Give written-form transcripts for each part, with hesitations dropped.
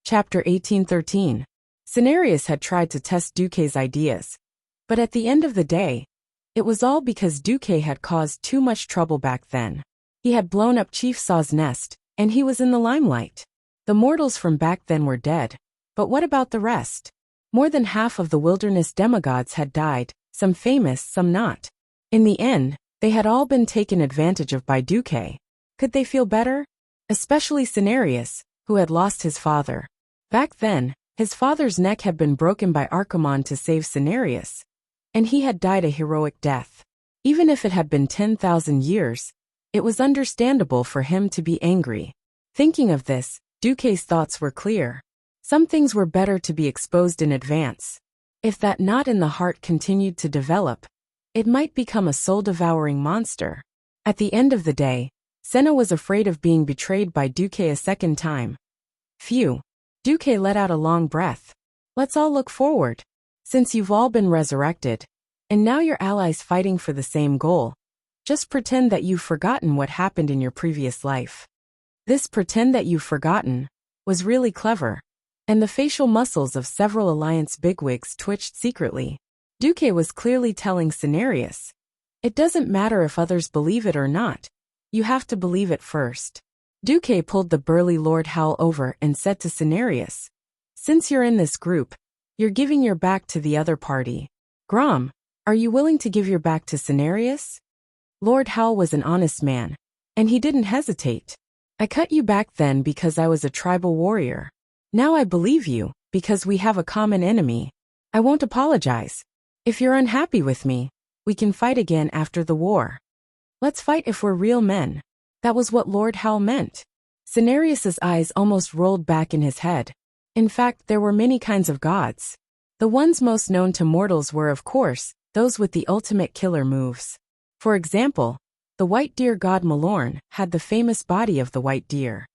Chapter 1813. Cenarius had tried to test Duque's ideas. But at the end of the day, it was all because Duque had caused too much trouble back then. He had blown up Chief Saw's nest, and he was in the limelight. The mortals from back then were dead. But what about the rest? More than half of the wilderness demigods had died, some famous, some not. In the end, they had all been taken advantage of by Duque. Could they feel better? Especially Cenarius, who had lost his father. Back then, his father's neck had been broken by Archimon to save Cenarius, and he had died a heroic death. Even if it had been 10,000 years, it was understandable for him to be angry. Thinking of this, Duque's thoughts were clear. Some things were better to be exposed in advance. If that knot in the heart continued to develop, it might become a soul-devouring monster. At the end of the day, Senna was afraid of being betrayed by Duque a second time. Phew. Duque let out a long breath. Let's all look forward. Since you've all been resurrected, and now you're allies fighting for the same goal, just pretend that you've forgotten what happened in your previous life. This pretend that you've forgotten was really clever, and the facial muscles of several Alliance bigwigs twitched secretly. Duque was clearly telling Cenarius, it doesn't matter if others believe it or not, you have to believe it first. Duque pulled the burly Lord Howl over and said to Cenarius, since you're in this group, you're giving your back to the other party. Grom, are you willing to give your back to Cenarius? Lord Howl was an honest man, and he didn't hesitate. I cut you back then because I was a tribal warrior. Now I believe you, because we have a common enemy. I won't apologize. If you're unhappy with me, we can fight again after the war. Let's fight if we're real men. That was what Lord Howl meant. Cenarius's eyes almost rolled back in his head. In fact, there were many kinds of gods. The ones most known to mortals were, of course, those with the ultimate killer moves. For example, the white deer god Malorn had the famous body of the white deer.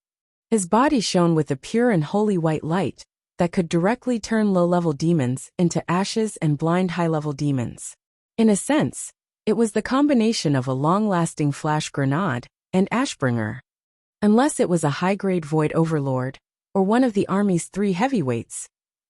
His body shone with a pure and holy white light that could directly turn low-level demons into ashes and blind high-level demons. In a sense, it was the combination of a long-lasting flash grenade and Ashbringer. Unless it was a high-grade void overlord, or one of the army's 3 heavyweights,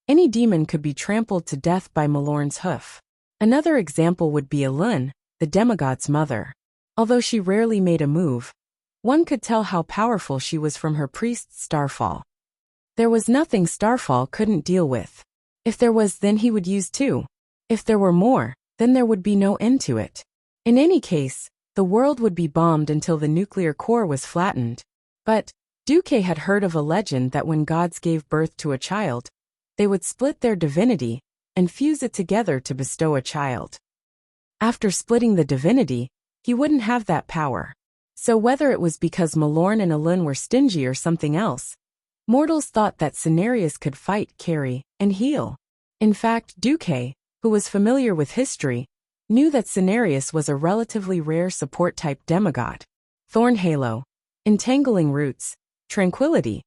any demon could be trampled to death by Malorn's hoof. Another example would be Elun, the demigod's mother. Although she rarely made a move, one could tell how powerful she was from her priest's starfall. There was nothing Starfall couldn't deal with. If there was, then he would use 2. If there were more, then there would be no end to it. In any case, the world would be bombed until the nuclear core was flattened. But Duque had heard of a legend that when gods gave birth to a child, they would split their divinity and fuse it together to bestow a child. After splitting the divinity, he wouldn't have that power. So whether it was because Malorn and Elun were stingy or something else, mortals thought that Cenarius could fight, carry, and heal. In fact, Duque, who was familiar with history, knew that Cenarius was a relatively rare support-type demigod. Thorn Halo, Entangling Roots, Tranquility.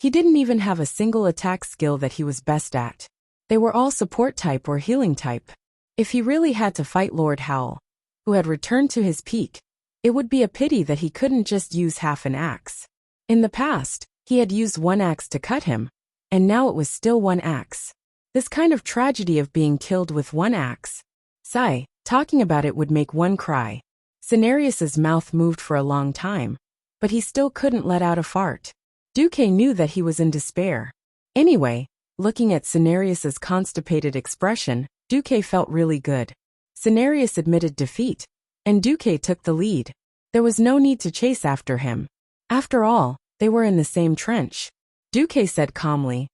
He didn't even have a single attack skill that he was best at. They were all support-type or healing-type. If he really had to fight Lord Howl, who had returned to his peak, it would be a pity that he couldn't just use half an axe. In the past, he had used 1 axe to cut him, and now it was still 1 axe. This kind of tragedy of being killed with 1 axe. Sigh, talking about it would make one cry. Cenarius's mouth moved for a long time, but he still couldn't let out a fart. Duque knew that he was in despair. Anyway, looking at Cenarius's constipated expression, Duque felt really good. Cenarius admitted defeat, and Duque took the lead. There was no need to chase after him. After all, they were in the same trench. Duque said calmly,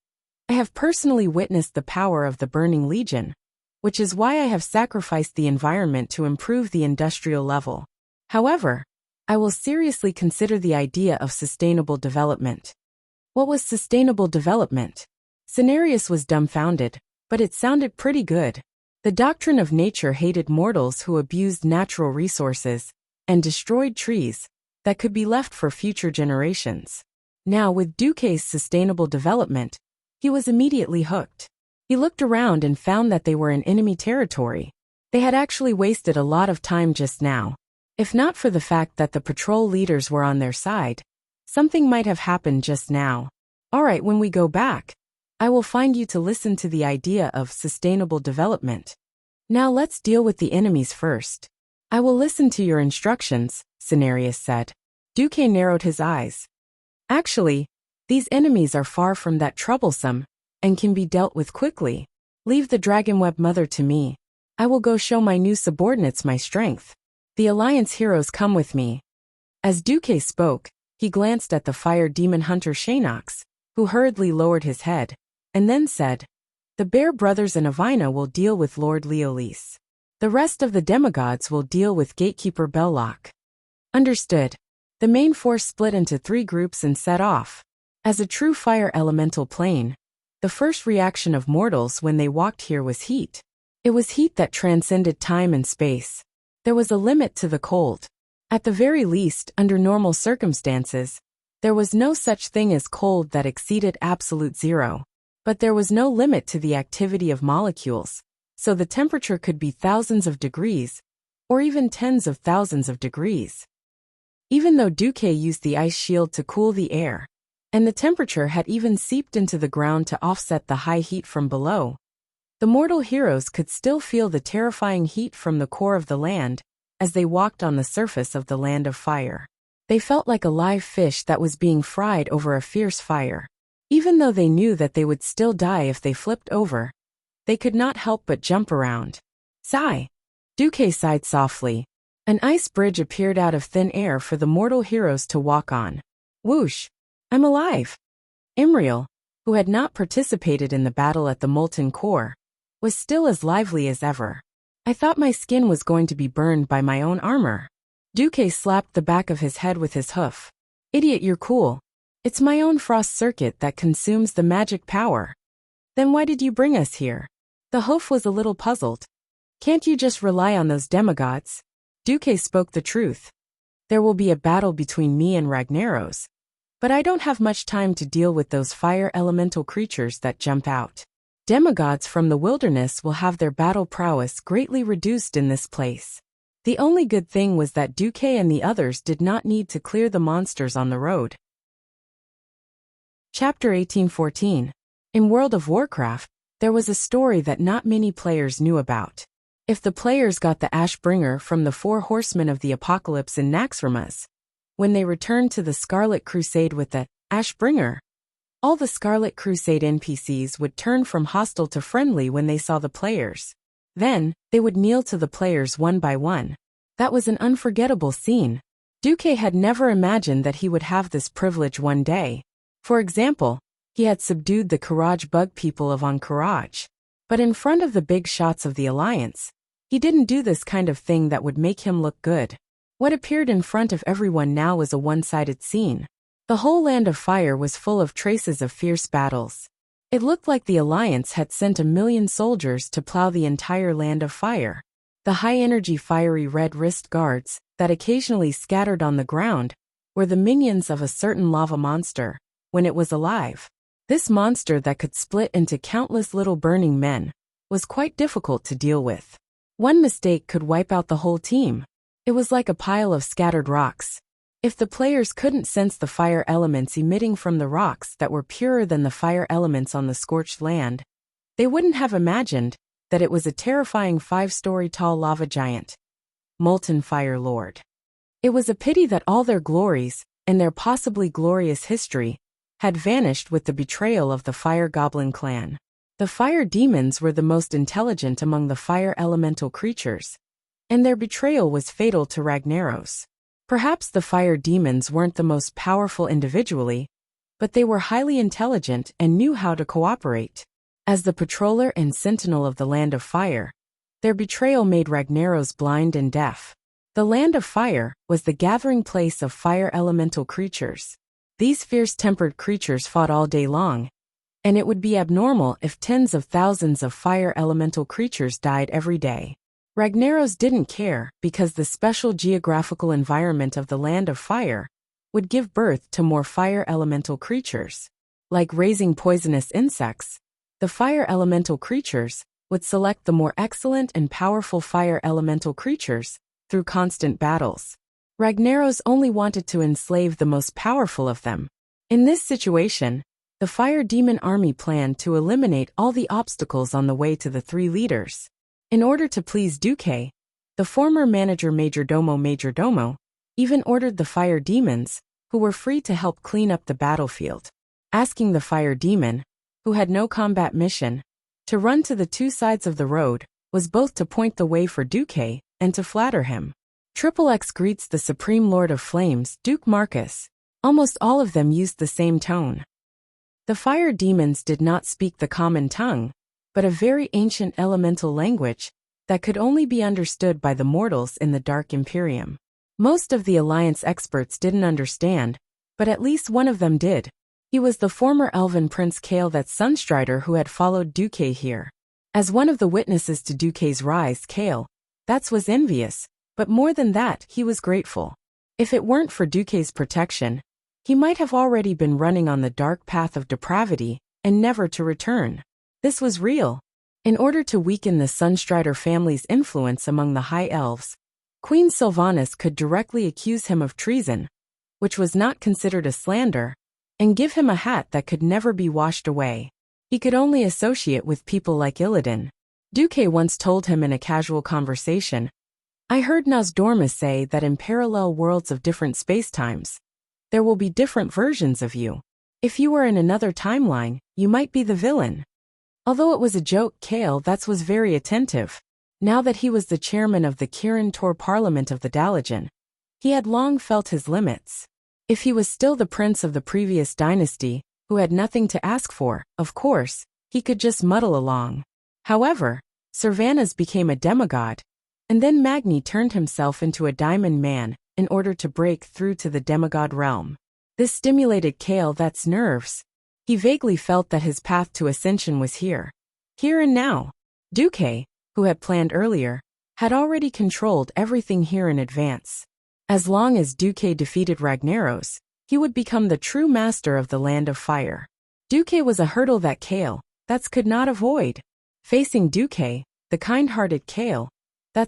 I have personally witnessed the power of the Burning Legion, which is why I have sacrificed the environment to improve the industrial level. However, I will seriously consider the idea of sustainable development. What was sustainable development? Cenarius was dumbfounded, but it sounded pretty good. The doctrine of nature hated mortals who abused natural resources and destroyed trees that could be left for future generations. Now, with Duque's sustainable development, he was immediately hooked. He looked around and found that they were in enemy territory. They had actually wasted a lot of time just now. If not for the fact that the patrol leaders were on their side, something might have happened just now. Alright, when we go back, I will find you to listen to the idea of sustainable development. Now let's deal with the enemies first. I will listen to your instructions, Cenarius said. Duque narrowed his eyes. Actually, these enemies are far from that troublesome, and can be dealt with quickly. Leave the dragonweb mother to me. I will go show my new subordinates my strength. The Alliance heroes come with me. As Duque spoke, he glanced at the fire demon hunter Shanox, who hurriedly lowered his head, and then said, The Bear Brothers and Avina will deal with Lord Leolis. The rest of the demigods will deal with Gatekeeper Belloc. Understood. The main force split into 3 groups and set off. As a true fire elemental plane, the first reaction of mortals when they walked here was heat. It was heat that transcended time and space. There was a limit to the cold. At the very least, under normal circumstances, there was no such thing as cold that exceeded absolute zero. But there was no limit to the activity of molecules, so the temperature could be thousands of degrees, or even tens of thousands of degrees. Even though Duque used the ice shield to cool the air, and the temperature had even seeped into the ground to offset the high heat from below, the mortal heroes could still feel the terrifying heat from the core of the land as they walked on the surface of the land of fire. They felt like a live fish that was being fried over a fierce fire. Even though they knew that they would still die if they flipped over, they could not help but jump around. Sigh. Duque sighed softly. An ice bridge appeared out of thin air for the mortal heroes to walk on. Whoosh! I'm alive! Imriel, who had not participated in the battle at the molten core, was still as lively as ever. I thought my skin was going to be burned by my own armor. Duque slapped the back of his head with his hoof. Idiot, you're cool. It's my own frost circuit that consumes the magic power. Then why did you bring us here? The hoof was a little puzzled. Can't you just rely on those demigods? Duque spoke the truth. There will be a battle between me and Ragnaros, but I don't have much time to deal with those fire elemental creatures that jump out. Demigods from the wilderness will have their battle prowess greatly reduced in this place. The only good thing was that Duque and the others did not need to clear the monsters on the road. Chapter 1814. In World of Warcraft, there was a story that not many players knew about. If the players got the Ashbringer from the 4 Horsemen of the Apocalypse in Naxxramas, when they returned to the Scarlet Crusade with the Ashbringer, all the Scarlet Crusade NPCs would turn from hostile to friendly when they saw the players. Then, they would kneel to the players one by one. That was an unforgettable scene. Duque had never imagined that he would have this privilege one day. For example, he had subdued the Courage bug people of Ank'Qiraj. But in front of the big shots of the Alliance, he didn't do this kind of thing that would make him look good. What appeared in front of everyone now was a one-sided scene. The whole land of fire was full of traces of fierce battles. It looked like the Alliance had sent 1,000,000 soldiers to plow the entire land of fire. The high-energy fiery red wrist guards that occasionally scattered on the ground were the minions of a certain lava monster, when it was alive. This monster that could split into countless little burning men was quite difficult to deal with. One mistake could wipe out the whole team. It was like a pile of scattered rocks. If the players couldn't sense the fire elements emitting from the rocks that were purer than the fire elements on the scorched land, they wouldn't have imagined that it was a terrifying 5-story tall lava giant, Molten Fire Lord. It was a pity that all their glories, and their possibly glorious history, had vanished with the betrayal of the Fire Goblin clan. The fire demons were the most intelligent among the fire elemental creatures, and their betrayal was fatal to Ragnaros. Perhaps the fire demons weren't the most powerful individually, but they were highly intelligent and knew how to cooperate. As the patroller and sentinel of the Land of Fire, their betrayal made Ragnaros blind and deaf. The Land of Fire was the gathering place of fire elemental creatures. These fierce-tempered creatures fought all day long, and it would be abnormal if tens of thousands of fire elemental creatures died every day. Ragnaros didn't care because the special geographical environment of the Land of Fire would give birth to more fire elemental creatures. Like raising poisonous insects, the fire elemental creatures would select the more excellent and powerful fire elemental creatures through constant battles. Ragnaros only wanted to enslave the most powerful of them. In this situation, the fire demon army planned to eliminate all the obstacles on the way to the three leaders. In order to please Duque, the former manager Majordomo even ordered the fire demons, who were free to help clean up the battlefield, asking the fire demon, who had no combat mission, to run to the two sides of the road, was both to point the way for Duque and to flatter him. Triple X greets the Supreme Lord of Flames, Duke Marcus. Almost all of them used the same tone. The fire demons did not speak the common tongue, but a very ancient elemental language that could only be understood by the mortals in the Dark Imperium. Most of the Alliance experts didn't understand, but at least one of them did. He was the former elven Prince Kale, that Sunstrider who had followed Duque here. As one of the witnesses to Duque's rise, Kale, that was envious, but more than that, he was grateful. If it weren't for Duque's protection, he might have already been running on the dark path of depravity, and never to return. This was real. In order to weaken the Sunstrider family's influence among the High Elves, Queen Sylvanas could directly accuse him of treason, which was not considered a slander, and give him a hat that could never be washed away. He could only associate with people like Illidan. Duque once told him in a casual conversation, "I heard Nosdorma say that in parallel worlds of different spacetimes, there will be different versions of you. If you were in another timeline, you might be the villain." Although it was a joke, Kale was very attentive. Now that he was the chairman of the Kirin Tor Parliament of the Dalajan, he had long felt his limits. If he was still the prince of the previous dynasty, who had nothing to ask for, of course, he could just muddle along. However, Sylvanas became a demigod, and then Magni turned himself into a diamond man in order to break through to the demigod realm. This stimulated Kale's nerves. He vaguely felt that his path to ascension was here and now. Duque, who had planned earlier, had already controlled everything here in advance. As long as Duque defeated Ragnaros, he would become the true master of the Land of Fire. Duque was a hurdle that Kale could not avoid. Facing Duque, the kind-hearted Kale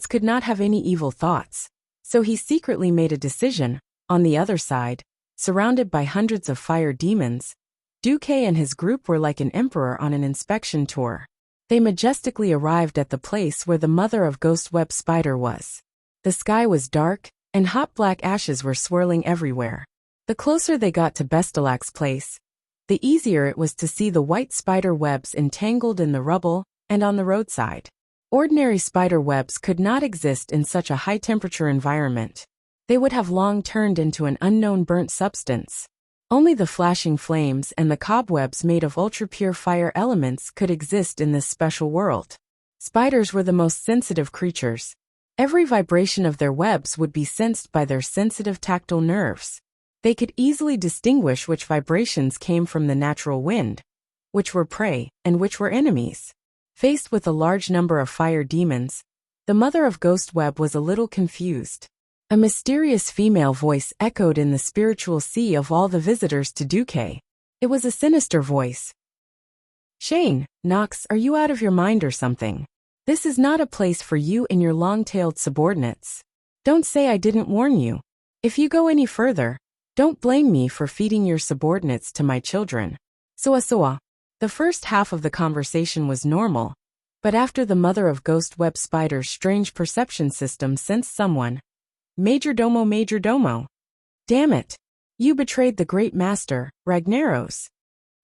could not have any evil thoughts, so he secretly made a decision. On the other side, surrounded by hundreds of fire demons, Duque and his group were like an emperor on an inspection tour. They majestically arrived at the place where the mother of Ghostweb Spider was. The sky was dark, and hot black ashes were swirling everywhere. The closer they got to Bestelac's place, the easier it was to see the white spider webs entangled in the rubble and on the roadside. Ordinary spider webs could not exist in such a high-temperature environment. They would have long turned into an unknown burnt substance. Only the flashing flames and the cobwebs made of ultra-pure fire elements could exist in this special world. Spiders were the most sensitive creatures. Every vibration of their webs would be sensed by their sensitive tactile nerves. They could easily distinguish which vibrations came from the natural wind, which were prey, and which were enemies. Faced with a large number of fire demons, the mother of Ghostweb was a little confused. A mysterious female voice echoed in the spiritual sea of all the visitors to Duque. It was a sinister voice. "Shane, Nox, are you out of your mind or something? This is not a place for you and your long-tailed subordinates. Don't say I didn't warn you. If you go any further, don't blame me for feeding your subordinates to my children." Suasua. The first half of the conversation was normal, but after the mother of Ghostweb Spider's strange perception system sensed someone. Majordomo. Damn it. You betrayed the great master, Ragnaros.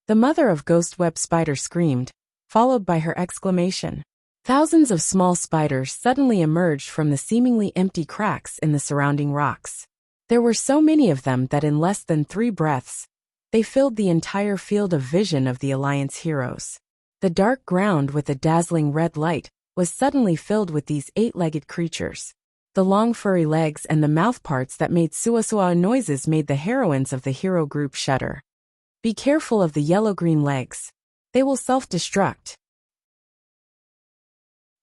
The mother of Ghostweb Spider screamed, followed by her exclamation. Thousands of small spiders suddenly emerged from the seemingly empty cracks in the surrounding rocks. There were so many of them that in less than 3 breaths, they filled the entire field of vision of the Alliance heroes. The dark ground with a dazzling red light was suddenly filled with these 8-legged creatures. The long furry legs and the mouthparts that made suasua noises made the heroines of the hero group shudder. Be careful of the yellow-green legs. They will self-destruct.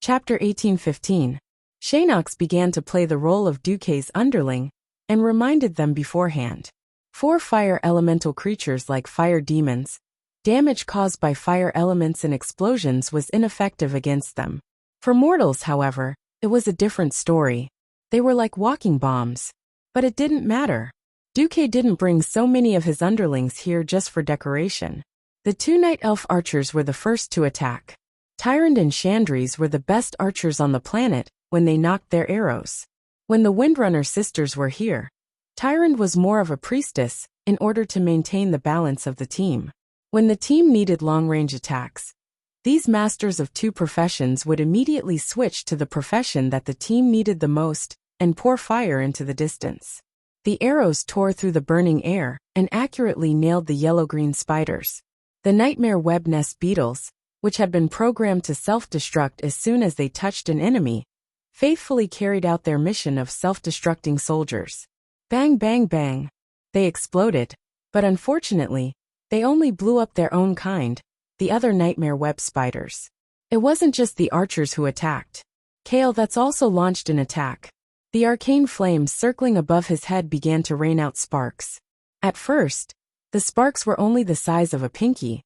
Chapter 18:15. Shaynox began to play the role of Duque's underling and reminded them beforehand. 4 fire elemental creatures like fire demons. Damage caused by fire elements and explosions was ineffective against them. For mortals, however, it was a different story. They were like walking bombs. But it didn't matter. Duque didn't bring so many of his underlings here just for decoration. The two night elf archers were the first to attack. Tyrant and Chandries were the best archers on the planet when they knocked their arrows. When the Windrunner sisters were here, Tyrant was more of a priestess in order to maintain the balance of the team. When the team needed long-range attacks, these masters of two professions would immediately switch to the profession that the team needed the most and pour fire into the distance. The arrows tore through the burning air and accurately nailed the yellow-green spiders. The nightmare web nest beetles, which had been programmed to self-destruct as soon as they touched an enemy, faithfully carried out their mission of self-destructing soldiers. Bang, bang, bang. They exploded, but unfortunately, they only blew up their own kind, the other nightmare web spiders. It wasn't just the archers who attacked. Kale that's also launched an attack. The arcane flames circling above his head began to rain out sparks. At first, the sparks were only the size of a pinky,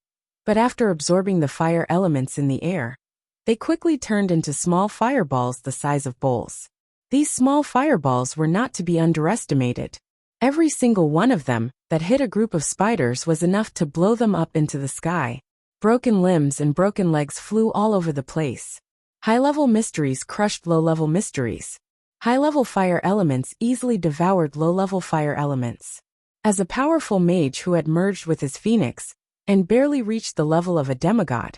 but after absorbing the fire elements in the air, they quickly turned into small fireballs the size of bowls. These small fireballs were not to be underestimated. Every single one of them that hit a group of spiders was enough to blow them up into the sky. Broken limbs and broken legs flew all over the place. High-level mysteries crushed low-level mysteries. High-level fire elements easily devoured low-level fire elements. As a powerful mage who had merged with his phoenix and barely reached the level of a demigod,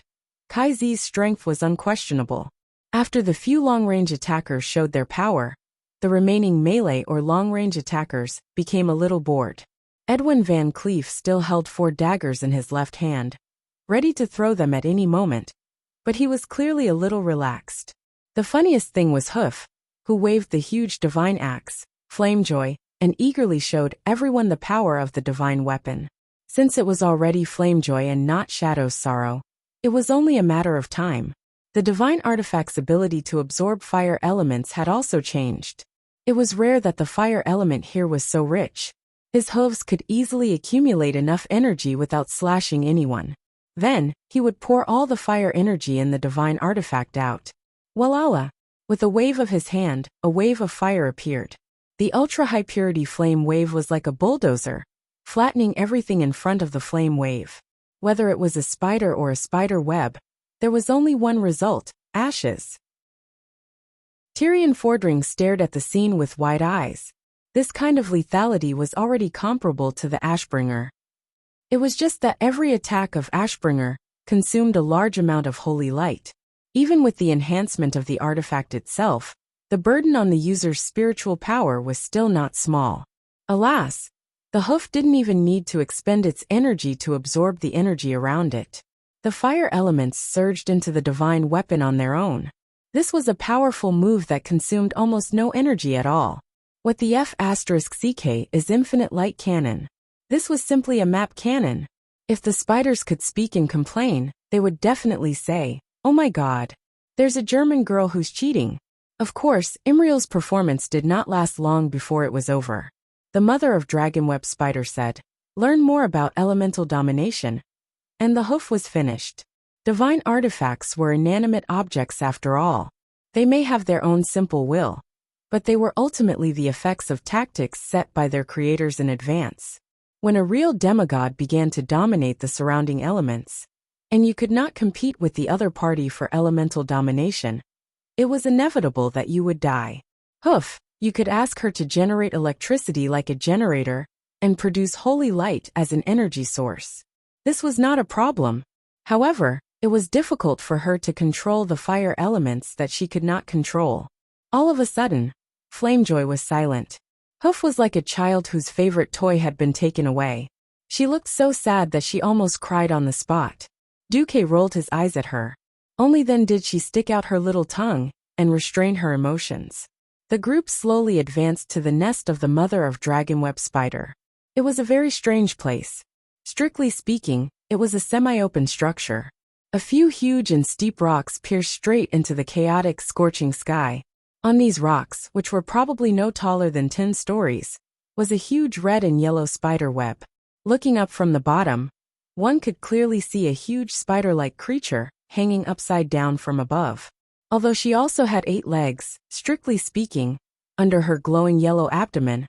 Kai Zi's strength was unquestionable. After the few long-range attackers showed their power, the remaining melee or long-range attackers became a little bored. Edwin Van Cleef still held 4 daggers in his left hand, ready to throw them at any moment, but he was clearly a little relaxed. The funniest thing was Hoof, who waved the huge divine axe, Flamejoy, and eagerly showed everyone the power of the divine weapon. Since it was already Flamejoy and not Shadow's Sorrow, it was only a matter of time. The divine artifact's ability to absorb fire elements had also changed. It was rare that the fire element here was so rich. His hooves could easily accumulate enough energy without slashing anyone. Then, he would pour all the fire energy in the divine artifact out. Walala! With a wave of his hand, a wave of fire appeared. The ultra-high purity flame wave was like a bulldozer, flattening everything in front of the flame wave. Whether it was a spider or a spider web, there was only one result: ashes. Tyrion Fordring stared at the scene with wide eyes. This kind of lethality was already comparable to the Ashbringer. It was just that every attack of Ashbringer consumed a large amount of holy light. Even with the enhancement of the artifact itself, the burden on the user's spiritual power was still not small. Alas, the hoof didn't even need to expend its energy to absorb the energy around it. The fire elements surged into the divine weapon on their own. This was a powerful move that consumed almost no energy at all. What the F***CK is infinite light cannon. This was simply a map cannon. If the spiders could speak and complain, they would definitely say, "Oh my god, there's a German girl who's cheating." Of course, Imriel's performance did not last long before it was over. The mother of Dragonweb Spider said, "Learn more about elemental domination." And the hoof was finished. Divine artifacts were inanimate objects after all. They may have their own simple will, but they were ultimately the effects of tactics set by their creators in advance. When a real demigod began to dominate the surrounding elements, and you could not compete with the other party for elemental domination, it was inevitable that you would die. Hoof, you could ask her to generate electricity like a generator, and produce holy light as an energy source. This was not a problem. However, it was difficult for her to control the fire elements that she could not control. All of a sudden, Flamejoy was silent. Hoof was like a child whose favorite toy had been taken away. She looked so sad that she almost cried on the spot. Duque rolled his eyes at her. Only then did she stick out her little tongue and restrain her emotions. The group slowly advanced to the nest of the mother of Dragonweb Spider. It was a very strange place. Strictly speaking, it was a semi-open structure. A few huge and steep rocks pierced straight into the chaotic, scorching sky. On these rocks, which were probably no taller than 10 stories, was a huge red and yellow spider web. Looking up from the bottom, one could clearly see a huge spider-like creature hanging upside down from above. Although she also had 8 legs, strictly speaking, under her glowing yellow abdomen,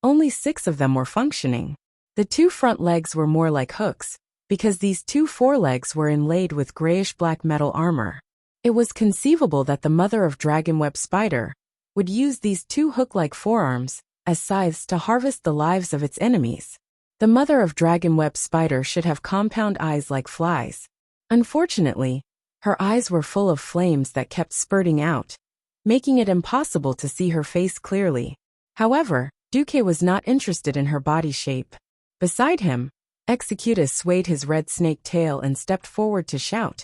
only 6 of them were functioning. The 2 front legs were more like hooks, because these two forelegs were inlaid with grayish-black metal armor. It was conceivable that the mother of Dragonweb Spider would use these two hook-like forearms as scythes to harvest the lives of its enemies. The mother of Dragonweb Spider should have compound eyes like flies. Unfortunately, her eyes were full of flames that kept spurting out, making it impossible to see her face clearly. However, Duque was not interested in her body shape. Beside him, Executus swayed his red snake tail and stepped forward to shout.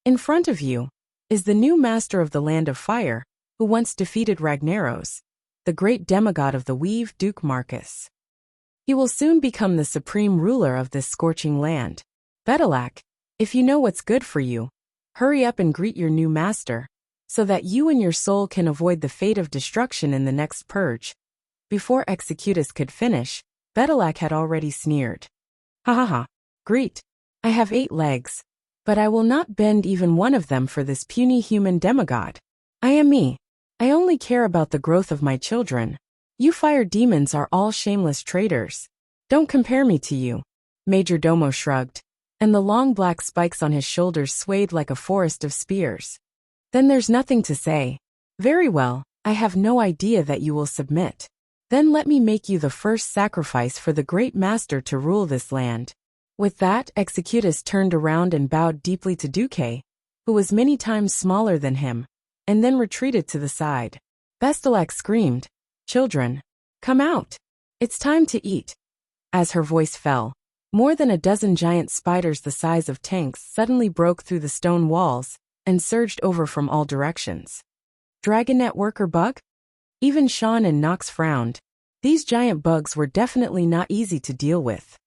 In front of you is the new master of the Land of Fire, who once defeated Ragnaros, the great demigod of the Weave, Duke Marcus. He will soon become the supreme ruler of this scorching land. Betelak, if you know what's good for you, hurry up and greet your new master, so that you and your soul can avoid the fate of destruction in the next purge. Before Executus could finish, Betelak had already sneered. Ha ha ha. Greet. I have 8 legs, but I will not bend even one of them for this puny human demigod. I am me. I only care about the growth of my children. You fire demons are all shameless traitors. Don't compare me to you. Major Domo shrugged, and the long black spikes on his shoulders swayed like a forest of spears. Then there's nothing to say. Very well, I have no idea that you will submit. Then let me make you the first sacrifice for the great master to rule this land. With that, Executus turned around and bowed deeply to Duque, who was many times smaller than him, and then retreated to the side. Bestelak screamed, "Children, come out. It's time to eat." As her voice fell, more than a dozen giant spiders the size of tanks suddenly broke through the stone walls and surged over from all directions. Dragonet worker bug? Even Sean and Nox frowned. These giant bugs were definitely not easy to deal with.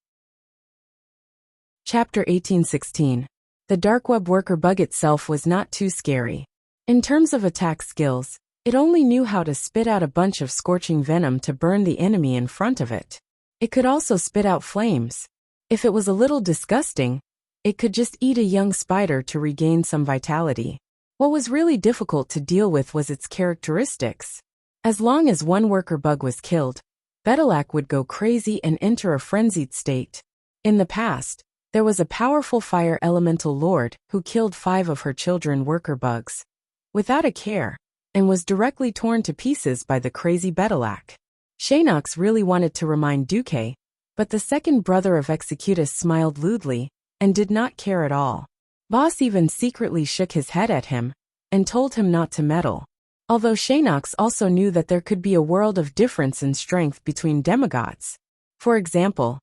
Chapter 1816. The Darkweb worker bug itself was not too scary. In terms of attack skills, it only knew how to spit out a bunch of scorching venom to burn the enemy in front of it. It could also spit out flames. If it was a little disgusting, it could just eat a young spider to regain some vitality. What was really difficult to deal with was its characteristics. As long as one worker bug was killed, Betelak would go crazy and enter a frenzied state. In the past, there was a powerful fire elemental lord who killed 5 of her children worker bugs without a care, and was directly torn to pieces by the crazy Betelak. Shaynox really wanted to remind Duque, but the second brother of Executus smiled lewdly and did not care at all. Boss even secretly shook his head at him and told him not to meddle. Although Shaynox also knew that there could be a world of difference in strength between demigods. For example,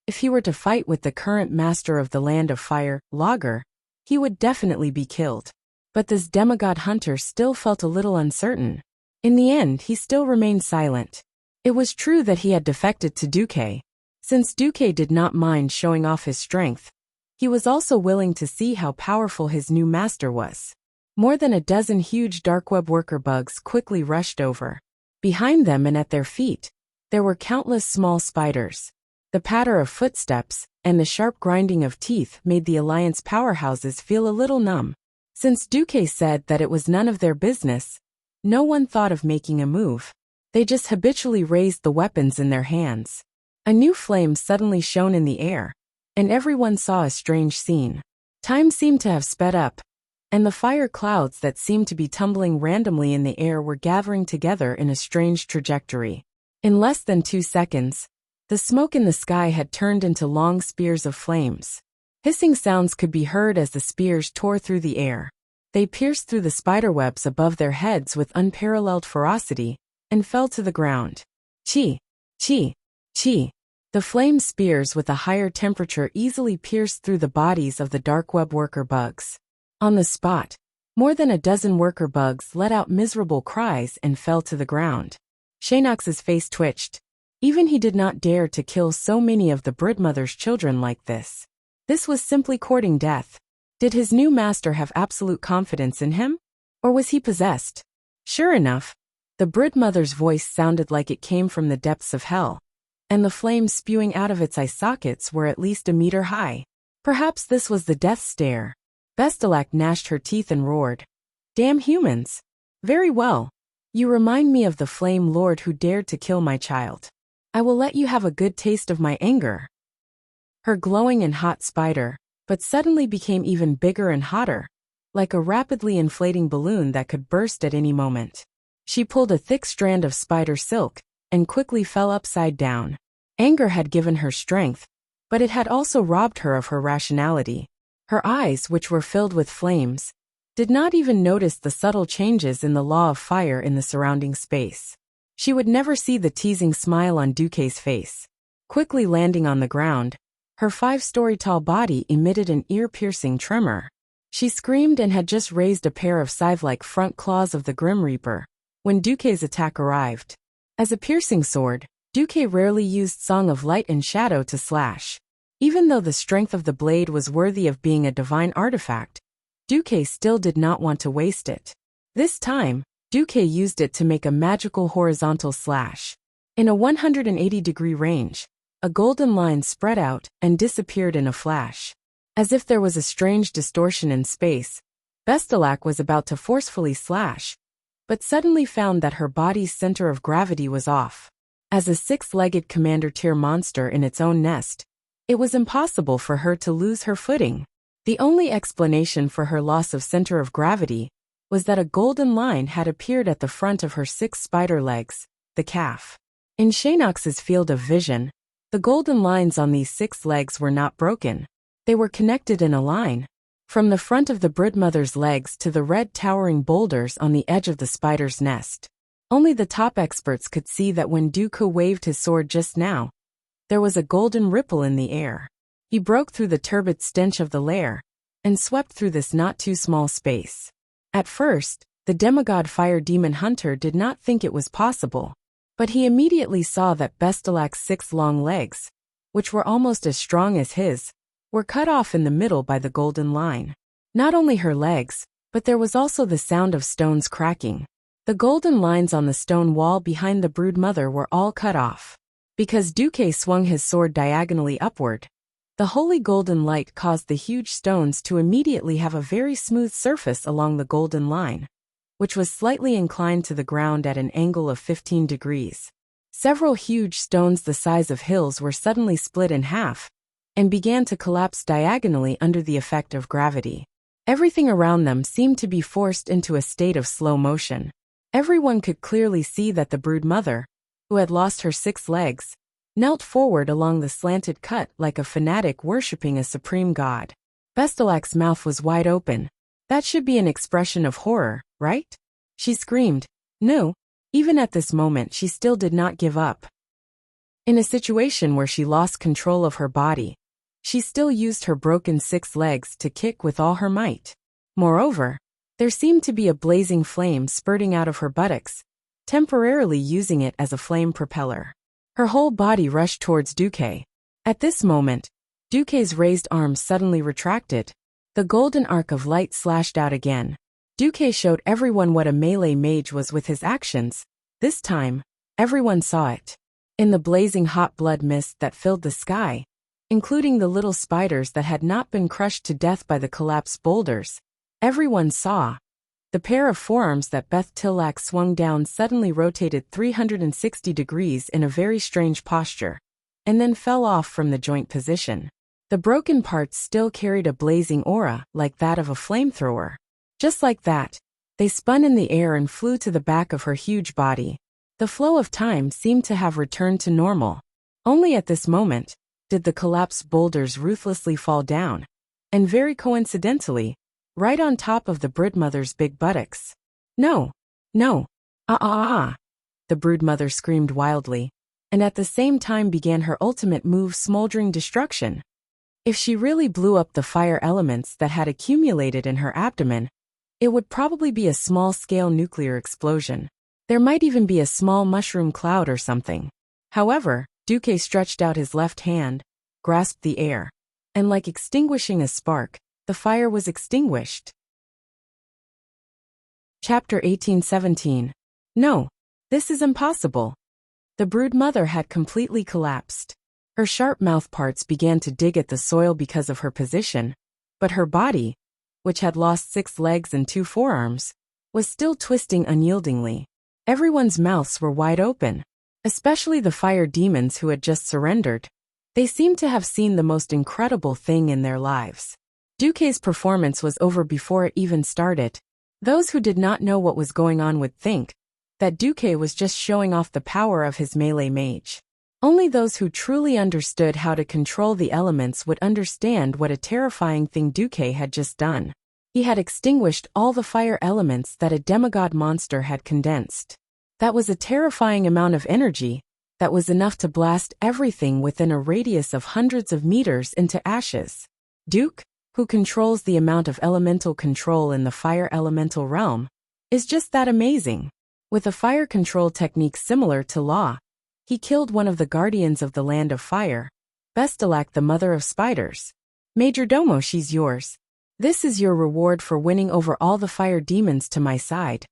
if he were to fight with the current master of the Land of Fire, Logger, he would definitely be killed. But this demigod hunter still felt a little uncertain. In the end, he still remained silent. It was true that he had defected to Duque. Since Duque did not mind showing off his strength, he was also willing to see how powerful his new master was. More than a dozen huge darkweb worker bugs quickly rushed over. Behind them and at their feet, there were countless small spiders. The patter of footsteps and the sharp grinding of teeth made the Alliance powerhouses feel a little numb. Since Duque said that it was none of their business, no one thought of making a move. They just habitually raised the weapons in their hands. A new flame suddenly shone in the air, and everyone saw a strange scene. Time seemed to have sped up, and the fire clouds that seemed to be tumbling randomly in the air were gathering together in a strange trajectory. In less than 2 seconds, the smoke in the sky had turned into long spears of flames. Hissing sounds could be heard as the spears tore through the air. They pierced through the spiderwebs above their heads with unparalleled ferocity and fell to the ground. Chi! Chi! Chi! The flame spears with a higher temperature easily pierced through the bodies of the darkweb worker bugs. On the spot, more than a dozen worker bugs let out miserable cries and fell to the ground. Shaynox's face twitched. Even he did not dare to kill so many of the Bridmother's children like this. This was simply courting death. Did his new master have absolute confidence in him? Or was he possessed? Sure enough, the Bridmother's voice sounded like it came from the depths of hell, and the flames spewing out of its eye sockets were at least a meter high. Perhaps this was the death stare. Bestelak gnashed her teeth and roared. Damn humans! Very well. You remind me of the Flame Lord who dared to kill my child. I will let you have a good taste of my anger. her glowing and hot spider, but suddenly became even bigger and hotter, like a rapidly inflating balloon that could burst at any moment. She pulled a thick strand of spider silk and quickly fell upside down. Anger had given her strength, but it had also robbed her of her rationality. Her eyes, which were filled with flames, did not even notice the subtle changes in the law of fire in the surrounding space. She would never see the teasing smile on Duque's face. Quickly landing on the ground, her 5-story-tall body emitted an ear-piercing tremor. She screamed and had just raised a pair of scythe-like front claws of the Grim Reaper when Duque's attack arrived. As a piercing sword, Duque rarely used Song of Light and Shadow to slash. Even though the strength of the blade was worthy of being a divine artifact, Duque still did not want to waste it. This time, Duque used it to make a magical horizontal slash. In a 180-degree range, a golden line spread out and disappeared in a flash. As if there was a strange distortion in space, Bestelac was about to forcefully slash, but suddenly found that her body's center of gravity was off. As a 6-legged commander-tier monster in its own nest, it was impossible for her to lose her footing. The only explanation for her loss of center of gravity was that a golden line had appeared at the front of her 6 spider legs, the calf. In Shaynox's field of vision, the golden lines on these 6 legs were not broken. They were connected in a line, from the front of the broodmother's legs to the red towering boulders on the edge of the spider's nest. Only the top experts could see that when Duque waved his sword just now, there was a golden ripple in the air. He broke through the turbid stench of the lair and swept through this not-too-small space. At first, the demigod fire demon hunter did not think it was possible, but he immediately saw that Bestelac's 6 long legs, which were almost as strong as his, were cut off in the middle by the golden line. Not only her legs, but there was also the sound of stones cracking. The golden lines on the stone wall behind the broodmother were all cut off. Because Duque swung his sword diagonally upward, the holy golden light caused the huge stones to immediately have a very smooth surface along the golden line, which was slightly inclined to the ground at an angle of 15 degrees. Several huge stones the size of hills were suddenly split in half and began to collapse diagonally under the effect of gravity. Everything around them seemed to be forced into a state of slow motion. Everyone could clearly see that the broodmother, who had lost her 6 legs, knelt forward along the slanted cut like a fanatic worshipping a supreme god. Bestelac's mouth was wide open. That should be an expression of horror, right? She screamed. No, even at this moment she still did not give up. In a situation where she lost control of her body, she still used her broken 6 legs to kick with all her might. Moreover, there seemed to be a blazing flame spurting out of her buttocks, temporarily using it as a flame propeller. Her whole body rushed towards Duque. At this moment, Duque's raised arms suddenly retracted. The golden arc of light slashed out again. Duque showed everyone what a melee mage was with his actions. This time, everyone saw it. In the blazing hot blood mist that filled the sky, including the little spiders that had not been crushed to death by the collapsed boulders, everyone saw. The pair of forearms that Beth-Tillac swung down suddenly rotated 360 degrees in a very strange posture, and then fell off from the joint position. The broken parts still carried a blazing aura like that of a flamethrower. Just like that, they spun in the air and flew to the back of her huge body. The flow of time seemed to have returned to normal. Only at this moment did the collapsed boulders ruthlessly fall down, and very coincidentally, right on top of the broodmother's big buttocks. No, no, the broodmother screamed wildly, and at the same time began her ultimate move, smoldering destruction. If she really blew up the fire elements that had accumulated in her abdomen, it would probably be a small-scale nuclear explosion. There might even be a small mushroom cloud or something. However, Duque stretched out his left hand, grasped the air, and like extinguishing a spark, the fire was extinguished. Chapter 1817. No, this is impossible. The broodmother had completely collapsed. Her sharp mouth parts began to dig at the soil because of her position, but her body, which had lost 6 legs and 2 forearms, was still twisting unyieldingly. Everyone's mouths were wide open, especially the fire demons who had just surrendered. They seemed to have seen the most incredible thing in their lives. Duque's performance was over before it even started. Those who did not know what was going on would think that Duque was just showing off the power of his melee mage. Only those who truly understood how to control the elements would understand what a terrifying thing Duque had just done. He had extinguished all the fire elements that a demigod monster had condensed. That was a terrifying amount of energy, that was enough to blast everything within a radius of hundreds of meters into ashes. Duke, who controls the amount of elemental control in the fire elemental realm, is just that amazing. With a fire control technique similar to Law, he killed one of the guardians of the land of fire, Bestelak, the mother of spiders. Majordomo, she's yours. This is your reward for winning over all the fire demons to my side,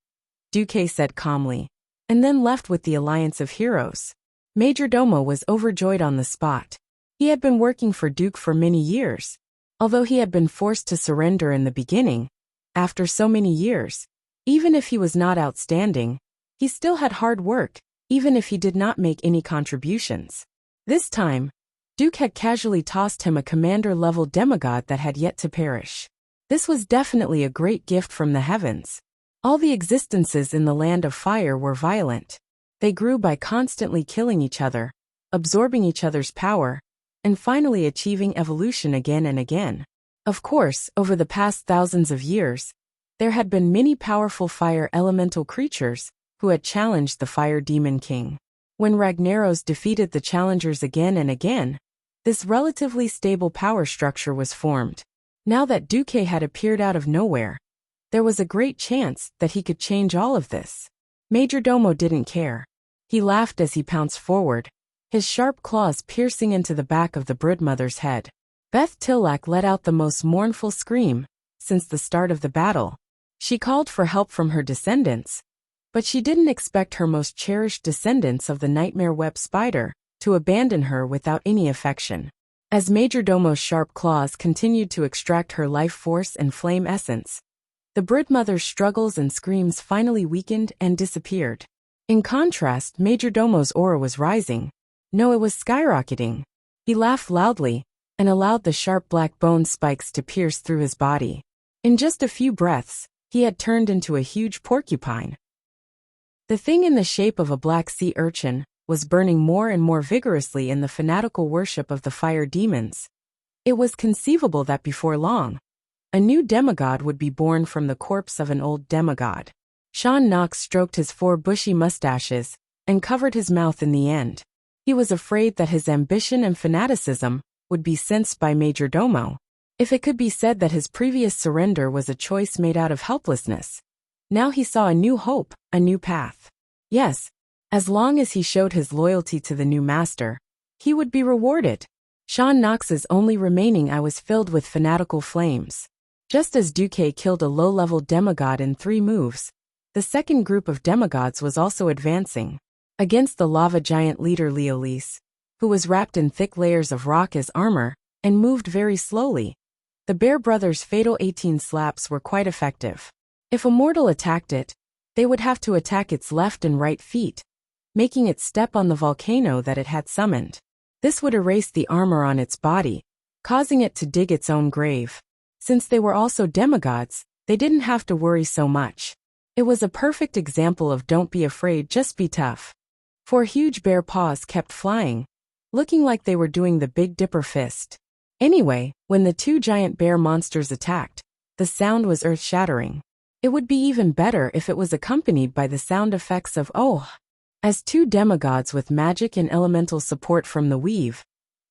Duque said calmly, and then left with the Alliance of Heroes. Majordomo was overjoyed on the spot. He had been working for Duke for many years. Although he had been forced to surrender in the beginning, after so many years, even if he was not outstanding, he still had hard work, even if he did not make any contributions. This time, Duke had casually tossed him a commander-level demigod that had yet to perish. This was definitely a great gift from the heavens. All the existences in the land of fire were violent. They grew by constantly killing each other, absorbing each other's power, and finally achieving evolution again and again. Of course, over the past thousands of years, there had been many powerful fire elemental creatures who had challenged the Fire Demon King. When Ragnaros defeated the challengers again and again, this relatively stable power structure was formed. Now that Duque had appeared out of nowhere, there was a great chance that he could change all of this. Majordomo didn't care. He laughed as he pounced forward, his sharp claws piercing into the back of the broodmother's head. Beth Tilak let out the most mournful scream since the start of the battle. She called for help from her descendants, but she didn't expect her most cherished descendants of the nightmare web spider to abandon her without any affection. As Majordomo's sharp claws continued to extract her life force and flame essence, the broodmother's struggles and screams finally weakened and disappeared. In contrast, Majordomo's aura was rising. No, it was skyrocketing. He laughed loudly and allowed the sharp black bone spikes to pierce through his body. In just a few breaths, he had turned into a huge porcupine. The thing in the shape of a black sea urchin was burning more and more vigorously in the fanatical worship of the fire demons. It was conceivable that before long, a new demigod would be born from the corpse of an old demigod. Sean Knox stroked his 4 bushy mustaches and covered his mouth in the end. He was afraid that his ambition and fanaticism would be sensed by Majordomo. If it could be said that his previous surrender was a choice made out of helplessness, now he saw a new hope, a new path. Yes, as long as he showed his loyalty to the new master, he would be rewarded. Sean Knox's only remaining eye was filled with fanatical flames. Just as Duque killed a low-level demigod in 3 moves, the second group of demigods was also advancing. Against the lava giant leader Leolise, who was wrapped in thick layers of rock as armor and moved very slowly, the Bear Brothers' fatal 18 slaps were quite effective. If a mortal attacked it, they would have to attack its left and right feet, making it step on the volcano that it had summoned. This would erase the armor on its body, causing it to dig its own grave. Since they were also demigods, they didn't have to worry so much. It was a perfect example of don't be afraid, just be tough. 4 huge bear paws kept flying, looking like they were doing the Big Dipper fist. Anyway, when the 2 giant bear monsters attacked, the sound was earth-shattering. It would be even better if it was accompanied by the sound effects of oh. As 2 demigods with magic and elemental support from the weave,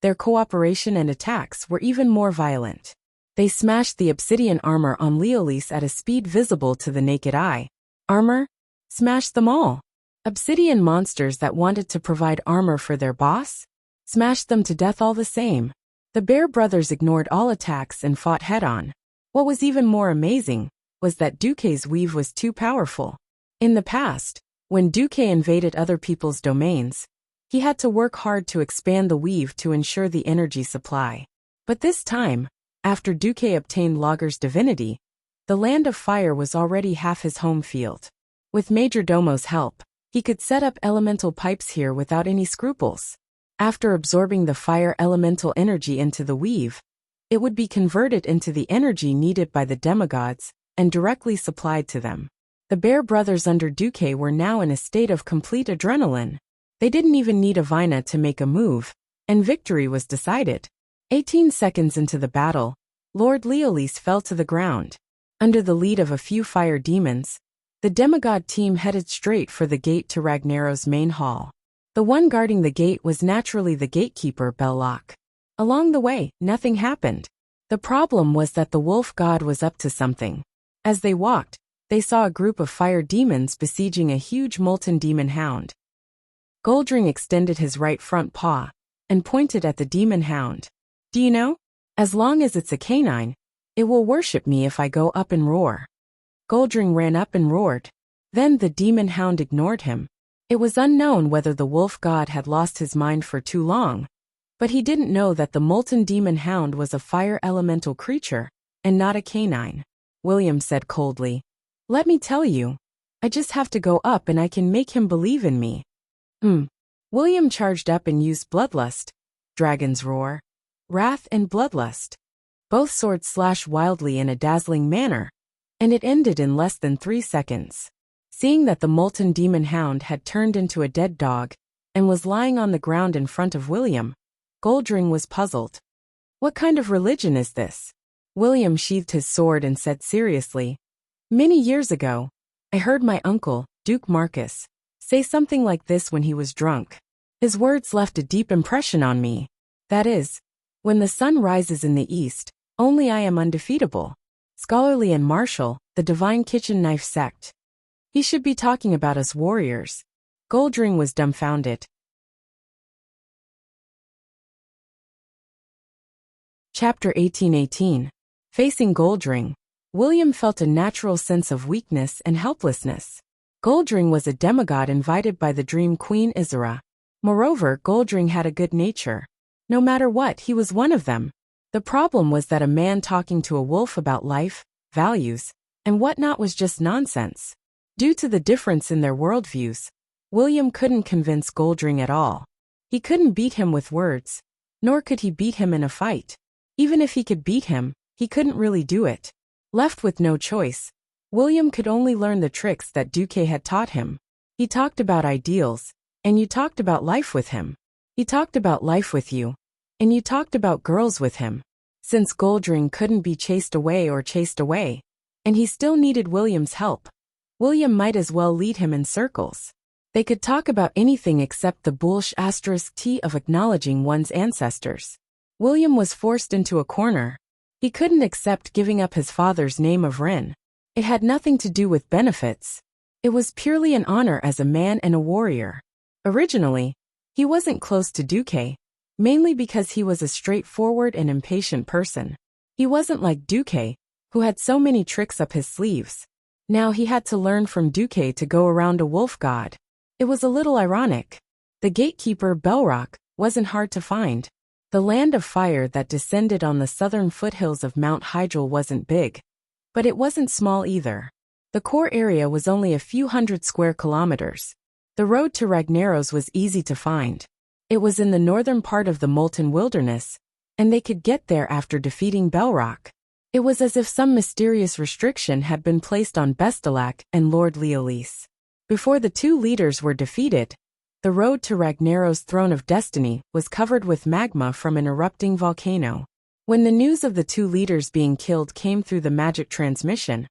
their cooperation and attacks were even more violent. They smashed the obsidian armor on Leolise at a speed visible to the naked eye. Armor? Smashed them all. Obsidian monsters that wanted to provide armor for their boss? Smashed them to death all the same. The Bear Brothers ignored all attacks and fought head-on. What was even more amazing was that Duque's weave was too powerful. In the past, when Duque invaded other people's domains, he had to work hard to expand the weave to ensure the energy supply. But this time, after Duque obtained Logger's divinity, the Land of Fire was already half his home field. With Majordomo's help, he could set up elemental pipes here without any scruples. After absorbing the fire elemental energy into the weave, it would be converted into the energy needed by the demigods and directly supplied to them. The Bear brothers under Duque were now in a state of complete adrenaline. They didn't even need Avina to make a move, and victory was decided. 18 seconds into the battle, Lord Leolis fell to the ground. Under the lead of a few fire demons, the demigod team headed straight for the gate to Ragnaros's main hall. The one guarding the gate was naturally the gatekeeper Belloc. Along the way, nothing happened. The problem was that the wolf god was up to something. As they walked, they saw a group of fire demons besieging a huge molten demon hound. Goldring extended his right front paw and pointed at the demon hound. Do you know? As long as it's a canine, it will worship me if I go up and roar. Goldring ran up and roared. Then the demon hound ignored him. It was unknown whether the wolf god had lost his mind for too long, but he didn't know that the molten demon hound was a fire elemental creature, and not a canine. William said coldly, "Let me tell you, I just have to go up and I can make him believe in me." William charged up and used Bloodlust, Dragon's Roar, Wrath and Bloodlust. Both swords slashed wildly in a dazzling manner, and it ended in less than 3 seconds. Seeing that the molten demon hound had turned into a dead dog and was lying on the ground in front of William, Goldring was puzzled. "What kind of religion is this?" William sheathed his sword and said seriously, "Many years ago, I heard my uncle, Duke Marcus, say something like this when he was drunk. His words left a deep impression on me. That is, when the sun rises in the east, only I am undefeatable. Scholarly and martial, the divine kitchen knife sect. He should be talking about us warriors." Goldring was dumbfounded. Chapter 18:18. Facing Goldring, William felt a natural sense of weakness and helplessness. Goldring was a demigod invited by the Dream Queen Isera. Moreover, Goldring had a good nature. No matter what, he was one of them. The problem was that a man talking to a wolf about life, values, and whatnot was just nonsense. Due to the difference in their worldviews, William couldn't convince Goldring at all. He couldn't beat him with words, nor could he beat him in a fight. Even if he could beat him, he couldn't really do it. Left with no choice, William could only learn the tricks that Duque had taught him. He talked about ideals, and you talked about life with him. He talked about life with you, and you talked about girls with him. Since Goldring couldn't be chased away, and he still needed William's help, William might as well lead him in circles. They could talk about anything except the *T of acknowledging one's ancestors. William was forced into a corner. He couldn't accept giving up his father's name of Ren. It had nothing to do with benefits. It was purely an honor as a man and a warrior. Originally, he wasn't close to Duque, mainly because he was a straightforward and impatient person. He wasn't like Duque, who had so many tricks up his sleeves. Now he had to learn from Duque to go around a wolf god. It was a little ironic. The gatekeeper Belrock wasn't hard to find. The land of fire that descended on the southern foothills of Mount Hydrel wasn't big, but it wasn't small either. The core area was only a few hundred square kilometers. The road to Ragnaros was easy to find. It was in the northern part of the Molten Wilderness, and they could get there after defeating Belrock. It was as if some mysterious restriction had been placed on Bestalac and Lord Leolis. Before the two leaders were defeated, the road to Ragnaros' Throne of Destiny was covered with magma from an erupting volcano. When the news of the two leaders being killed came through the magic transmission,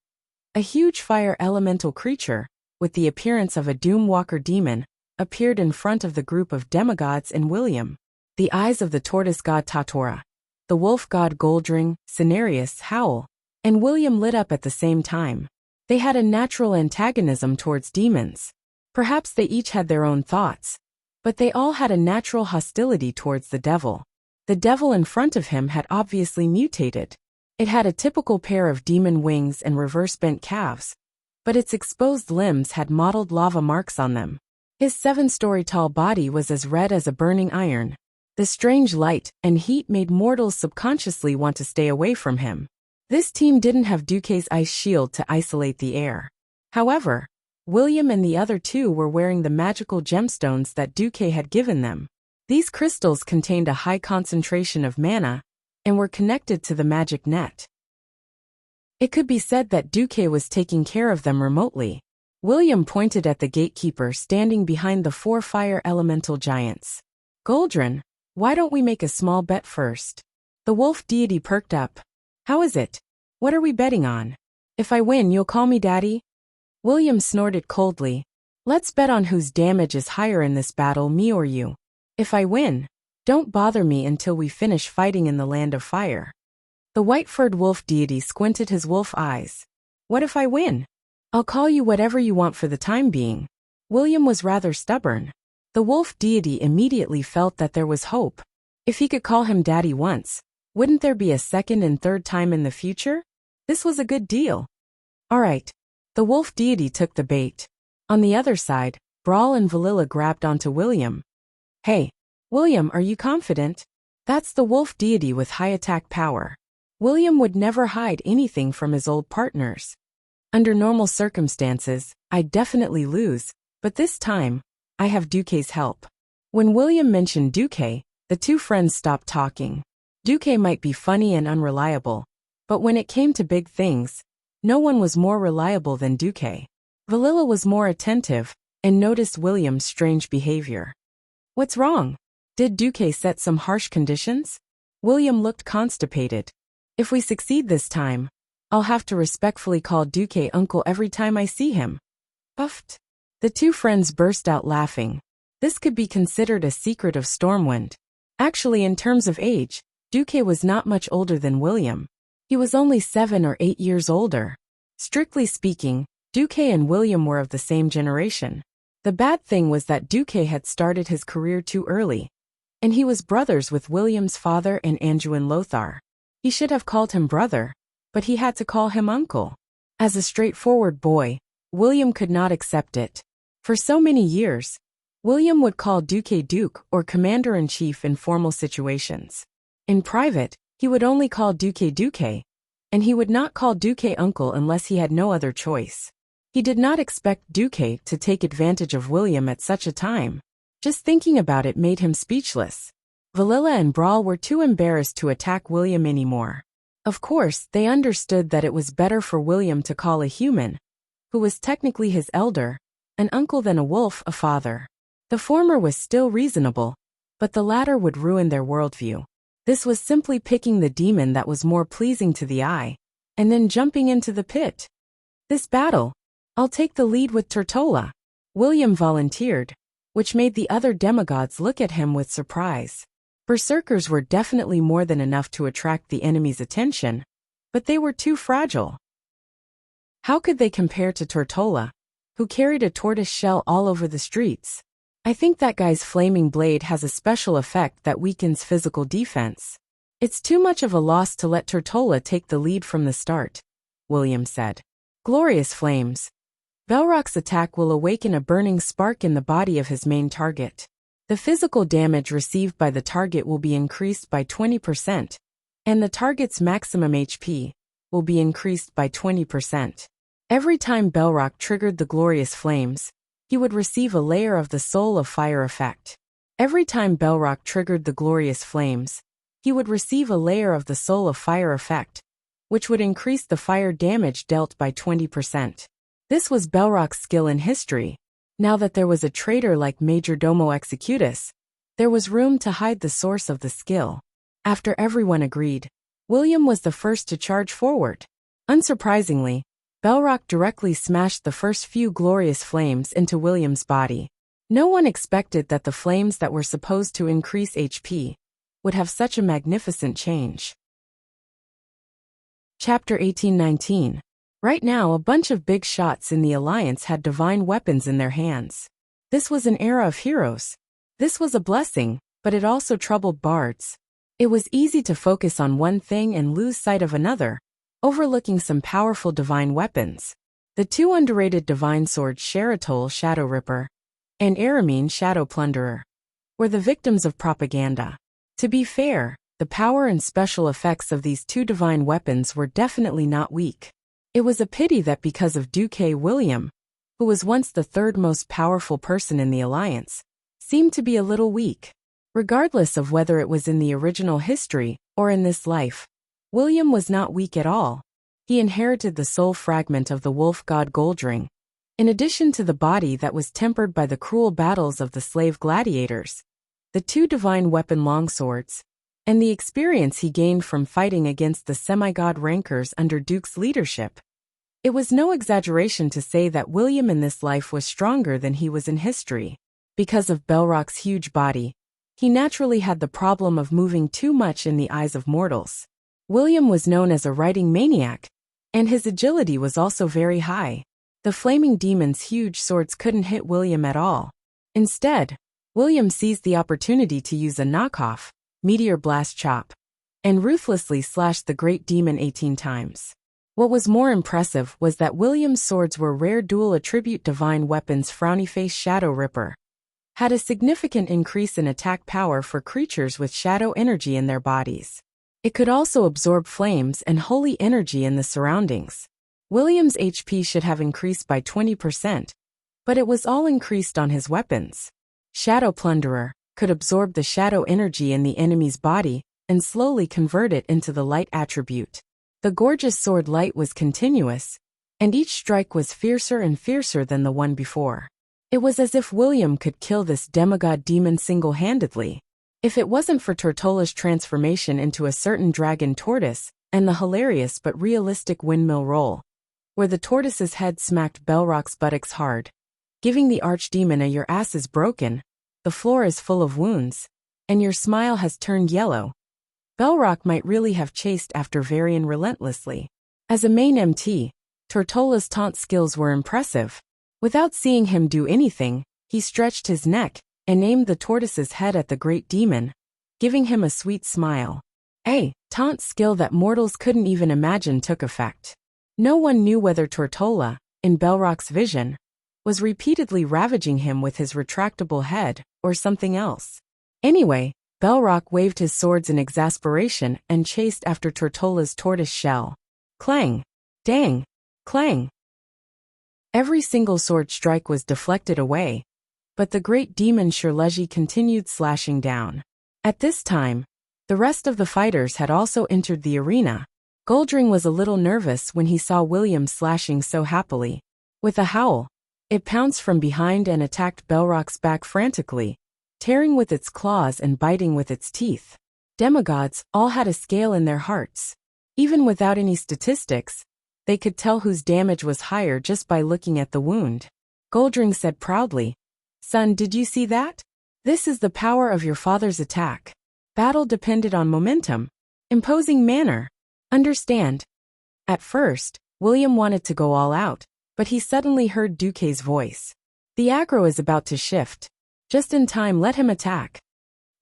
a huge fire elemental creature, with the appearance of a Doomwalker demon, appeared in front of the group of demigods and William. The eyes of the tortoise god Tatora, the wolf god Goldring, Cenarius, Howl, and William lit up at the same time. They had a natural antagonism towards demons. Perhaps they each had their own thoughts, but they all had a natural hostility towards the devil. The devil in front of him had obviously mutated. It had a typical pair of demon wings and reverse-bent calves, but its exposed limbs had mottled lava marks on them. His 7-story-tall body was as red as a burning iron. The strange light and heat made mortals subconsciously want to stay away from him. This team didn't have Duque's ice shield to isolate the air. However, William and the other two were wearing the magical gemstones that Duque had given them. These crystals contained a high concentration of mana and were connected to the magic net. It could be said that Duque was taking care of them remotely. William pointed at the gatekeeper standing behind the 4 fire elemental giants. Goldrun, why don't we make a small bet first? The wolf deity perked up. How is it? What are we betting on? If I win, you'll call me daddy? William snorted coldly. Let's bet on whose damage is higher in this battle, me or you. If I win, don't bother me until we finish fighting in the land of fire. The white-furred wolf deity squinted his wolf eyes. What if I win? I'll call you whatever you want for the time being. William was rather stubborn. The wolf deity immediately felt that there was hope. If he could call him daddy once, wouldn't there be a second and third time in the future? This was a good deal. All right. The wolf deity took the bait. On the other side, Brawl and Valilla grabbed onto William. Hey, William, are you confident? That's the wolf deity with high attack power. William would never hide anything from his old partners. Under normal circumstances, I'd definitely lose, but this time, I have Duque's help. When William mentioned Duque, the two friends stopped talking. Duque might be funny and unreliable, but when it came to big things, no one was more reliable than Duque. Valilla was more attentive and noticed William's strange behavior. What's wrong? Did Duque set some harsh conditions? William looked constipated. If we succeed this time, I'll have to respectfully call Duque uncle every time I see him. Puffed. The two friends burst out laughing. This could be considered a secret of Stormwind. Actually, in terms of age, Duque was not much older than William. He was only 7 or 8 years older. Strictly speaking, Duque and William were of the same generation. The bad thing was that Duque had started his career too early, and he was brothers with William's father and Anduin Lothar. He should have called him brother, but he had to call him uncle. As a straightforward boy, William could not accept it. For so many years, William would call Duque Duke or Commander-in-Chief in formal situations. In private, he would only call Duque Duque, and he would not call Duque uncle unless he had no other choice. He did not expect Duque to take advantage of William at such a time. Just thinking about it made him speechless. Valilla and Brawl were too embarrassed to attack William anymore. Of course, they understood that it was better for William to call a human, who was technically his elder, an uncle than a wolf a father. The former was still reasonable, but the latter would ruin their worldview. This was simply picking the demon that was more pleasing to the eye, and then jumping into the pit. This battle, I'll take the lead with Tortola. William volunteered, which made the other demigods look at him with surprise. Berserkers were definitely more than enough to attract the enemy's attention, but they were too fragile. How could they compare to Tortola, who carried a tortoise shell all over the streets? I think that guy's flaming blade has a special effect that weakens physical defense. It's too much of a loss to let Tortola take the lead from the start, William said. Glorious flames. Belrock's attack will awaken a burning spark in the body of his main target. The physical damage received by the target will be increased by 20%, and the target's maximum HP will be increased by 20%. Every time Belrock triggered the glorious flames, he would receive a layer of the Soul of Fire effect. Every time Belrock triggered the glorious flames, he would receive a layer of the Soul of Fire effect, which would increase the fire damage dealt by 20%. This was Belrock's skill in history. Now that there was a traitor like Majordomo Executus, there was room to hide the source of the skill. After everyone agreed, William was the first to charge forward. Unsurprisingly, Belrock directly smashed the first few glorious flames into William's body. No one expected that the flames that were supposed to increase HP would have such a magnificent change. Chapter 18-19. Right now, a bunch of big shots in the Alliance had divine weapons in their hands. This was an era of heroes. This was a blessing, but it also troubled bards. It was easy to focus on one thing and lose sight of another, overlooking some powerful divine weapons. The two underrated divine swords Sheratol Shadow Ripper and Aramine Shadow Plunderer were the victims of propaganda. To be fair, the power and special effects of these two divine weapons were definitely not weak. It was a pity that because of Duque William, who was once the third most powerful person in the Alliance, seemed to be a little weak. Regardless of whether it was in the original history or in this life, William was not weak at all. He inherited the soul fragment of the wolf god Goldring, in addition to the body that was tempered by the cruel battles of the slave gladiators, the two divine weapon longswords, and the experience he gained from fighting against the semi-god rankers under Duke's leadership. It was no exaggeration to say that William in this life was stronger than he was in history. Because of Belrock's huge body, he naturally had the problem of moving too much in the eyes of mortals. William was known as a riding maniac, and his agility was also very high. The flaming demon's huge swords couldn't hit William at all. Instead, William seized the opportunity to use a knockoff, meteor blast chop, and ruthlessly slashed the great demon 18 times. What was more impressive was that William's swords were rare dual attribute divine weapons. Frownyface Shadow Ripper had a significant increase in attack power for creatures with shadow energy in their bodies. It could also absorb flames and holy energy in the surroundings. William's HP should have increased by 20%, but it was all increased on his weapons. Shadow Plunderer could absorb the shadow energy in the enemy's body and slowly convert it into the light attribute. The gorgeous sword light was continuous, and each strike was fiercer and fiercer than the one before. It was as if William could kill this demigod demon single-handedly. If it wasn't for Tortolla's transformation into a certain dragon tortoise and the hilarious but realistic windmill roll, where the tortoise's head smacked Belrock's buttocks hard, giving the archdemon a "your ass is broken, the floor is full of wounds, and your smile has turned yellow," Belrock might really have chased after Varian relentlessly. As a main MT, Tortolla's taunt skills were impressive. Without seeing him do anything, he stretched his neck and aimed the tortoise's head at the great demon, giving him a sweet smile. A taunt skill that mortals couldn't even imagine took effect. No one knew whether Tortolla, in Belrock's vision, was repeatedly ravaging him with his retractable head or something else. Anyway, Belrock waved his swords in exasperation and chased after Tortolla's tortoise shell. Clang! Dang! Clang! Every single sword strike was deflected away, but the great demon Shirleji continued slashing down. At this time, the rest of the fighters had also entered the arena. Goldring was a little nervous when he saw William slashing so happily. With a howl, it pounced from behind and attacked Belrock's back frantically, tearing with its claws and biting with its teeth. Demigods all had a scale in their hearts. Even without any statistics, they could tell whose damage was higher just by looking at the wound. Goldring said proudly, "Son, did you see that? This is the power of your father's attack. Battle depended on momentum, imposing manner. Understand?" At first, William wanted to go all out, but he suddenly heard Duque's voice. "The aggro is about to shift. Just in time, let him attack."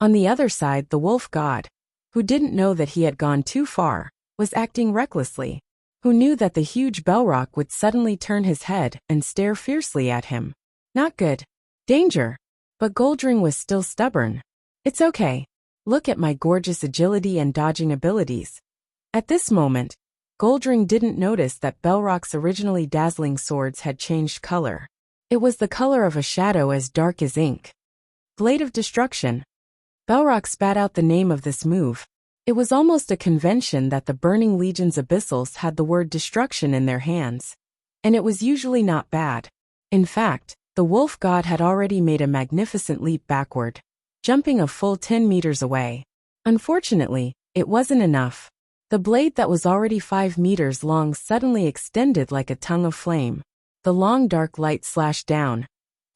On the other side, the wolf god, who didn't know that he had gone too far, was acting recklessly, who knew that the huge Belrock would suddenly turn his head and stare fiercely at him. Not good. Danger. But Goldring was still stubborn. "It's okay. Look at my gorgeous agility and dodging abilities." At this moment, Goldring didn't notice that Belrock's originally dazzling swords had changed color. It was the color of a shadow as dark as ink. Blade of Destruction. Belrock spat out the name of this move. It was almost a convention that the Burning Legion's Abyssals had the word destruction in their hands, and it was usually not bad. In fact, the wolf god had already made a magnificent leap backward, jumping a full 10 meters away. Unfortunately, it wasn't enough. The blade that was already 5 meters long suddenly extended like a tongue of flame. The long dark light slashed down,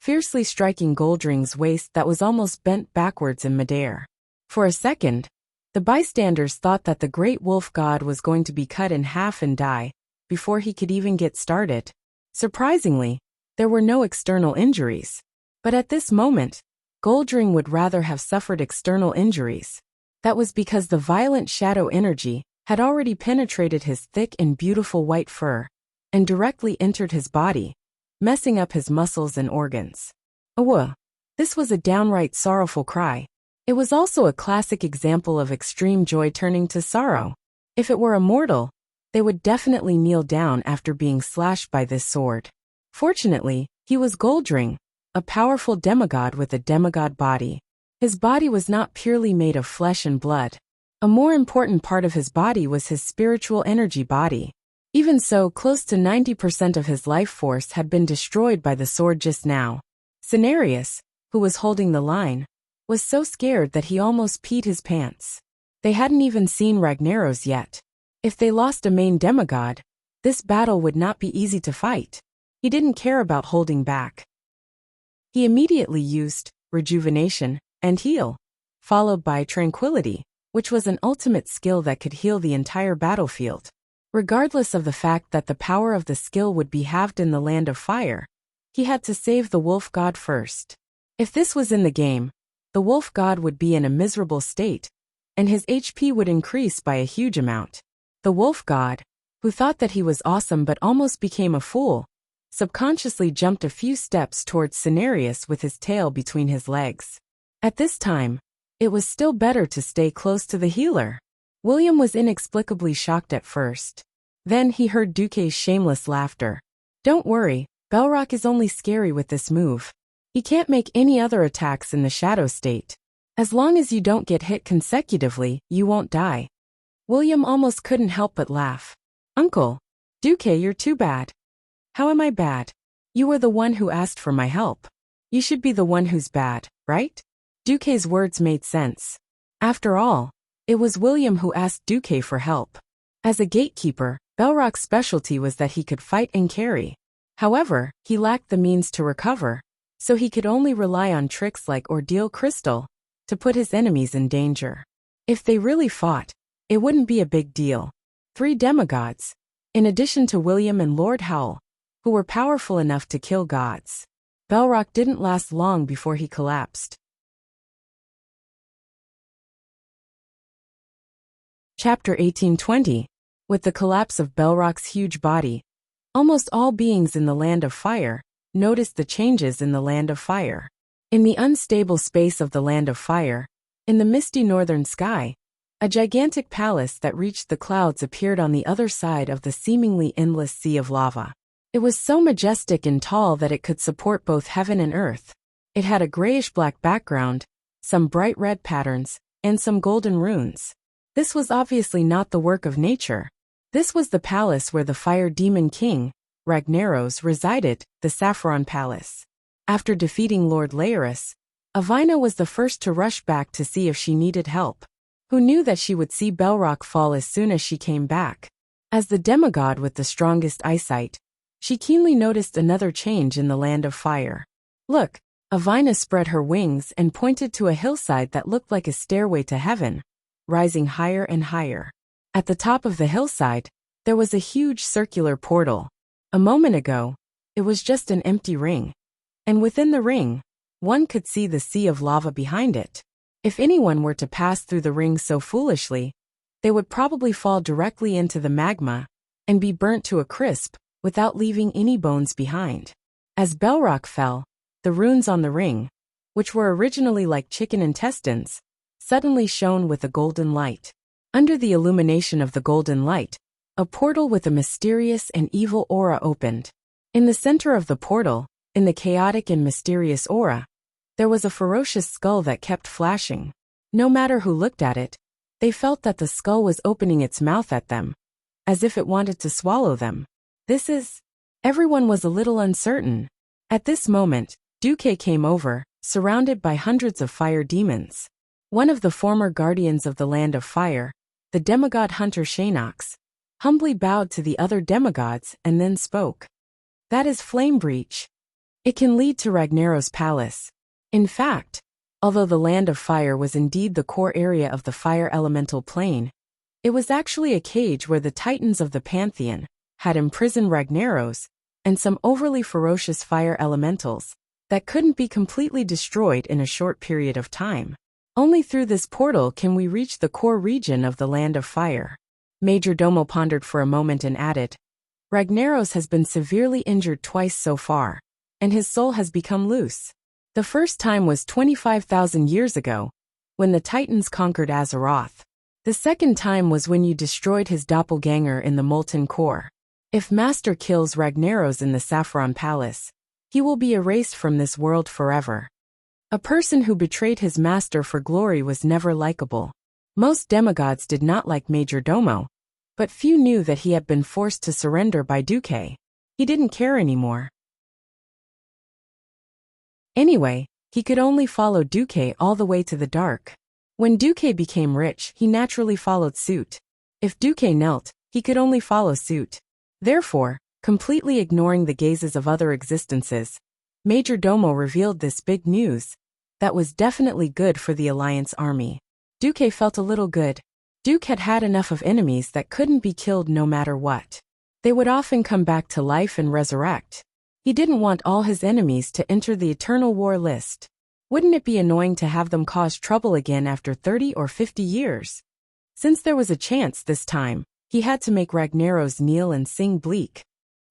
fiercely striking Goldring's waist that was almost bent backwards in midair. For a second, the bystanders thought that the great wolf god was going to be cut in half and die before he could even get started. Surprisingly, there were no external injuries. But at this moment, Goldring would rather have suffered external injuries. That was because the violent shadow energy had already penetrated his thick and beautiful white fur and directly entered his body, messing up his muscles and organs. Awah! This was a downright sorrowful cry. It was also a classic example of extreme joy turning to sorrow. If it were a mortal, they would definitely kneel down after being slashed by this sword. Fortunately, he was Goldring, a powerful demigod with a demigod body. His body was not purely made of flesh and blood. A more important part of his body was his spiritual energy body. Even so, close to 90% of his life force had been destroyed by the sword just now. Cenarius, who was holding the line, was so scared that he almost peed his pants. They hadn't even seen Ragnaros yet. If they lost a main demigod, this battle would not be easy to fight. He didn't care about holding back. He immediately used rejuvenation and heal, followed by tranquility, which was an ultimate skill that could heal the entire battlefield. Regardless of the fact that the power of the skill would be halved in the Land of Fire, he had to save the wolf god first. If this was in the game, the wolf god would be in a miserable state, and his HP would increase by a huge amount. The wolf god, who thought that he was awesome but almost became a fool, subconsciously jumped a few steps towards Cenarius with his tail between his legs. At this time, it was still better to stay close to the healer. William was inexplicably shocked at first. Then he heard Duque's shameless laughter. Don't worry, Belrock is only scary with this move. He can't make any other attacks in the shadow state. As long as you don't get hit consecutively, you won't die. William almost couldn't help but laugh. Uncle, Duque, you're too bad. How am I bad? You were the one who asked for my help. You should be the one who's bad, right? Duque's words made sense. After all, it was William who asked Duque for help. As a gatekeeper, Belrock's specialty was that he could fight and carry. However, he lacked the means to recover, so he could only rely on tricks like Ordeal Crystal to put his enemies in danger. If they really fought, it wouldn't be a big deal. 3 demigods, in addition to William and Lord Howl, who were powerful enough to kill gods. Belrock didn't last long before he collapsed. Chapter 1820. With the collapse of Belrock's huge body, almost all beings in the Land of Fire noticed the changes in the Land of Fire. In the unstable space of the Land of Fire, in the misty northern sky, a gigantic palace that reached the clouds appeared on the other side of the seemingly endless sea of lava. It was so majestic and tall that it could support both heaven and earth. It had a grayish-black background, some bright red patterns, and some golden runes. This was obviously not the work of nature. This was the palace where the fire demon king, Ragnaros, resided, the Saffron Palace. After defeating Lord Laeris, Avina was the first to rush back to see if she needed help. Who knew that she would see Belrock fall as soon as she came back? As the demigod with the strongest eyesight, she keenly noticed another change in the Land of Fire. Look, Avina spread her wings and pointed to a hillside that looked like a stairway to heaven, rising higher and higher. At the top of the hillside, there was a huge circular portal. A moment ago, it was just an empty ring. And within the ring, one could see the sea of lava behind it. If anyone were to pass through the ring so foolishly, they would probably fall directly into the magma and be burnt to a crisp without leaving any bones behind. As Belrock fell, the runes on the ring, which were originally like chicken intestines, suddenly shone with a golden light. Under the illumination of the golden light, a portal with a mysterious and evil aura opened. In the center of the portal, in the chaotic and mysterious aura, there was a ferocious skull that kept flashing. No matter who looked at it, they felt that the skull was opening its mouth at them, as if it wanted to swallow them. Everyone was a little uncertain. At this moment, Duque came over, surrounded by hundreds of fire demons. One of the former guardians of the Land of Fire, the demigod hunter Shanox, humbly bowed to the other demigods and then spoke. That is flame breach. It can lead to Ragnaros' palace. In fact, although the Land of Fire was indeed the core area of the fire elemental plane, it was actually a cage where the titans of the Pantheon had imprisoned Ragnaros and some overly ferocious fire elementals that couldn't be completely destroyed in a short period of time. Only through this portal can we reach the core region of the Land of Fire. Major Domo pondered for a moment and added, Ragnaros has been severely injured twice so far, and his soul has become loose. The first time was 25,000 years ago, when the Titans conquered Azeroth. The second time was when you destroyed his doppelganger in the Molten Core. If Master kills Ragnaros in the Saffron Palace, he will be erased from this world forever. A person who betrayed his master for glory was never likable. Most demigods did not like Majordomo, but few knew that he had been forced to surrender by Duque. He didn't care anymore. Anyway, he could only follow Duque all the way to the dark. When Duque became rich, he naturally followed suit. If Duque knelt, he could only follow suit. Therefore, completely ignoring the gazes of other existences, Majordomo revealed this big news that was definitely good for the Alliance army. Duque felt a little good. Duke had had enough of enemies that couldn't be killed no matter what. They would often come back to life and resurrect. He didn't want all his enemies to enter the eternal war list. Wouldn't it be annoying to have them cause trouble again after 30 or 50 years? Since there was a chance this time, he had to make Ragnaros kneel and sing bleak.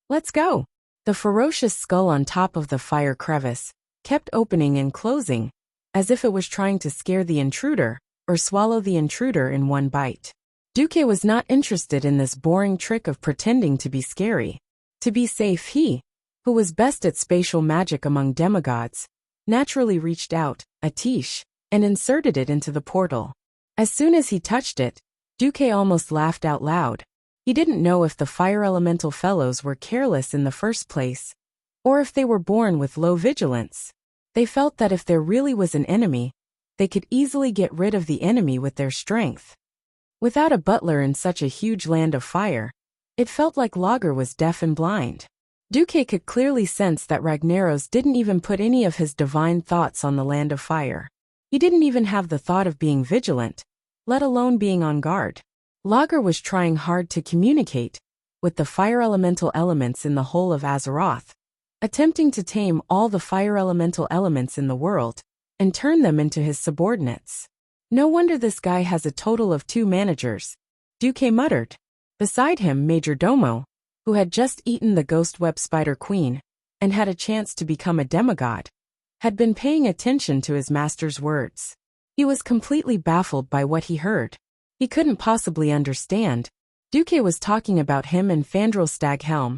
Let's go! The ferocious skull on top of the fire crevice kept opening and closing, as if it was trying to scare the intruder, or swallow the intruder in one bite. Duque was not interested in this boring trick of pretending to be scary. To be safe, he, who was best at spatial magic among demigods, naturally reached out a tiche and inserted it into the portal. As soon as he touched it, Duque almost laughed out loud. He didn't know if the fire elemental fellows were careless in the first place, or if they were born with low vigilance. They felt that if there really was an enemy, they could easily get rid of the enemy with their strength. Without a butler in such a huge land of fire, it felt like Lager was deaf and blind. Duque could clearly sense that Ragnaros didn't even put any of his divine thoughts on the land of fire. He didn't even have the thought of being vigilant, let alone being on guard. Lager was trying hard to communicate with the fire elemental elements in the whole of Azeroth, attempting to tame all the fire elemental elements in the world and turn them into his subordinates. No wonder this guy has a total of 2 managers, Duque muttered. Beside him, Majordomo, who had just eaten the ghost web spider queen and had a chance to become a demigod, had been paying attention to his master's words. He was completely baffled by what he heard. He couldn't possibly understand. Duque was talking about him and Fandral Staghelm,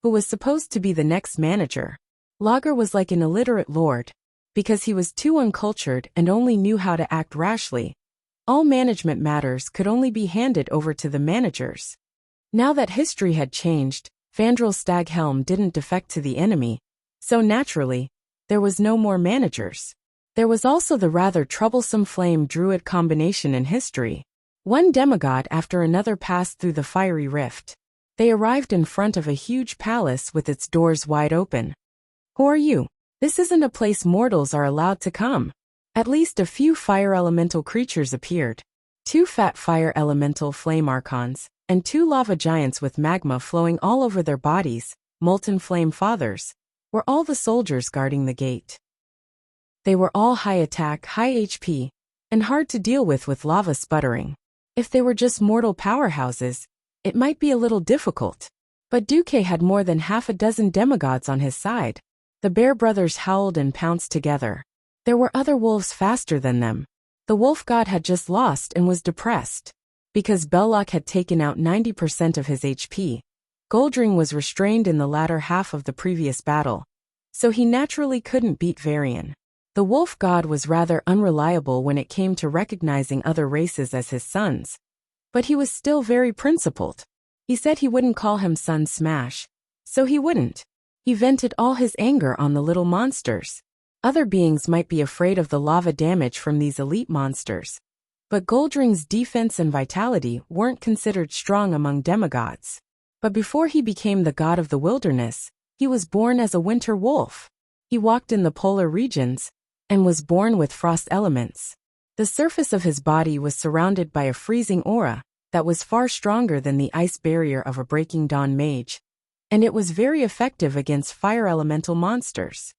who was supposed to be the next manager. Lager was like an illiterate lord, because he was too uncultured and only knew how to act rashly. All management matters could only be handed over to the managers. Now that history had changed, Fandral Staghelm didn't defect to the enemy, so naturally, there was no more managers. There was also the rather troublesome flame druid combination in history. One demigod after another passed through the fiery rift. They arrived in front of a huge palace with its doors wide open. Who are you? This isn't a place mortals are allowed to come. At least a few fire elemental creatures appeared. 2 fat fire elemental flame archons, and 2 lava giants with magma flowing all over their bodies, molten flame fathers, were all the soldiers guarding the gate. They were all high attack, high HP, and hard to deal with lava sputtering. If they were just mortal powerhouses, it might be a little difficult. But Duque had more than half a dozen demigods on his side. The Bear brothers howled and pounced together. There were other wolves faster than them. The wolf god had just lost and was depressed. Because Belloc had taken out 90% of his HP, Goldring was restrained in the latter half of the previous battle, so he naturally couldn't beat Varian. The wolf god was rather unreliable when it came to recognizing other races as his sons, but he was still very principled. He said he wouldn't call him Son Smash, so he wouldn't. He vented all his anger on the little monsters. Other beings might be afraid of the lava damage from these elite monsters, but Goldring's defense and vitality weren't considered strong among demigods. But before he became the god of the wilderness, he was born as a winter wolf. He walked in the polar regions and was born with frost elements. The surface of his body was surrounded by a freezing aura that was far stronger than the ice barrier of a Breaking Dawn mage, and it was very effective against fire elemental monsters.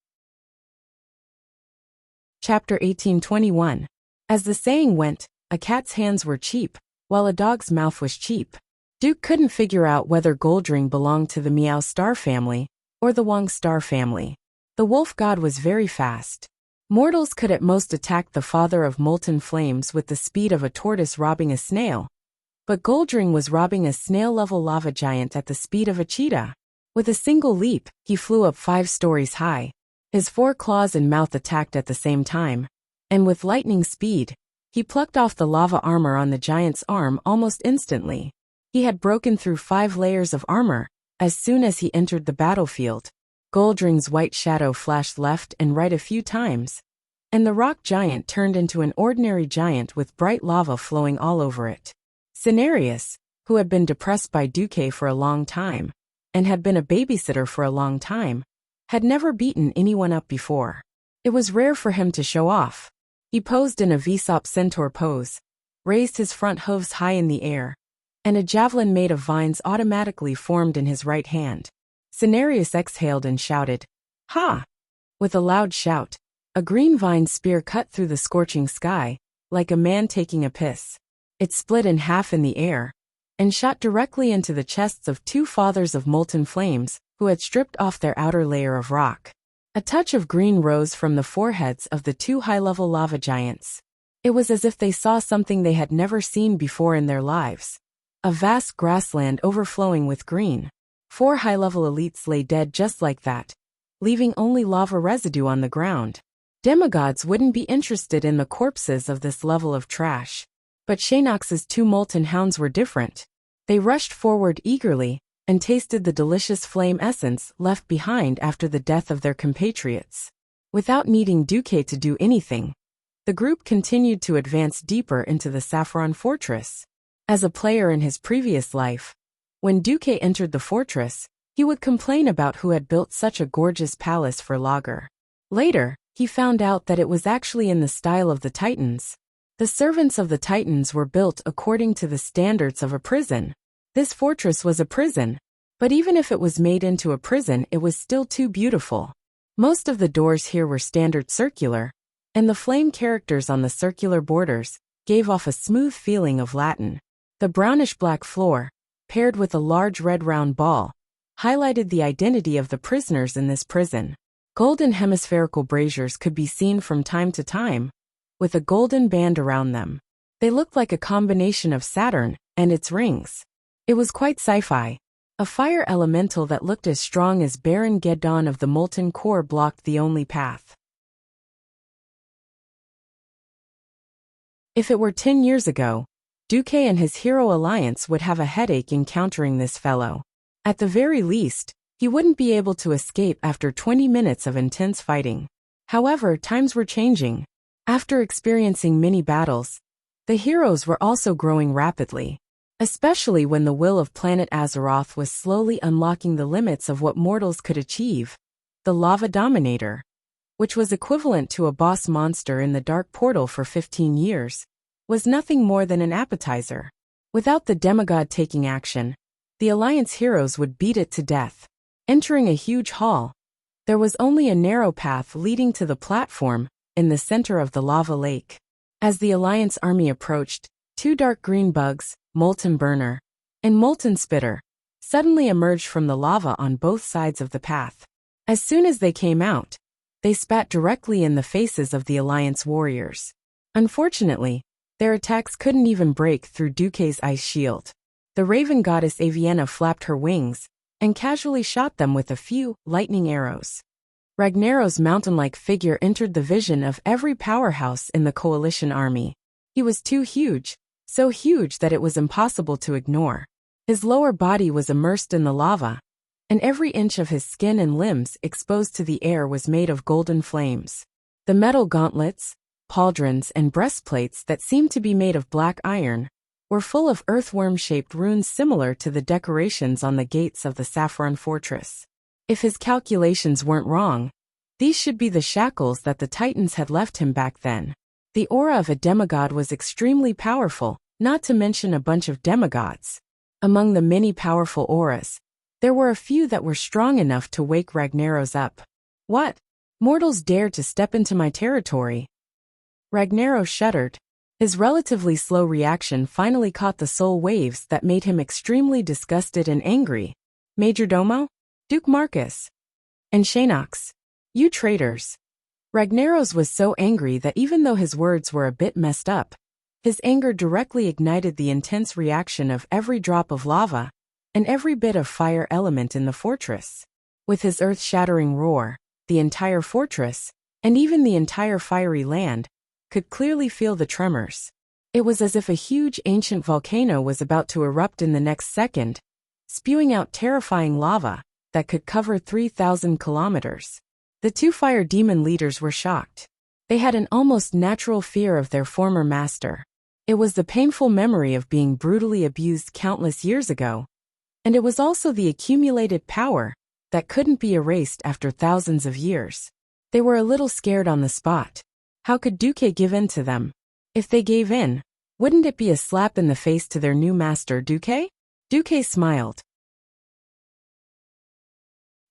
Chapter 1821. As the saying went, a cat's hands were cheap, while a dog's mouth was cheap. Duke couldn't figure out whether Goldring belonged to the Meow Star family or the Wong Star family. The wolf god was very fast. Mortals could at most attack the father of molten flames with the speed of a tortoise robbing a snail, but Goldring was robbing a snail-level lava giant at the speed of a cheetah. With a single leap, he flew up 5 stories high. His 4 claws and mouth attacked at the same time, and with lightning speed, he plucked off the lava armor on the giant's arm almost instantly. He had broken through 5 layers of armor as soon as he entered the battlefield. Goldring's white shadow flashed left and right a few times, and the rock giant turned into an ordinary giant with bright lava flowing all over it. Cenarius, who had been depressed by Duque for a long time, and had been a babysitter for a long time, had never beaten anyone up before. It was rare for him to show off. He posed in a Aesop centaur pose, raised his front hooves high in the air, and a javelin made of vines automatically formed in his right hand. Cenarius exhaled and shouted, "Ha!" With a loud shout, a green vine spear cut through the scorching sky, like a man taking a piss. It split in half in the air, and shot directly into the chests of 2 fathers of molten flames, who had stripped off their outer layer of rock. A touch of green rose from the foreheads of the 2 high-level lava giants. It was as if they saw something they had never seen before in their lives. A vast grassland overflowing with green. 4 high-level elites lay dead just like that, leaving only lava residue on the ground. Demigods wouldn't be interested in the corpses of this level of trash. But Shaynox's 2 molten hounds were different. They rushed forward eagerly and tasted the delicious flame essence left behind after the death of their compatriots. Without needing Duque to do anything, the group continued to advance deeper into the Saffron Fortress. As a player in his previous life, when Duque entered the fortress, he would complain about who had built such a gorgeous palace for Lager. Later, he found out that it was actually in the style of the Titans. The servants of the Titans were built according to the standards of a prison. This fortress was a prison, but even if it was made into a prison, it was still too beautiful. Most of the doors here were standard circular, and the flame characters on the circular borders gave off a smooth feeling of Latin. The brownish-black floor, paired with a large red round ball, highlighted the identity of the prisoners in this prison. Golden hemispherical braziers could be seen from time to time, with a golden band around them. They looked like a combination of Saturn and its rings. It was quite sci-fi. A fire elemental that looked as strong as Baron Geddon of the Molten Core blocked the only path. If it were 10 years ago, Duque and his hero alliance would have a headache encountering this fellow. At the very least, he wouldn't be able to escape after 20 minutes of intense fighting. However, times were changing. After experiencing many battles, the heroes were also growing rapidly, especially when the will of planet Azeroth was slowly unlocking the limits of what mortals could achieve. The Lava Dominator, which was equivalent to a boss monster in the Dark Portal for 15 years, was nothing more than an appetizer. Without the demigod taking action, the Alliance heroes would beat it to death. Entering a huge hall, there was only a narrow path leading to the platform in the center of the lava lake. As the Alliance army approached, 2 dark green bugs, Molten Burner and Molten Spitter, suddenly emerged from the lava on both sides of the path. As soon as they came out, they spat directly in the faces of the Alliance warriors. Unfortunately, their attacks couldn't even break through Duque's ice shield. The raven goddess Avienna flapped her wings and casually shot them with a few lightning arrows. Ragnaros' mountain-like figure entered the vision of every powerhouse in the coalition army. He was too huge, so huge that it was impossible to ignore. His lower body was immersed in the lava, and every inch of his skin and limbs exposed to the air was made of golden flames. The metal gauntlets, pauldrons, and breastplates that seemed to be made of black iron were full of earthworm-shaped runes similar to the decorations on the gates of the Saffron Fortress. If his calculations weren't wrong, these should be the shackles that the Titans had left him back then. The aura of a demigod was extremely powerful, not to mention a bunch of demigods. Among the many powerful auras, there were a few that were strong enough to wake Ragnaros up. What? Mortals dare to step into my territory? Ragnaros shuddered. His relatively slow reaction finally caught the soul waves that made him extremely disgusted and angry. Majordomo? Duke Marcus? And Shaynox? You traitors! Ragnaros was so angry that even though his words were a bit messed up, his anger directly ignited the intense reaction of every drop of lava and every bit of fire element in the fortress. With his earth-shattering roar, the entire fortress, and even the entire fiery land, could clearly feel the tremors. It was as if a huge ancient volcano was about to erupt in the next second, spewing out terrifying lava that could cover 3,000 kilometers. The two fire demon leaders were shocked. They had an almost natural fear of their former master. It was the painful memory of being brutally abused countless years ago, and it was also the accumulated power that couldn't be erased after thousands of years. They were a little scared on the spot. How could Duque give in to them? If they gave in, wouldn't it be a slap in the face to their new master, Duque? Duque smiled.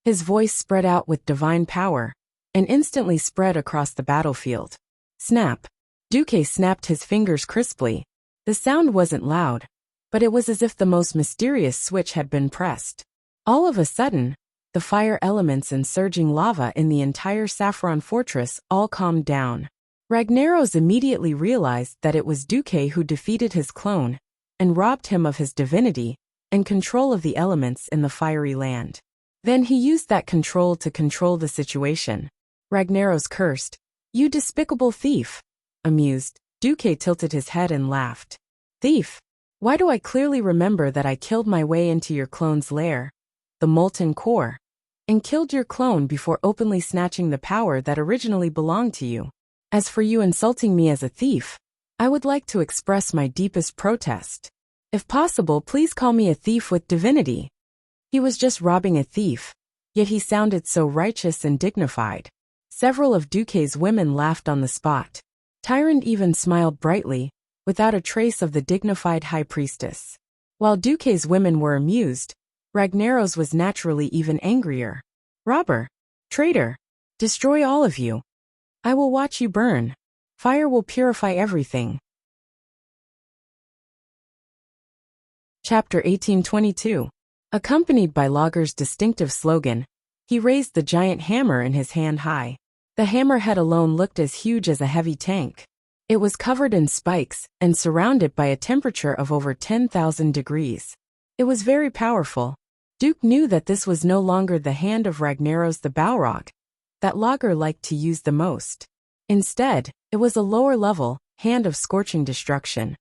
His voice spread out with divine power, and instantly spread across the battlefield. Snap! Duque snapped his fingers crisply. The sound wasn't loud, but it was as if the most mysterious switch had been pressed. All of a sudden, the fire elements and surging lava in the entire Saffron Fortress all calmed down. Ragnaros immediately realized that it was Duque who defeated his clone and robbed him of his divinity and control of the elements in the fiery land. Then he used that control to control the situation. Ragnaros cursed, "You despicable thief!" Amused, Duque tilted his head and laughed. "Thief? Why do I clearly remember that I killed my way into your clone's lair, the molten core, and killed your clone before openly snatching the power that originally belonged to you. As for you insulting me as a thief, I would like to express my deepest protest. If possible, please call me a thief with divinity." He was just robbing a thief, yet he sounded so righteous and dignified. Several of Duque's women laughed on the spot. Tyrant even smiled brightly, without a trace of the dignified high priestess. While Duque's women were amused, Ragnaros was naturally even angrier. "Robber! Traitor! Destroy all of you! I will watch you burn. Fire will purify everything." Chapter 1822. Accompanied by Lager's distinctive slogan, he raised the giant hammer in his hand high. The hammerhead alone looked as huge as a heavy tank. It was covered in spikes and surrounded by a temperature of over 10,000 degrees. It was very powerful. Duke knew that this was no longer the hand of Ragnaros the Balrog that Lager liked to use the most. Instead, it was a lower-level hand of scorching destruction.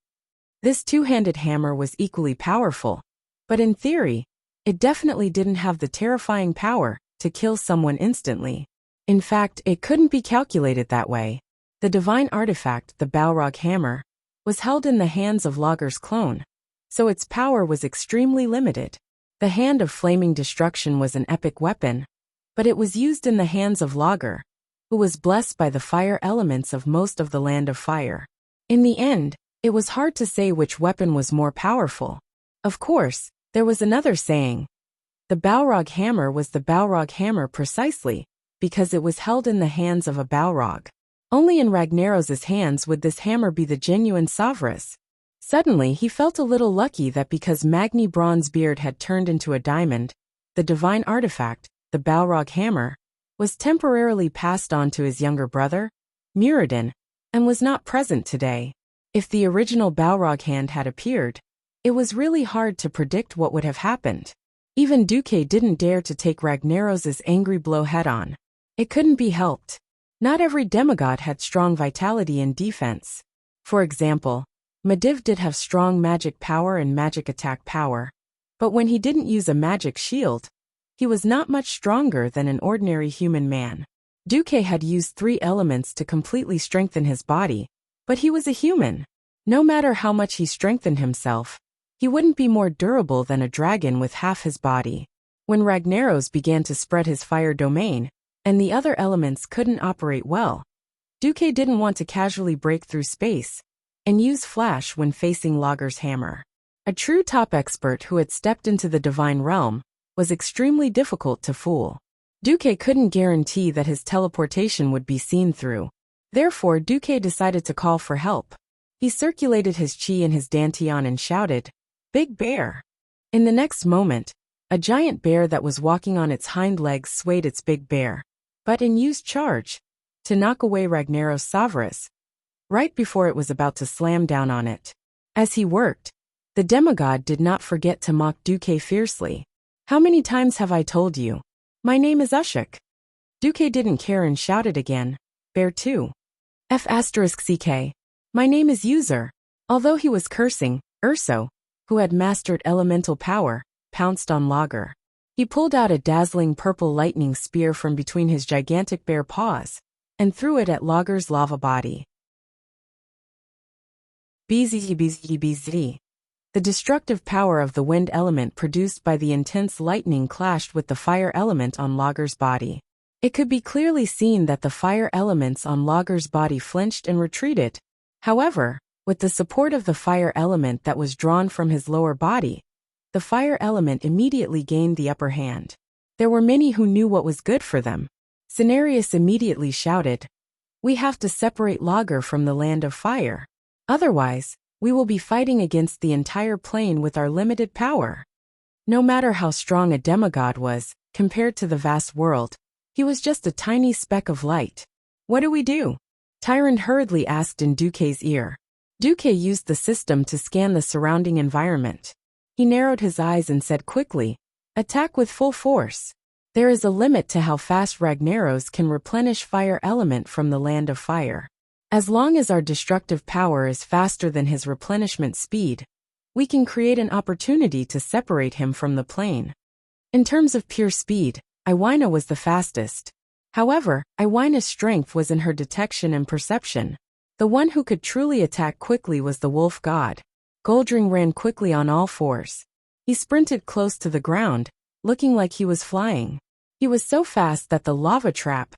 This two-handed hammer was equally powerful, but in theory, it definitely didn't have the terrifying power to kill someone instantly. In fact, it couldn't be calculated that way. The divine artifact, the Balrog hammer, was held in the hands of Lager's clone, so its power was extremely limited. The hand of flaming destruction was an epic weapon, but it was used in the hands of Lager, who was blessed by the fire elements of most of the land of fire. In the end, it was hard to say which weapon was more powerful. Of course, there was another saying. The Balrog hammer was the Balrog hammer precisely because it was held in the hands of a Balrog. Only in Ragnaros's hands would this hammer be the genuine Savras. Suddenly he felt a little lucky that because Magni Bronzebeard had turned into a diamond, the divine artifact, the Balrog hammer, was temporarily passed on to his younger brother, Muradin, and was not present today. If the original Balrog hand had appeared, it was really hard to predict what would have happened. Even Duque didn't dare to take Ragnaros's angry blow head-on. It couldn't be helped. Not every demigod had strong vitality and defense. For example, Medivh did have strong magic power and magic attack power, but when he didn't use a magic shield, he was not much stronger than an ordinary human man. Duque had used 3 elements to completely strengthen his body, but he was a human. No matter how much he strengthened himself, he wouldn't be more durable than a dragon with half his body. When Ragnaros began to spread his fire domain, and the other elements couldn't operate well, Duque didn't want to casually break through space and use flash when facing Lager's hammer. A true top expert who had stepped into the divine realm was extremely difficult to fool. Duque couldn't guarantee that his teleportation would be seen through. Therefore, Duque decided to call for help. He circulated his chi in his dantian and shouted, "Big bear!" In the next moment, a giant bear that was walking on its hind legs swayed its big bear, but in used charge, to knock away Ragnaros Savras, right before it was about to slam down on it. As he worked, the demigod did not forget to mock Duque fiercely. "How many times have I told you? My name is Ushuk. Duque didn't care and shouted again, Bear 2. F***ck. My name is User. Although he was cursing, Urso, who had mastered elemental power, pounced on Lager. He pulled out a dazzling purple lightning spear from between his gigantic bare paws and threw it at Lager's lava body. Bzz. The destructive power of the wind element produced by the intense lightning clashed with the fire element on Lager's body. It could be clearly seen that the fire elements on Lager's body flinched and retreated. However, with the support of the fire element that was drawn from his lower body, the fire element immediately gained the upper hand. There were many who knew what was good for them. Cenarius immediately shouted, We have to separate Lager from the land of fire. Otherwise, we will be fighting against the entire plane with our limited power. No matter how strong a demigod was, compared to the vast world, he was just a tiny speck of light. What do we do? Tyrant hurriedly asked in Duque's ear. Duque used the system to scan the surrounding environment. He narrowed his eyes and said quickly, Attack with full force. There is a limit to how fast Ragnaros can replenish fire element from the land of fire. As long as our destructive power is faster than his replenishment speed, we can create an opportunity to separate him from the plane. In terms of pure speed, Iwina was the fastest. However, Iwina's strength was in her detection and perception. The one who could truly attack quickly was the wolf god. Goldring ran quickly on all fours. He sprinted close to the ground, looking like he was flying. He was so fast that the lava trap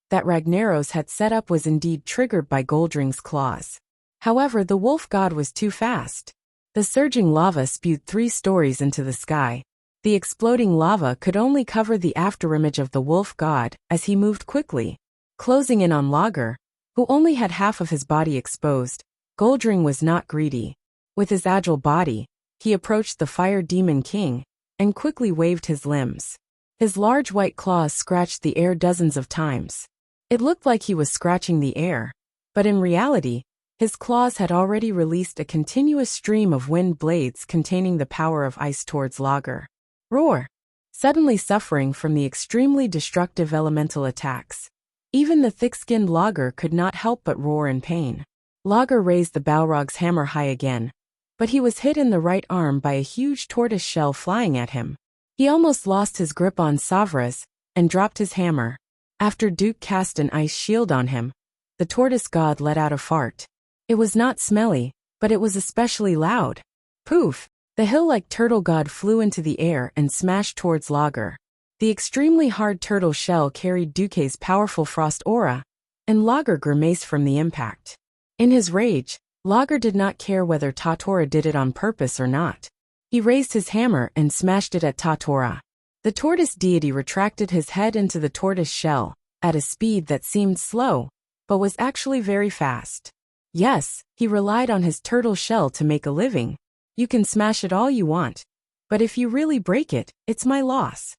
that Ragnaros had set up was indeed triggered by Goldring's claws. However, the wolf god was too fast. The surging lava spewed 3 stories into the sky. The exploding lava could only cover the afterimage of the wolf god as he moved quickly, closing in on Lager, who only had half of his body exposed. Goldring was not greedy. With his agile body, he approached the Fire Demon King and quickly waved his limbs. His large white claws scratched the air dozens of times. It looked like he was scratching the air, but in reality, his claws had already released a continuous stream of wind blades containing the power of ice towards Lager. Roar! Suddenly suffering from the extremely destructive elemental attacks, even the thick-skinned Lager could not help but roar in pain. Lager raised the Balrog's hammer high again, but he was hit in the right arm by a huge tortoise shell flying at him. He almost lost his grip on Savras and dropped his hammer. After Duke cast an ice shield on him, the tortoise god let out a fart. It was not smelly, but it was especially loud. Poof! The hill-like turtle god flew into the air and smashed towards Lager. The extremely hard turtle shell carried Duque's powerful frost aura, and Lager grimaced from the impact. In his rage, Lager did not care whether Tatora did it on purpose or not. He raised his hammer and smashed it at Tatora. The tortoise deity retracted his head into the tortoise shell, at a speed that seemed slow, but was actually very fast. Yes, he relied on his turtle shell to make a living. You can smash it all you want, but if you really break it, it's my loss.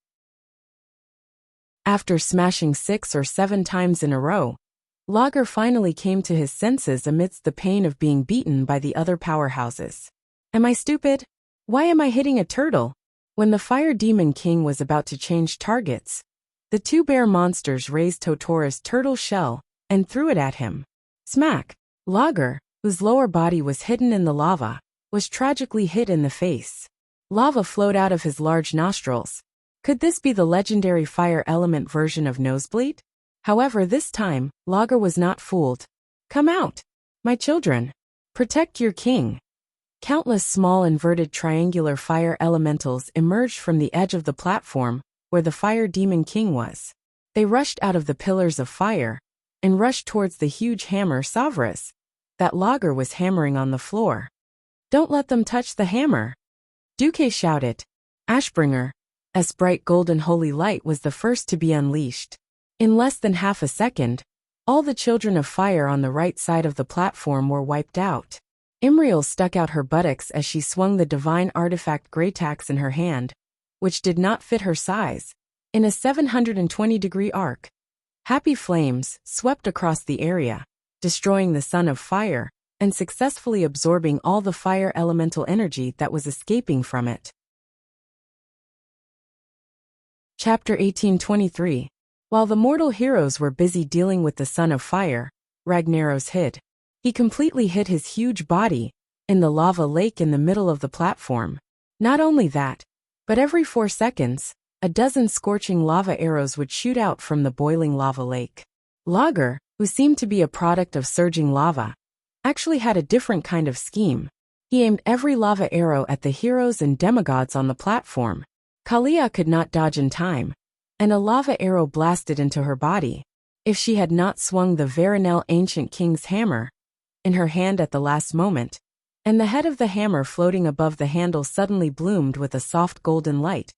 After smashing 6 or 7 times in a row, Lager finally came to his senses amidst the pain of being beaten by the other powerhouses. Am I stupid? Why am I hitting a turtle? When the Fire Demon King was about to change targets, the 2 bear monsters raised Totora's turtle shell and threw it at him. Smack! Lager, whose lower body was hidden in the lava, was tragically hit in the face. Lava flowed out of his large nostrils. Could this be the legendary fire element version of Nosebleed? However, this time, Lager was not fooled. Come out! My children! Protect your king! Countless small inverted triangular fire elementals emerged from the edge of the platform where the Fire Demon King was. They rushed out of the pillars of fire and rushed towards the huge hammer Savras that Lager was hammering on the floor. Don't let them touch the hammer! Duque shouted. Ashbringer, as bright golden holy light was the first to be unleashed. In less than half a second, all the children of fire on the right side of the platform were wiped out. Imriel stuck out her buttocks as she swung the divine artifact Greytax in her hand, which did not fit her size, in a 720-degree arc. Happy flames swept across the area, destroying the sun of fire and successfully absorbing all the fire elemental energy that was escaping from it. Chapter 1823. While the mortal heroes were busy dealing with the son of fire, Ragnaros hid. He completely hid his huge body in the lava lake in the middle of the platform. Not only that, but every 4 seconds, a dozen scorching lava arrows would shoot out from the boiling lava lake. Lager, who seemed to be a product of surging lava, actually had a different kind of scheme. He aimed every lava arrow at the heroes and demigods on the platform. Kalia could not dodge in time, and a lava arrow blasted into her body. If she had not swung the Veronel ancient king's hammer in her hand at the last moment, and the head of the hammer floating above the handle suddenly bloomed with a soft golden light,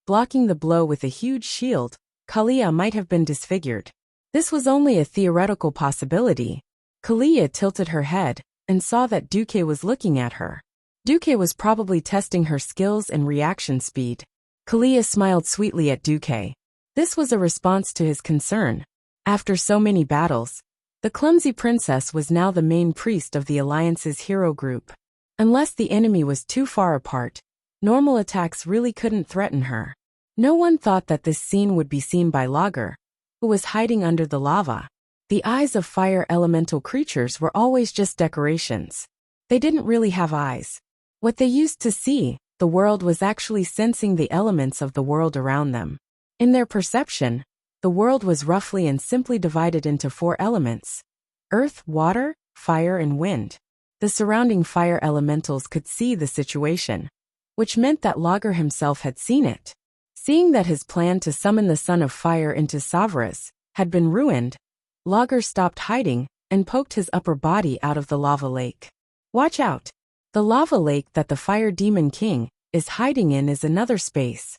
blocking the blow with a huge shield, Kalia might have been disfigured. This was only a theoretical possibility. Kalia tilted her head and saw that Duque was looking at her. Duque was probably testing her skills and reaction speed. Kalia smiled sweetly at Duque. This was a response to his concern. After so many battles, the clumsy princess was now the main priest of the Alliance's hero group. Unless the enemy was too far apart, normal attacks really couldn't threaten her. No one thought that this scene would be seen by Lager, who was hiding under the lava. The eyes of fire elemental creatures were always just decorations. They didn't really have eyes. What they used to see, the world was actually sensing the elements of the world around them. In their perception, the world was roughly and simply divided into 4 elements: earth, water, fire, and wind. The surrounding fire elementals could see the situation, which meant that Lager himself had seen it. Seeing that his plan to summon the son of fire into Savras had been ruined, Lager stopped hiding and poked his upper body out of the lava lake. Watch out! The lava lake that the fire demon king is hiding in is another space.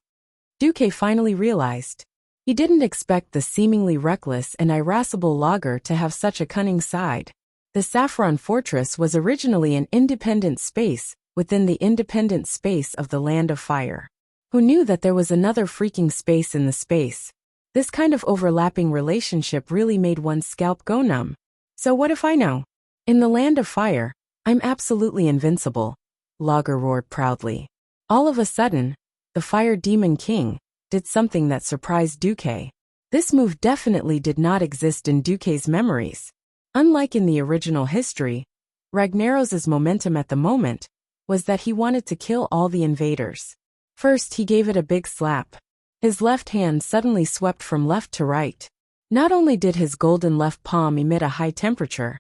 Duque finally realized. He didn't expect the seemingly reckless and irascible Lager to have such a cunning side. The Saffron Fortress was originally an independent space within the independent space of the Land of Fire. Who knew that there was another freaking space in the space? This kind of overlapping relationship really made one's scalp go numb. So what if I know? In the Land of Fire, I'm absolutely invincible, Lager roared proudly. All of a sudden, the Fire Demon King did something that surprised Duque. This move definitely did not exist in Duque's memories. Unlike in the original history, Ragnaros's momentum at the moment was that he wanted to kill all the invaders. First, he gave it a big slap. His left hand suddenly swept from left to right. Not only did his golden left palm emit a high temperature,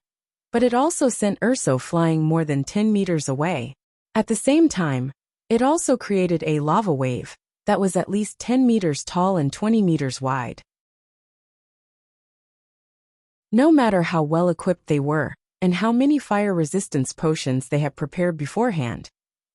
but it also sent Urso flying more than 10 meters away. At the same time, it also created a lava wave that was at least 10 meters tall and 20 meters wide. No matter how well equipped they were, and how many fire resistance potions they had prepared beforehand,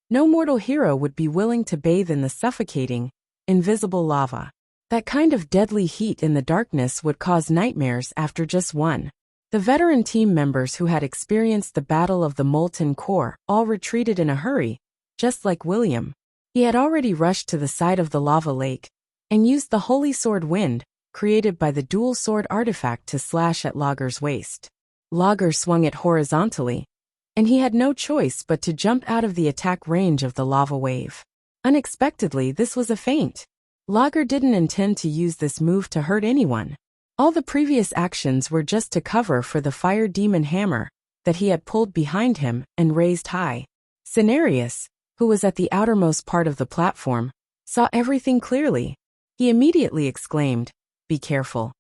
no mortal hero would be willing to bathe in the suffocating, invisible lava. That kind of deadly heat in the darkness would cause nightmares after just one. The veteran team members who had experienced the Battle of the Molten Core all retreated in a hurry, just like William. He had already rushed to the side of the lava lake and used the Holy Sword Wind, created by the dual sword artifact, to slash at Lager's waist. Lager swung it horizontally, and he had no choice but to jump out of the attack range of the lava wave. Unexpectedly, this was a feint. Lager didn't intend to use this move to hurt anyone. All the previous actions were just to cover for the fire demon hammer that he had pulled behind him and raised high. Cenarius, who was at the outermost part of the platform, saw everything clearly. He immediately exclaimed, "Be careful."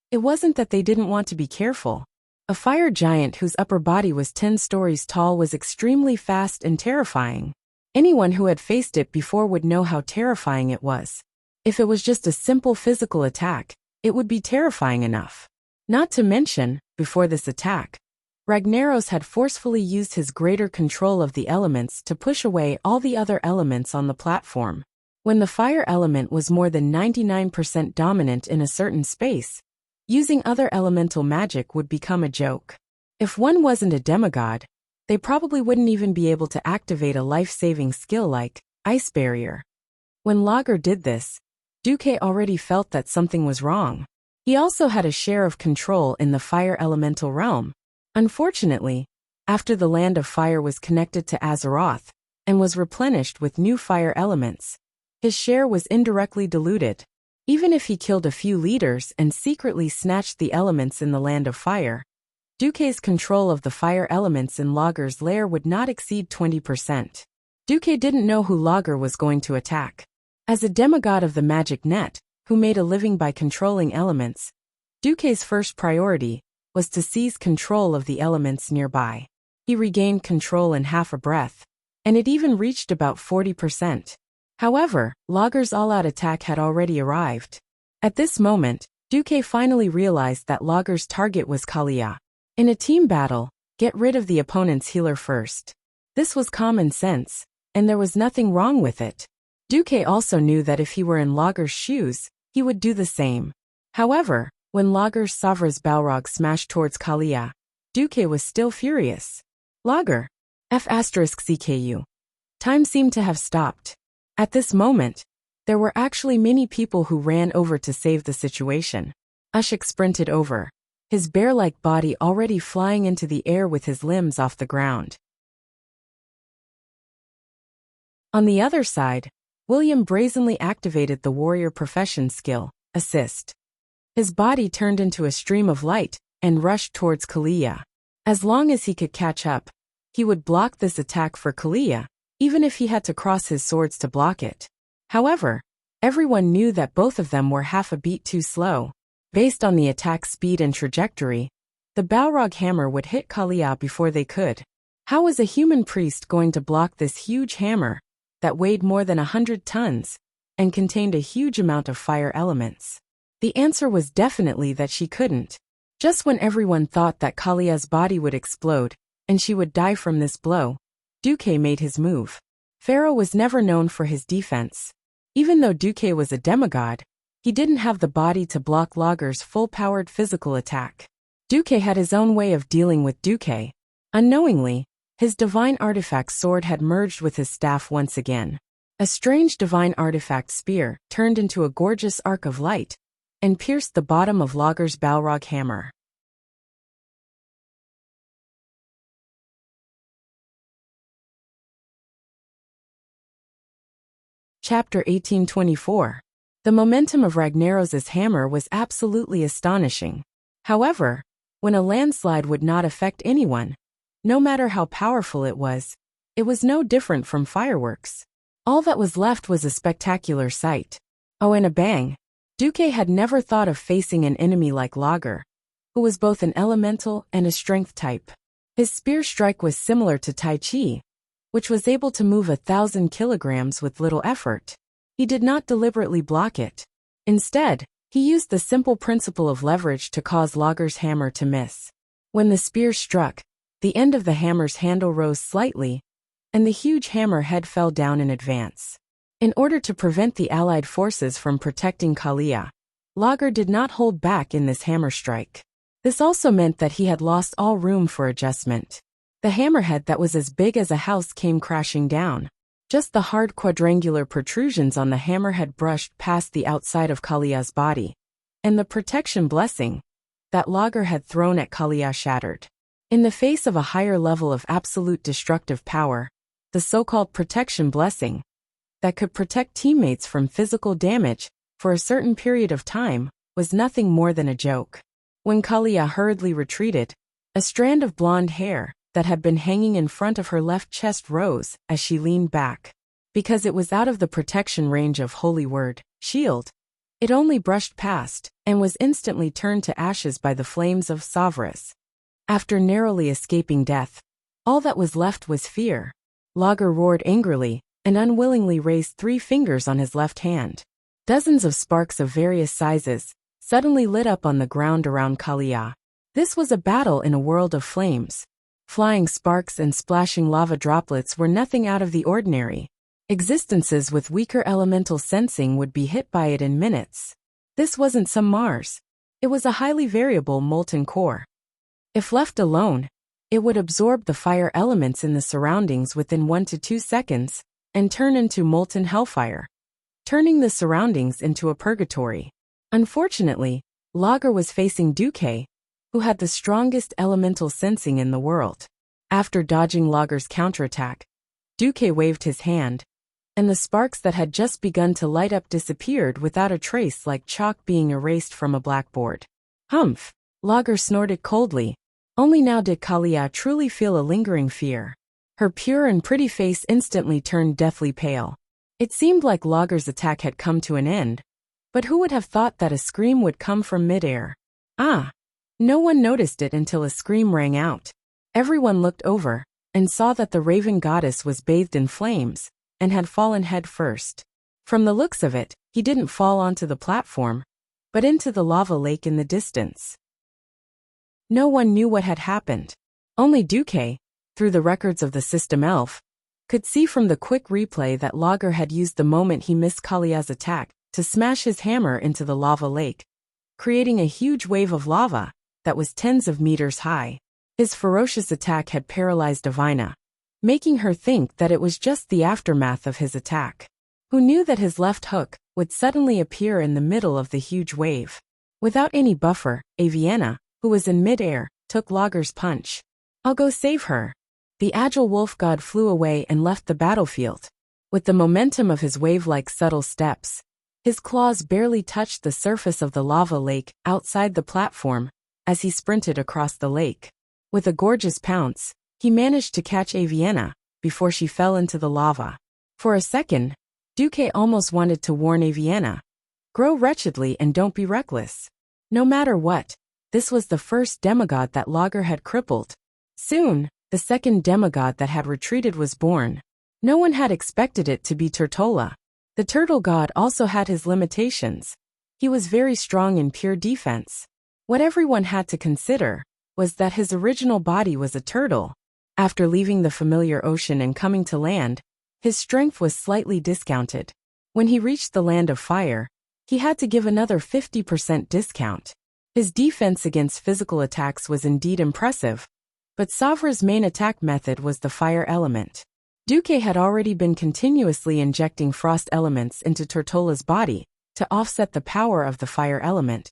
It wasn't that they didn't want to be careful. A fire giant whose upper body was 10 stories tall was extremely fast and terrifying. Anyone who had faced it before would know how terrifying it was. If it was just a simple physical attack, it would be terrifying enough. Not to mention, before this attack, Ragnaros had forcefully used his greater control of the elements to push away all the other elements on the platform. When the fire element was more than 99% dominant in a certain space, using other elemental magic would become a joke. If one wasn't a demigod, they probably wouldn't even be able to activate a life-saving skill like Ice Barrier. When Lager did this, Duque already felt that something was wrong. He also had a share of control in the fire elemental realm. Unfortunately, after the Land of Fire was connected to Azeroth and was replenished with new fire elements, his share was indirectly diluted. Even if he killed a few leaders and secretly snatched the elements in the land of fire, Duque's control of the fire elements in Lager's lair would not exceed 20%. Duque didn't know who Lager was going to attack. As a demigod of the magic net, who made a living by controlling elements, Duque's first priority was to seize control of the elements nearby. He regained control in half a breath, and it even reached about 40%. However, Lager's all-out attack had already arrived. At this moment, Duque finally realized that Lager's target was Kalia. In a team battle, get rid of the opponent's healer first. This was common sense, and there was nothing wrong with it. Duque also knew that if he were in Lager's shoes, he would do the same. However, when Lager's Savra's Balrog smashed towards Kalia, Duque was still furious. Lager. F***CKU. Time seemed to have stopped. At this moment, there were actually many people who ran over to save the situation. Ushik sprinted over, his bear-like body already flying into the air with his limbs off the ground. On the other side, William brazenly activated the warrior profession skill, Assist. His body turned into a stream of light and rushed towards Kalia. As long as he could catch up, he would block this attack for Kalia, even if he had to cross his swords to block it. However, everyone knew that both of them were half a beat too slow. Based on the attack speed and trajectory, the Balrog hammer would hit Kalia before they could. How was a human priest going to block this huge hammer that weighed more than 100 tons and contained a huge amount of fire elements? The answer was definitely that she couldn't. Just when everyone thought that Kalia's body would explode and she would die from this blow, Duque made his move. Pharaoh was never known for his defense. Even though Duque was a demigod, he didn't have the body to block Lager's full-powered physical attack. Duque had his own way of dealing with Duque. Unknowingly, his divine artifact sword had merged with his staff once again. A strange divine artifact spear turned into a gorgeous arc of light and pierced the bottom of Lager's Balrog hammer. Chapter 1824. The momentum of Ragnaros's hammer was absolutely astonishing. However, when a landslide would not affect anyone, no matter how powerful it was no different from fireworks. All that was left was a spectacular sight. Oh, and a bang! Duque had never thought of facing an enemy like Lager, who was both an elemental and a strength type. His spear strike was similar to Tai Chi, which was able to move 1,000 kilograms with little effort. He did not deliberately block it. Instead, he used the simple principle of leverage to cause Lager's hammer to miss. When the spear struck, the end of the hammer's handle rose slightly, and the huge hammer head fell down in advance. In order to prevent the Allied forces from protecting Kalia, Lager did not hold back in this hammer strike. This also meant that he had lost all room for adjustment. The hammerhead that was as big as a house came crashing down. Just the hard quadrangular protrusions on the hammerhead brushed past the outside of Kalia's body, and the protection blessing that Lager had thrown at Kalia shattered. In the face of a higher level of absolute destructive power, the so-called protection blessing that could protect teammates from physical damage for a certain period of time was nothing more than a joke. When Kalia hurriedly retreated, a strand of blonde hair that had been hanging in front of her left chest rose as she leaned back. Because it was out of the protection range of Holy Word, Shield, it only brushed past and was instantly turned to ashes by the flames of Savras. After narrowly escaping death, all that was left was fear. Lager roared angrily and unwillingly raised 3 fingers on his left hand. Dozens of sparks of various sizes suddenly lit up on the ground around Kalia. This was a battle in a world of flames. Flying sparks and splashing lava droplets were nothing out of the ordinary. Existences with weaker elemental sensing would be hit by it in minutes. This wasn't some Mars. It was a highly variable molten core. If left alone, it would absorb the fire elements in the surroundings within 1 to 2 seconds and turn into molten hellfire, turning the surroundings into a purgatory. Unfortunately, Lager was facing Duque, who had the strongest elemental sensing in the world. After dodging Lager's counterattack, Duque waved his hand, and the sparks that had just begun to light up disappeared without a trace, like chalk being erased from a blackboard. Humph! Lager snorted coldly. Only now did Kalia truly feel a lingering fear. Her pure and pretty face instantly turned deathly pale. It seemed like Lager's attack had come to an end, but who would have thought that a scream would come from midair? Ah! No one noticed it until a scream rang out. Everyone looked over and saw that the raven goddess was bathed in flames and had fallen head first. From the looks of it, he didn't fall onto the platform, but into the lava lake in the distance. No one knew what had happened. Only Duque, through the records of the system elf, could see from the quick replay that Lager had used the moment he missed Kalia's attack to smash his hammer into the lava lake, creating a huge wave of lava that was tens of meters high. His ferocious attack had paralyzed Divina, making her think that it was just the aftermath of his attack. Who knew that his left hook would suddenly appear in the middle of the huge wave? Without any buffer, Avienna, who was in midair, took Lager's punch. "I'll go save her." The agile wolf god flew away and left the battlefield. With the momentum of his wave-like subtle steps, his claws barely touched the surface of the lava lake outside the platform as he sprinted across the lake. With a gorgeous pounce, he managed to catch Avienna before she fell into the lava. For a second, Duque almost wanted to warn Avienna, "Grow wretchedly and don't be reckless." No matter what, this was the first demigod that Lager had crippled. Soon, the second demigod that had retreated was born. No one had expected it to be Tortola. The turtle god also had his limitations. He was very strong in pure defense. What everyone had to consider was that his original body was a turtle. After leaving the familiar ocean and coming to land, his strength was slightly discounted. When he reached the land of fire, he had to give another 50% discount. His defense against physical attacks was indeed impressive, but Savra's main attack method was the fire element. Duque had already been continuously injecting frost elements into Tortola's body to offset the power of the fire element,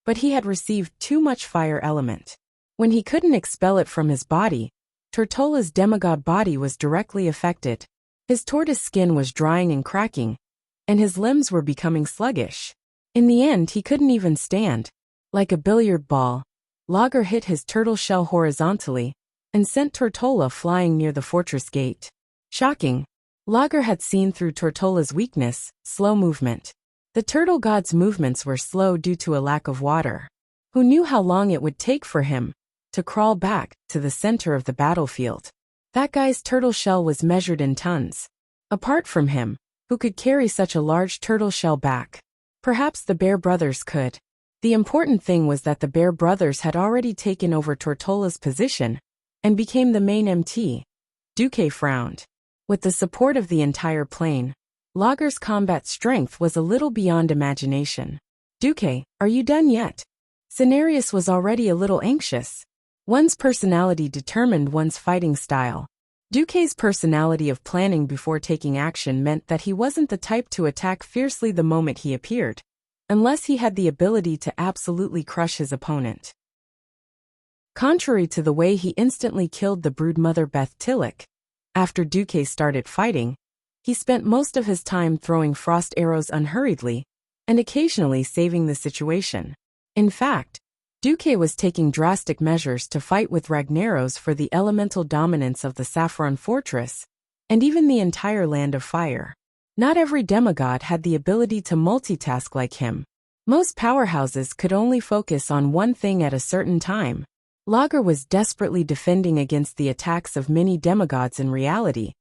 but he had received too much fire element. When he couldn't expel it from his body, Tortola's demigod body was directly affected. His tortoise skin was drying and cracking, and his limbs were becoming sluggish. In the end, he couldn't even stand. Like a billiard ball, Lager hit his turtle shell horizontally and sent Tortola flying near the fortress gate. Shocking. Lager had seen through Tortola's weakness, slow movement. The turtle god's movements were slow due to a lack of water. Who knew how long it would take for him to crawl back to the center of the battlefield? That guy's turtle shell was measured in tons. Apart from him, who could carry such a large turtle shell back? Perhaps the Bear Brothers could. The important thing was that the Bear Brothers had already taken over Tortola's position and became the main MT. Duque frowned. With the support of the entire plane, Lager's combat strength was a little beyond imagination. "Duque, are you done yet?" Cenarius was already a little anxious. One's personality determined one's fighting style. Duque's personality of planning before taking action meant that he wasn't the type to attack fiercely the moment he appeared, unless he had the ability to absolutely crush his opponent. Contrary to the way he instantly killed the broodmother Beth Tillich, after Duque started fighting, he spent most of his time throwing frost arrows unhurriedly and occasionally saving the situation. In fact, Duque was taking drastic measures to fight with Ragnaros for the elemental dominance of the Saffron Fortress, and even the entire Land of Fire. Not every demigod had the ability to multitask like him. Most powerhouses could only focus on one thing at a certain time. Lager was desperately defending against the attacks of many demigods in reality,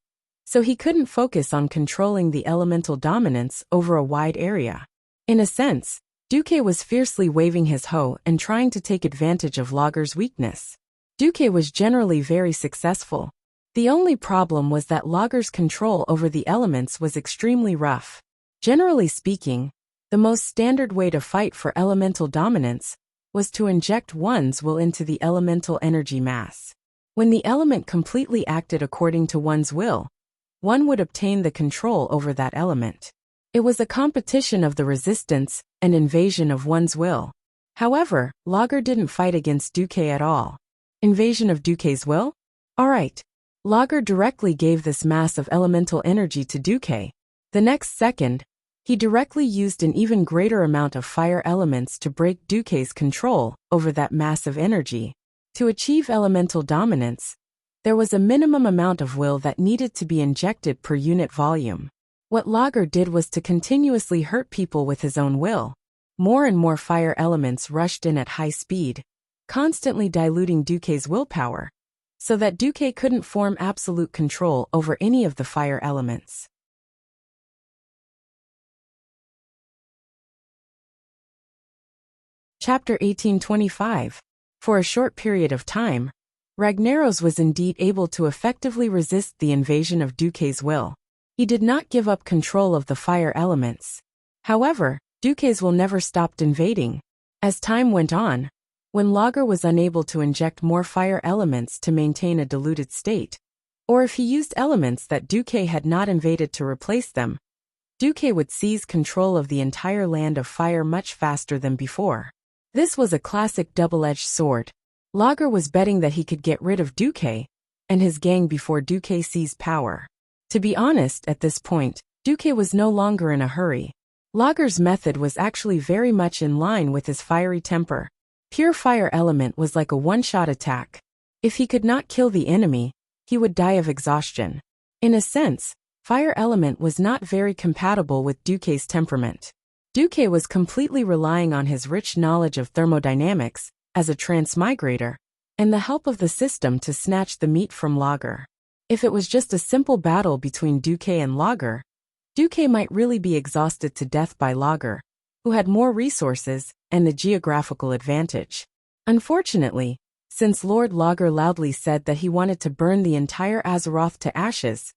so he couldn't focus on controlling the elemental dominance over a wide area. In a sense, Duque was fiercely waving his hoe and trying to take advantage of Lager's weakness. Duque was generally very successful. The only problem was that Lager's control over the elements was extremely rough. Generally speaking, the most standard way to fight for elemental dominance was to inject one's will into the elemental energy mass. When the element completely acted according to one's will, one would obtain the control over that element. It was a competition of the resistance and invasion of one's will. However, Lager didn't fight against Duque at all. Invasion of Duque's will? Alright. Lager directly gave this mass of elemental energy to Duque, The next second, he directly used an even greater amount of fire elements to break Duque's control over that massive energy. To achieve elemental dominance, there was a minimum amount of will that needed to be injected per unit volume. What Lager did was to continuously hurt people with his own will. More and more fire elements rushed in at high speed, constantly diluting Duque's willpower, so that Duque couldn't form absolute control over any of the fire elements. Chapter 1825. For a short period of time, Ragnaros was indeed able to effectively resist the invasion of Duque's will. He did not give up control of the fire elements. However, Duque's will never stopped invading. As time went on, when Lager was unable to inject more fire elements to maintain a diluted state, or if he used elements that Duque had not invaded to replace them, Duque would seize control of the entire land of fire much faster than before. This was a classic double-edged sword. Lager was betting that he could get rid of Duque and his gang before Duque seized power. To be honest, at this point, Duque was no longer in a hurry. Lager's method was actually very much in line with his fiery temper. Pure fire element was like a one-shot attack. If he could not kill the enemy, he would die of exhaustion. In a sense, fire element was not very compatible with Duque's temperament. Duque was completely relying on his rich knowledge of thermodynamics as a transmigrator and the help of the system to snatch the meat from Lager. If it was just a simple battle between Duque and Lager, Duque might really be exhausted to death by Lager, who had more resources and the geographical advantage. Unfortunately, since Lord Lager loudly said that he wanted to burn the entire Azeroth to ashes,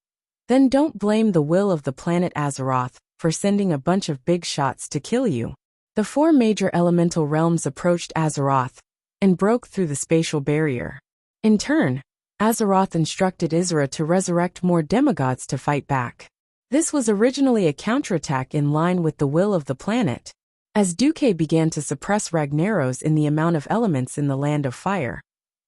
then don't blame the will of the planet Azeroth for sending a bunch of big shots to kill you. The 4 major elemental realms approached Azeroth and broke through the spatial barrier. In turn, Azeroth instructed Isra to resurrect more demigods to fight back. This was originally a counterattack in line with the will of the planet. As Duque began to suppress Ragnaros in the amount of elements in the land of fire,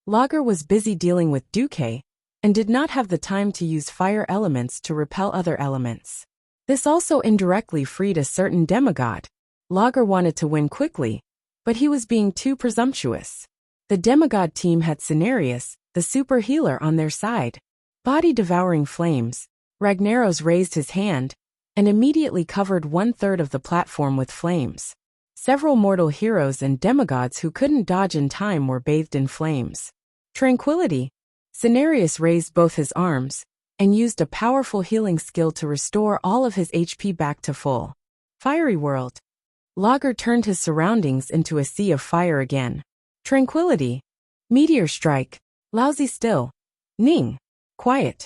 Lager was busy dealing with Duque and did not have the time to use fire elements to repel other elements. This also indirectly freed a certain demigod. Lager wanted to win quickly, but he was being too presumptuous. The demigod team had Cenarius, the super healer, on their side. Body-devouring flames, Ragnaros raised his hand and immediately covered 1/3 of the platform with flames. Several mortal heroes and demigods who couldn't dodge in time were bathed in flames. Tranquility. Cenarius raised both his arms and used a powerful healing skill to restore all of his HP back to full. Fiery world. Lager turned his surroundings into a sea of fire again. Tranquility. Meteor strike. Lousy still. Ning. Quiet.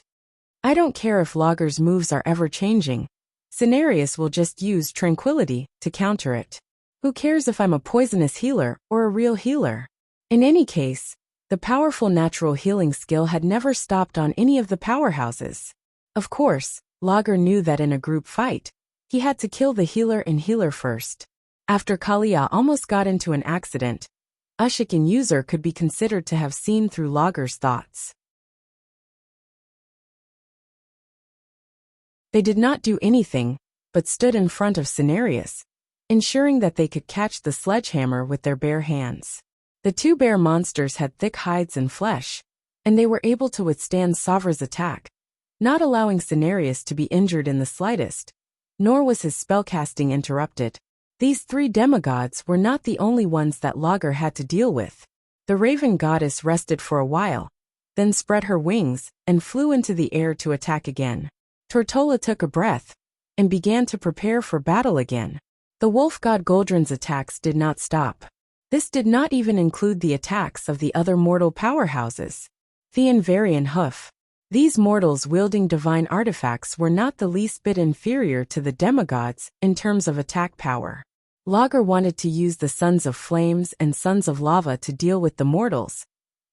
I don't care if Lager's moves are ever changing. Cenarius will just use tranquility to counter it. Who cares if I'm a poisonous healer or a real healer? In any case, the powerful natural healing skill had never stopped on any of the powerhouses. Of course, Lager knew that in a group fight, he had to kill the healer and healer first. After Kalia almost got into an accident, Ushik and User could be considered to have seen through Lager's thoughts. They did not do anything, but stood in front of Cenarius, ensuring that they could catch the sledgehammer with their bare hands. The 2 bear monsters had thick hides and flesh, and they were able to withstand Savra's attack, not allowing Cenarius to be injured in the slightest, nor was his spellcasting interrupted. These 3 demigods were not the only ones that Lager had to deal with. The Raven Goddess rested for a while, then spread her wings and flew into the air to attack again. Tortola took a breath and began to prepare for battle again. The Wolf God Goldrin's attacks did not stop. This did not even include the attacks of the other mortal powerhouses. Thean Varian Hoof. These mortals wielding divine artifacts were not the least bit inferior to the demigods in terms of attack power. Lager wanted to use the Sons of Flames and Sons of Lava to deal with the mortals,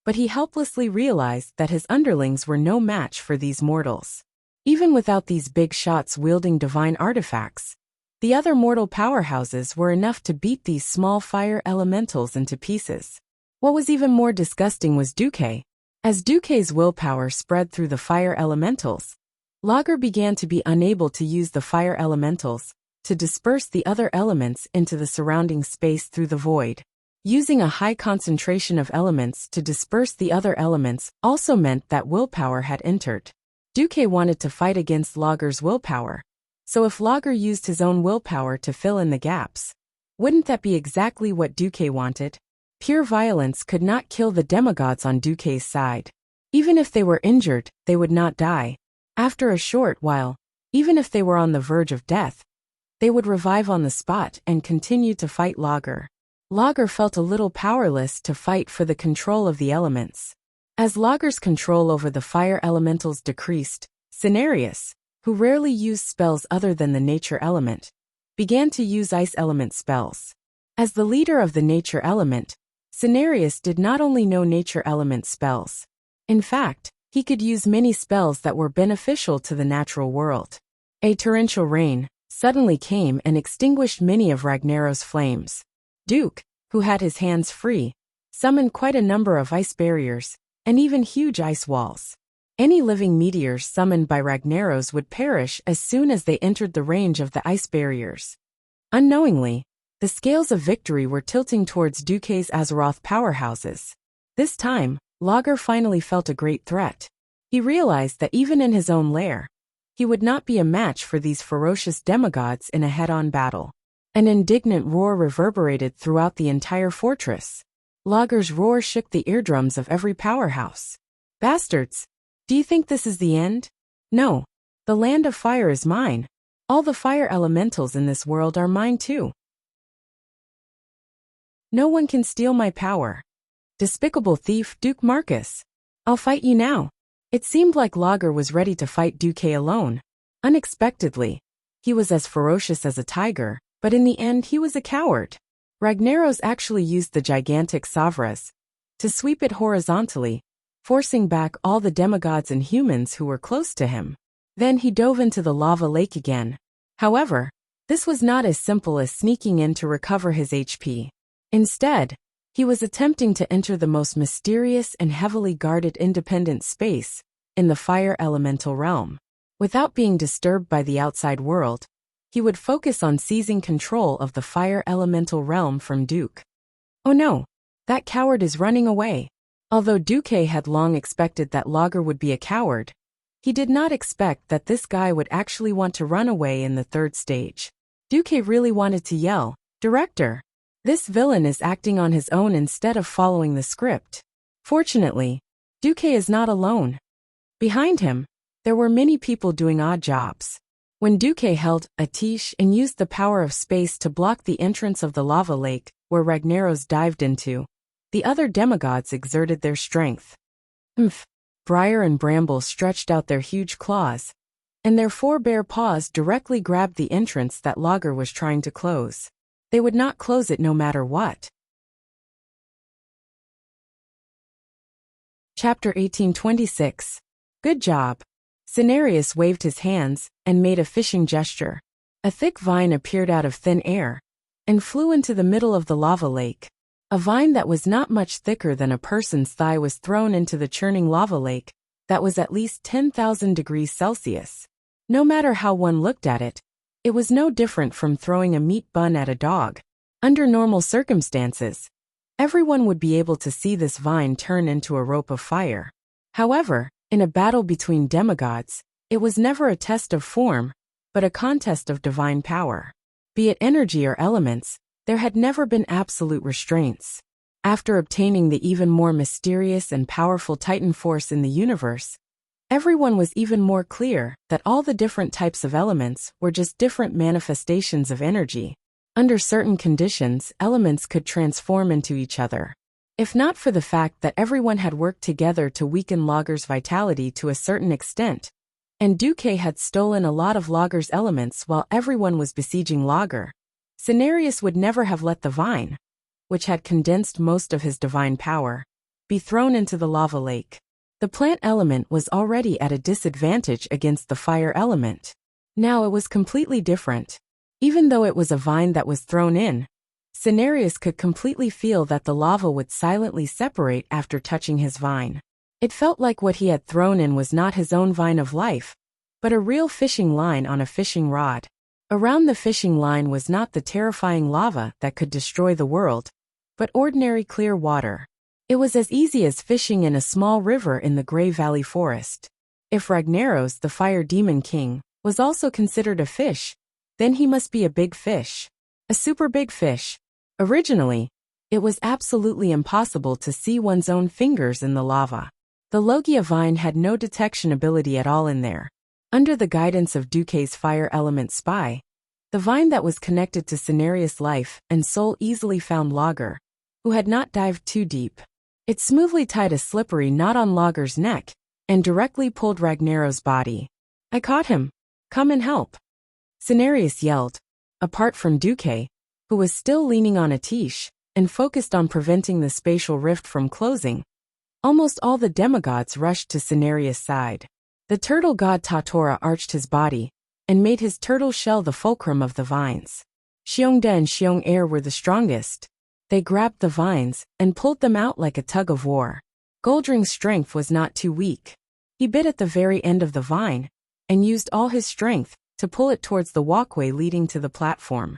but he helplessly realized that his underlings were no match for these mortals. Even without these big shots wielding divine artifacts, the other mortal powerhouses were enough to beat these small fire elementals into pieces. What was even more disgusting was Duque. As Duque's willpower spread through the fire elementals, Lager began to be unable to use the fire elementals to disperse the other elements into the surrounding space through the void. Using a high concentration of elements to disperse the other elements also meant that willpower had entered. Duque wanted to fight against Lager's willpower, so if Lager used his own willpower to fill in the gaps, wouldn't that be exactly what Duque wanted? Pure violence could not kill the demigods on Duque's side. Even if they were injured, they would not die. After a short while, even if they were on the verge of death, they would revive on the spot and continue to fight Lager. Lager felt a little powerless to fight for the control of the elements. As Lager's control over the fire elementals decreased, Cenarius, who rarely used spells other than the nature element, began to use ice element spells. As the leader of the nature element, Cenarius did not only know nature element spells. In fact, he could use many spells that were beneficial to the natural world. A torrential rain suddenly came and extinguished many of Ragnaros's flames. Duke, who had his hands free, summoned quite a number of ice barriers, and even huge ice walls. Any living meteors summoned by Ragnaros would perish as soon as they entered the range of the ice barriers. Unknowingly, the scales of victory were tilting towards Duque's Azeroth powerhouses. This time, Lager finally felt a great threat. He realized that even in his own lair, he would not be a match for these ferocious demigods in a head-on battle. An indignant roar reverberated throughout the entire fortress. Lager's roar shook the eardrums of every powerhouse. Bastards! Do you think this is the end? No. The land of fire is mine. All the fire elementals in this world are mine too. No one can steal my power. Despicable thief Duke Marcus. I'll fight you now. It seemed like Lager was ready to fight Duque alone. Unexpectedly, he was as ferocious as a tiger, but in the end he was a coward. Ragnaros actually used the gigantic Savras to sweep it horizontally, forcing back all the demigods and humans who were close to him. Then he dove into the lava lake again. However, this was not as simple as sneaking in to recover his HP. Instead, he was attempting to enter the most mysterious and heavily guarded independent space in the fire elemental realm. Without being disturbed by the outside world, he would focus on seizing control of the fire elemental realm from Duke. Oh no, that coward is running away. Although Duque had long expected that Lager would be a coward, he did not expect that this guy would actually want to run away in the third stage. Duque really wanted to yell, "Director! This villain is acting on his own instead of following the script." Fortunately, Duque is not alone. Behind him, there were many people doing odd jobs. When Duque held a tiche and used the power of space to block the entrance of the lava lake, where Ragnaros dived into, the other demigods exerted their strength. Briar and Bramble stretched out their huge claws, and their four bare paws directly grabbed the entrance that Lager was trying to close. They would not close it no matter what. Chapter 1826. Good job. Cenarius waved his hands and made a fishing gesture. A thick vine appeared out of thin air and flew into the middle of the lava lake. A vine that was not much thicker than a person's thigh was thrown into the churning lava lake that was at least 10,000 degrees Celsius. No matter how one looked at it, it was no different from throwing a meat bun at a dog. Under normal circumstances, everyone would be able to see this vine turn into a rope of fire. However, in a battle between demigods, it was never a test of form, but a contest of divine power. Be it energy or elements, there had never been absolute restraints. After obtaining the even more mysterious and powerful Titan force in the universe, everyone was even more clear that all the different types of elements were just different manifestations of energy. Under certain conditions, elements could transform into each other. If not for the fact that everyone had worked together to weaken Lager's vitality to a certain extent, and Duque had stolen a lot of Lager's elements while everyone was besieging Lager, Cenarius would never have let the vine, which had condensed most of his divine power, be thrown into the lava lake. The plant element was already at a disadvantage against the fire element. Now it was completely different. Even though it was a vine that was thrown in, Cenarius could completely feel that the lava would silently separate after touching his vine. It felt like what he had thrown in was not his own vine of life, but a real fishing line on a fishing rod. Around the fishing line was not the terrifying lava that could destroy the world, but ordinary clear water. It was as easy as fishing in a small river in the Grey Valley Forest. If Ragnaros, the Fire Demon King, was also considered a fish, then he must be a big fish. A super big fish. Originally, it was absolutely impossible to see one's own fingers in the lava. The Logia vine had no detection ability at all in there. Under the guidance of Duque's fire element spy, the vine that was connected to Cenarius' life and soul easily found Lager, who had not dived too deep. It smoothly tied a slippery knot on Lager's neck and directly pulled Ragnaros' body. "I caught him. Come and help." Cenarius yelled. Apart from Duque, who was still leaning on a tiche and focused on preventing the spatial rift from closing, almost all the demigods rushed to Cenarius' side. The turtle god Tatora arched his body and made his turtle shell the fulcrum of the vines. Xiongda and Xiong were the strongest. They grabbed the vines and pulled them out like a tug of war. Goldring's strength was not too weak. He bit at the very end of the vine and used all his strength to pull it towards the walkway leading to the platform.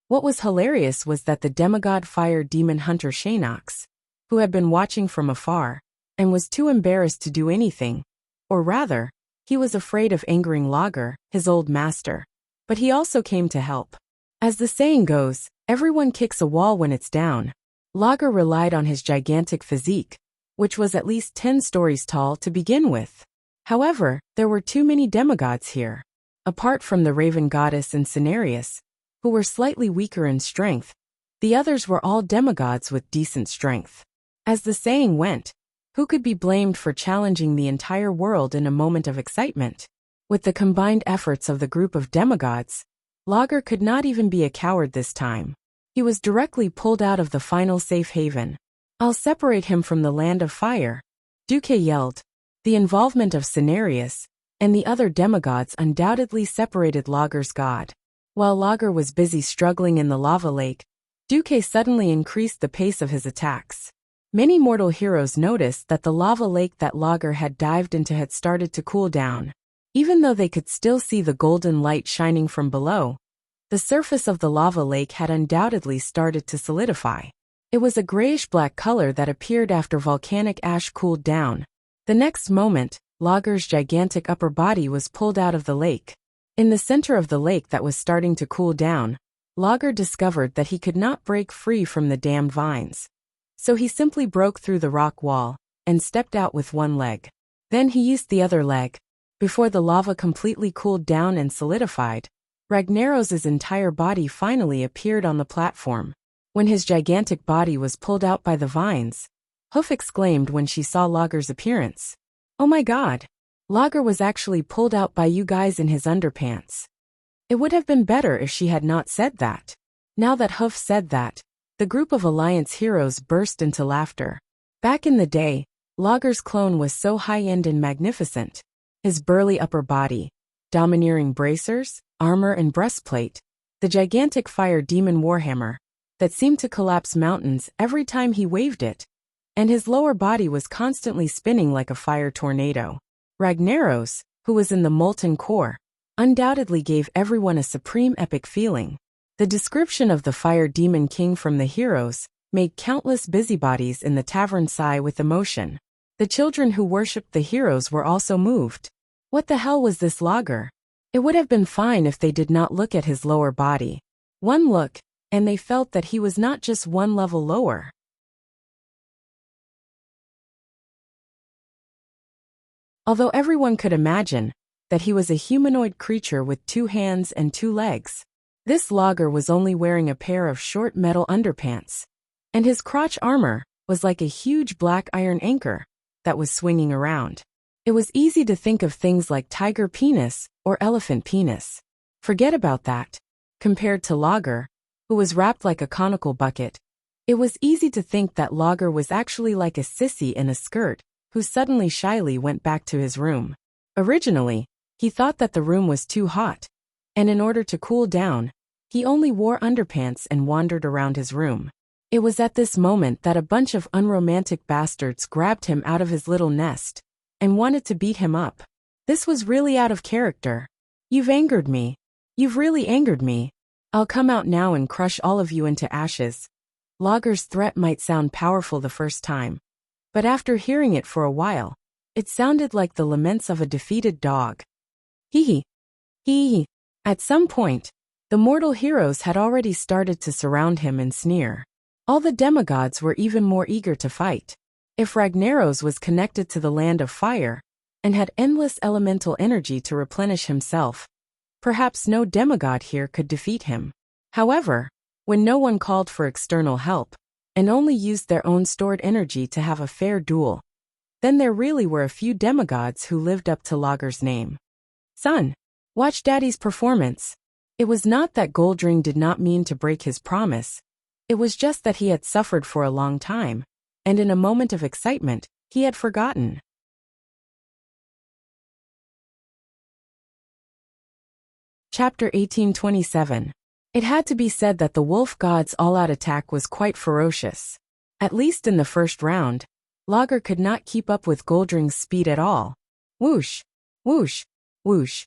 What was hilarious was that the demigod fire demon hunter Shaynox, who had been watching from afar, and was too embarrassed to do anything, or rather, he was afraid of angering Lager, his old master. But he also came to help. As the saying goes, everyone kicks a wall when it's down. Lager relied on his gigantic physique, which was at least 10 stories tall to begin with. However, there were too many demigods here. Apart from the Raven Goddess and Cenarius, who were slightly weaker in strength, the others were all demigods with decent strength. As the saying went, who could be blamed for challenging the entire world in a moment of excitement? With the combined efforts of the group of demigods, Lager could not even be a coward this time. He was directly pulled out of the final safe haven. "I'll separate him from the land of fire," Duque yelled. The involvement of Cenarius and the other demigods undoubtedly separated Lager's god. While Lager was busy struggling in the lava lake, Duque suddenly increased the pace of his attacks. Many mortal heroes noticed that the lava lake that Lager had dived into had started to cool down. Even though they could still see the golden light shining from below, the surface of the lava lake had undoubtedly started to solidify. It was a grayish-black color that appeared after volcanic ash cooled down. The next moment, Lager's gigantic upper body was pulled out of the lake. In the center of the lake that was starting to cool down, Lager discovered that he could not break free from the damned vines. So he simply broke through the rock wall and stepped out with one leg. Then he used the other leg. Before the lava completely cooled down and solidified, Ragnaros' entire body finally appeared on the platform. When his gigantic body was pulled out by the vines, Hoof exclaimed when she saw Lager's appearance. "Oh my god! Lager was actually pulled out by you guys in his underpants." It would have been better if she had not said that. Now that Hoof said that, the group of Alliance heroes burst into laughter. Back in the day, Lager's clone was so high-end and magnificent. His burly upper body, domineering bracers, armor and breastplate, the gigantic fire demon warhammer that seemed to collapse mountains every time he waved it, and his lower body was constantly spinning like a fire tornado. Ragnaros, who was in the molten core, undoubtedly gave everyone a supreme epic feeling. The description of the Fire Demon King from the heroes made countless busybodies in the tavern sigh with emotion. The children who worshipped the heroes were also moved. What the hell was this Lager? It would have been fine if they did not look at his lower body. One look, and they felt that he was not just one level lower. Although everyone could imagine that he was a humanoid creature with 2 hands and 2 legs, this Lager was only wearing a pair of short metal underpants, and his crotch armor was like a huge black iron anchor that was swinging around. It was easy to think of things like tiger penis or elephant penis. Forget about that. Compared to Lager, who was wrapped like a conical bucket, it was easy to think that Lager was actually like a sissy in a skirt who suddenly shyly went back to his room. Originally, he thought that the room was too hot, and in order to cool down, he only wore underpants and wandered around his room. It was at this moment that a bunch of unromantic bastards grabbed him out of his little nest and wanted to beat him up. This was really out of character. You've angered me. You've really angered me. I'll come out now and crush all of you into ashes. Lager's threat might sound powerful the first time, but after hearing it for a while, it sounded like the laments of a defeated dog. Hee hee. At some point, the mortal heroes had already started to surround him and sneer. All the demigods were even more eager to fight. If Ragnaros was connected to the land of fire and had endless elemental energy to replenish himself, perhaps no demigod here could defeat him. However, when no one called for external help and only used their own stored energy to have a fair duel, then there really were a few demigods who lived up to Lager's name. Son, watch Daddy's performance. It was not that Goldring did not mean to break his promise. It was just that he had suffered for a long time, and in a moment of excitement, he had forgotten. Chapter 1827. It had to be said that the wolf god's all-out attack was quite ferocious. At least in the first round, Lager could not keep up with Goldring's speed at all. Whoosh, whoosh, whoosh.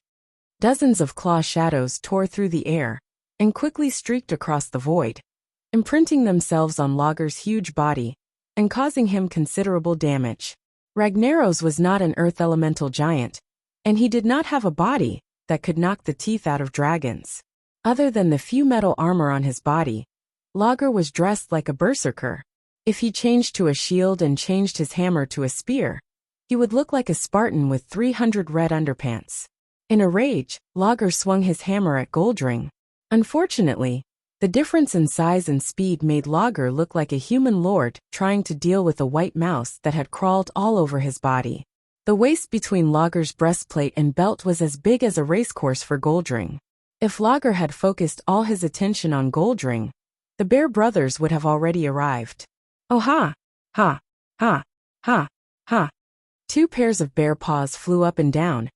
Dozens of claw shadows tore through the air and quickly streaked across the void, imprinting themselves on Lager's huge body and causing him considerable damage. Ragnaros was not an earth elemental giant, and he did not have a body that could knock the teeth out of dragons. Other than the few metal armor on his body, Lager was dressed like a berserker. If he changed to a shield and changed his hammer to a spear, he would look like a Spartan with 300 red underpants. In a rage, Lager swung his hammer at Goldring. Unfortunately, the difference in size and speed made Lager look like a human lord trying to deal with a white mouse that had crawled all over his body. The waist between Lager's breastplate and belt was as big as a racecourse for Goldring. If Lager had focused all his attention on Goldring, the Bear brothers would have already arrived. Oh ha! Ha! Ha! Ha! Ha! Two pairs of bear paws flew up and down,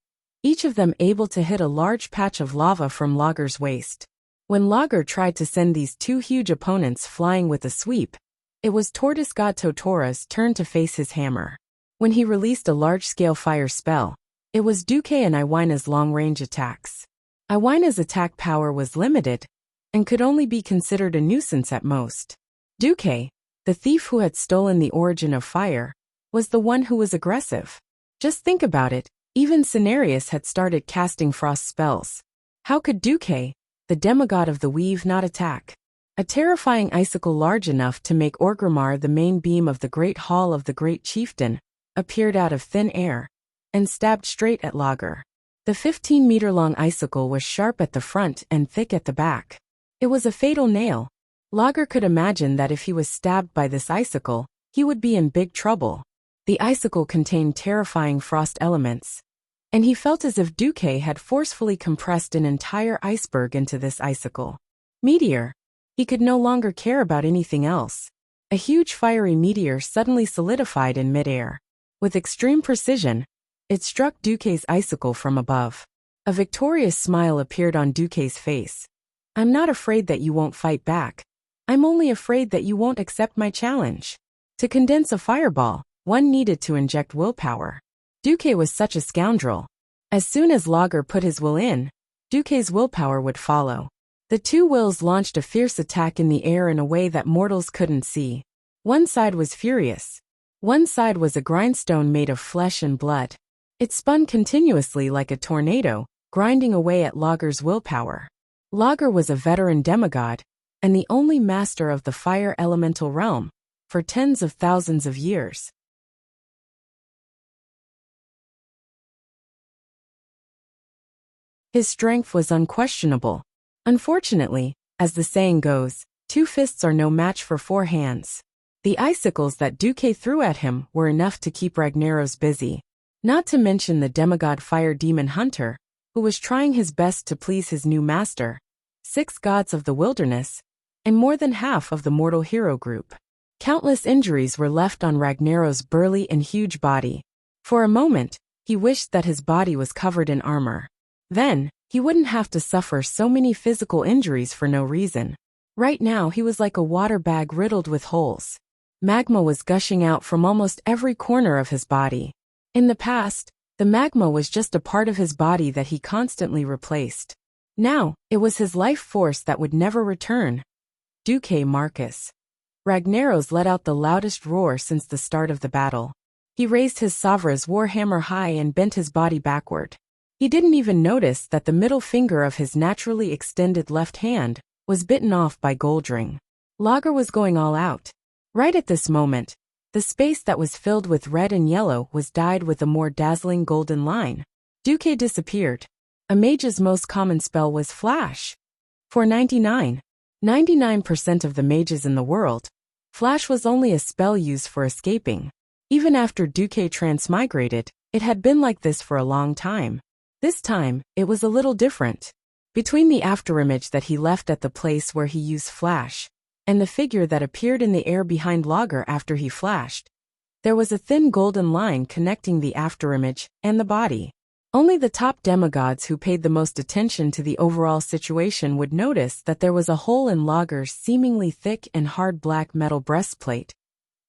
each of them able to hit a large patch of lava from Lager's waist. When Lager tried to send these two huge opponents flying with a sweep, it was Tortoise God Totora's turn to face his hammer. When he released a large-scale fire spell, it was Duque and Iwina's long-range attacks. Iwina's attack power was limited and could only be considered a nuisance at most. Duque, the thief who had stolen the origin of fire, was the one who was aggressive. Just think about it, even Cenarius had started casting frost spells. How could Duque, the demigod of the weave, not attack? A terrifying icicle large enough to make Orgrimmar the main beam of the Great Hall of the Great Chieftain appeared out of thin air and stabbed straight at Lager. The 15-meter-long icicle was sharp at the front and thick at the back. It was a fatal nail. Lager could imagine that if he was stabbed by this icicle, he would be in big trouble. The icicle contained terrifying frost elements, and he felt as if Duque had forcefully compressed an entire iceberg into this icicle. Meteor. He could no longer care about anything else. A huge fiery meteor suddenly solidified in midair. With extreme precision, it struck Duque's icicle from above. A victorious smile appeared on Duque's face. I'm not afraid that you won't fight back. I'm only afraid that you won't accept my challenge. To condense a fireball, one needed to inject willpower. Duque was such a scoundrel. As soon as Lager put his will in, Duque's willpower would follow. The two wills launched a fierce attack in the air in a way that mortals couldn't see. One side was furious. One side was a grindstone made of flesh and blood. It spun continuously like a tornado, grinding away at Lager's willpower. Lager was a veteran demigod, and the only master of the fire elemental realm, for tens of thousands of years. His strength was unquestionable. Unfortunately, as the saying goes, 2 fists are no match for 4 hands. The icicles that Duque threw at him were enough to keep Ragnaros busy. Not to mention the demigod fire demon hunter, who was trying his best to please his new master, 6 gods of the wilderness, and more than half of the mortal hero group. Countless injuries were left on Ragnaros' burly and huge body. For a moment, he wished that his body was covered in armor. Then, he wouldn't have to suffer so many physical injuries for no reason. Right now he was like a water bag riddled with holes. Magma was gushing out from almost every corner of his body. In the past, the magma was just a part of his body that he constantly replaced. Now, it was his life force that would never return. Duque Marcus. Ragnaros let out the loudest roar since the start of the battle. He raised his Savra's warhammer high and bent his body backward. He didn't even notice that the middle finger of his naturally extended left hand was bitten off by Goldring. Lager was going all out. Right at this moment, the space that was filled with red and yellow was dyed with a more dazzling golden line. Duque disappeared. A mage's most common spell was Flash. For 99% of the mages in the world, Flash was only a spell used for escaping. Even after Duque transmigrated, it had been like this for a long time. This time, it was a little different. Between the afterimage that he left at the place where he used Flash, and the figure that appeared in the air behind Lager after he flashed, there was a thin golden line connecting the afterimage and the body. Only the top demigods who paid the most attention to the overall situation would notice that there was a hole in Lager's seemingly thick and hard black metal breastplate,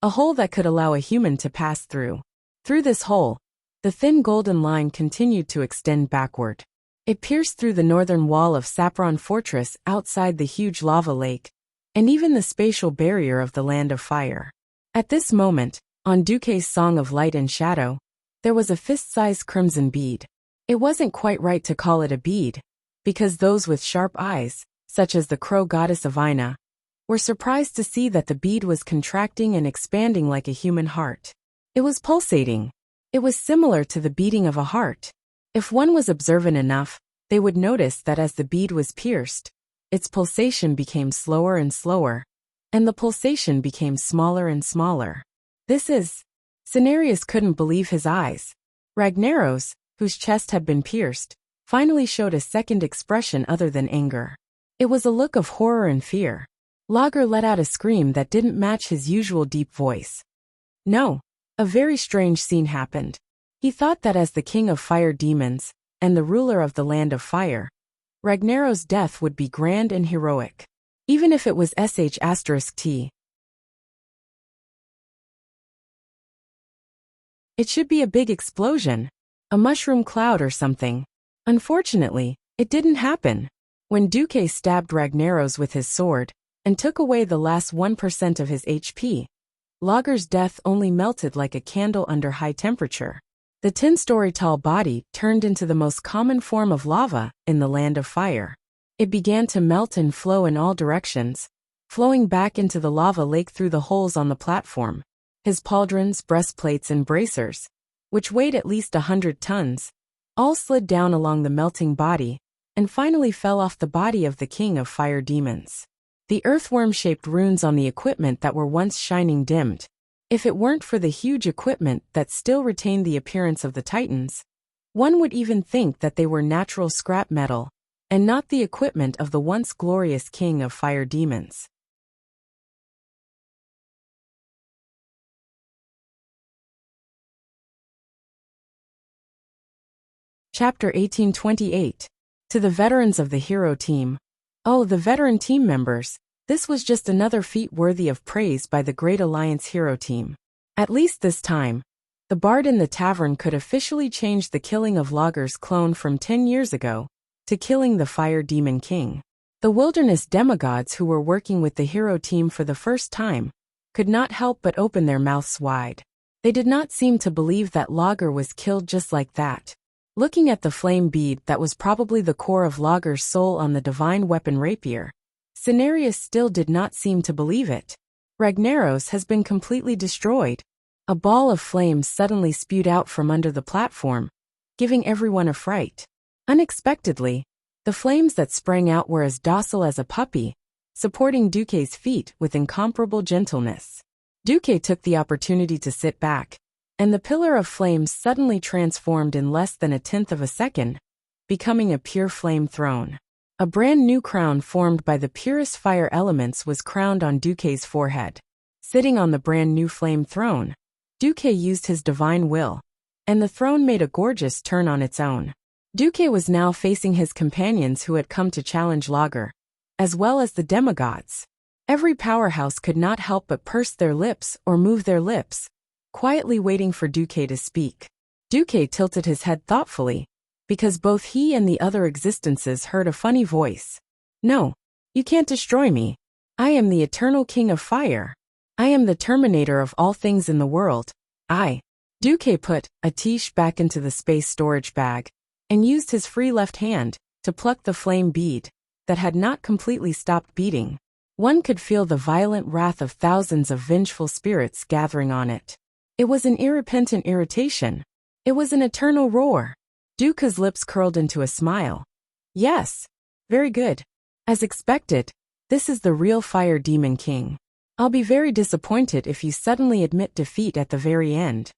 a hole that could allow a human to pass through. Through this hole, the thin golden line continued to extend backward. It pierced through the northern wall of Sapron Fortress outside the huge lava lake, and even the spatial barrier of the Land of Fire. At this moment, on Duque's Song of Light and Shadow, there was a fist-sized crimson bead. It wasn't quite right to call it a bead, because those with sharp eyes, such as the crow goddess of Ina, were surprised to see that the bead was contracting and expanding like a human heart. It was pulsating. It was similar to the beating of a heart. If one was observant enough, they would notice that as the bead was pierced, its pulsation became slower and slower, and the pulsation became smaller and smaller. Cenarius couldn't believe his eyes. Ragnaros, whose chest had been pierced, finally showed a second expression other than anger. It was a look of horror and fear. Lager let out a scream that didn't match his usual deep voice. No, a very strange scene happened. He thought that as the king of fire demons, and the ruler of the Land of Fire, Ragnaros' death would be grand and heroic. Even if it was **T. It should be a big explosion. A mushroom cloud or something. Unfortunately, it didn't happen. When Duque stabbed Ragnaros with his sword, and took away the last 1% of his HP, Lager's death only melted like a candle under high temperature. The 10-story tall body turned into the most common form of lava in the Land of Fire. It began to melt and flow in all directions, flowing back into the lava lake through the holes on the platform. His pauldrons, breastplates, and bracers, which weighed at least 100 tons, all slid down along the melting body, and finally fell off the body of the king of fire demons. The earthworm-shaped runes on the equipment that were once shining dimmed. If it weren't for the huge equipment that still retained the appearance of the Titans, one would even think that they were natural scrap metal, and not the equipment of the once glorious king of fire demons. Chapter 1828. To the veterans of the hero team. Oh, the veteran team members, this was just another feat worthy of praise by the Great Alliance hero team. At least this time, the bard in the tavern could officially change the killing of Lager's clone from 10 years ago to killing the Fire Demon King. The wilderness demigods who were working with the hero team for the first time could not help but open their mouths wide. They did not seem to believe that Lager was killed just like that. Looking at the flame bead that was probably the core of Lager's soul on the divine weapon rapier, Cenarius still did not seem to believe it. Ragnaros has been completely destroyed. A ball of flames suddenly spewed out from under the platform, giving everyone a fright. Unexpectedly, the flames that sprang out were as docile as a puppy, supporting Duque's feet with incomparable gentleness. Duque took the opportunity to sit back, and the pillar of flames suddenly transformed in less than 1/10 of a second, becoming a pure flame throne. A brand new crown formed by the purest fire elements was crowned on Duque's forehead. Sitting on the brand new flame throne, Duque used his divine will, and the throne made a gorgeous turn on its own. Duque was now facing his companions who had come to challenge Lager, as well as the demigods. Every powerhouse could not help but purse their lips or move their lips, quietly waiting for Duque to speak. Duque tilted his head thoughtfully, because both he and the other existences heard a funny voice. No, you can't destroy me. I am the eternal king of fire. I am the terminator of all things in the world. Duque put a tiche back into the space storage bag, and used his free left hand to pluck the flame bead that had not completely stopped beating. One could feel the violent wrath of thousands of vengeful spirits gathering on it. It was an irrepentant irritation. It was an eternal roar. Duque's lips curled into a smile. Yes. Very good. As expected, this is the real Fire Demon King. I'll be very disappointed if you suddenly admit defeat at the very end.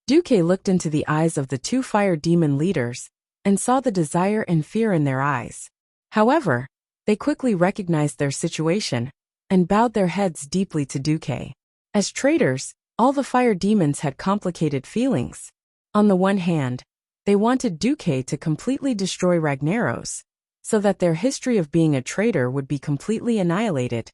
Duque looked into the eyes of the two fire demon leaders and saw the desire and fear in their eyes. However, they quickly recognized their situation and bowed their heads deeply to Duque. As traitors, all the fire demons had complicated feelings. On the one hand, they wanted Duque to completely destroy Ragnaros, so that their history of being a traitor would be completely annihilated,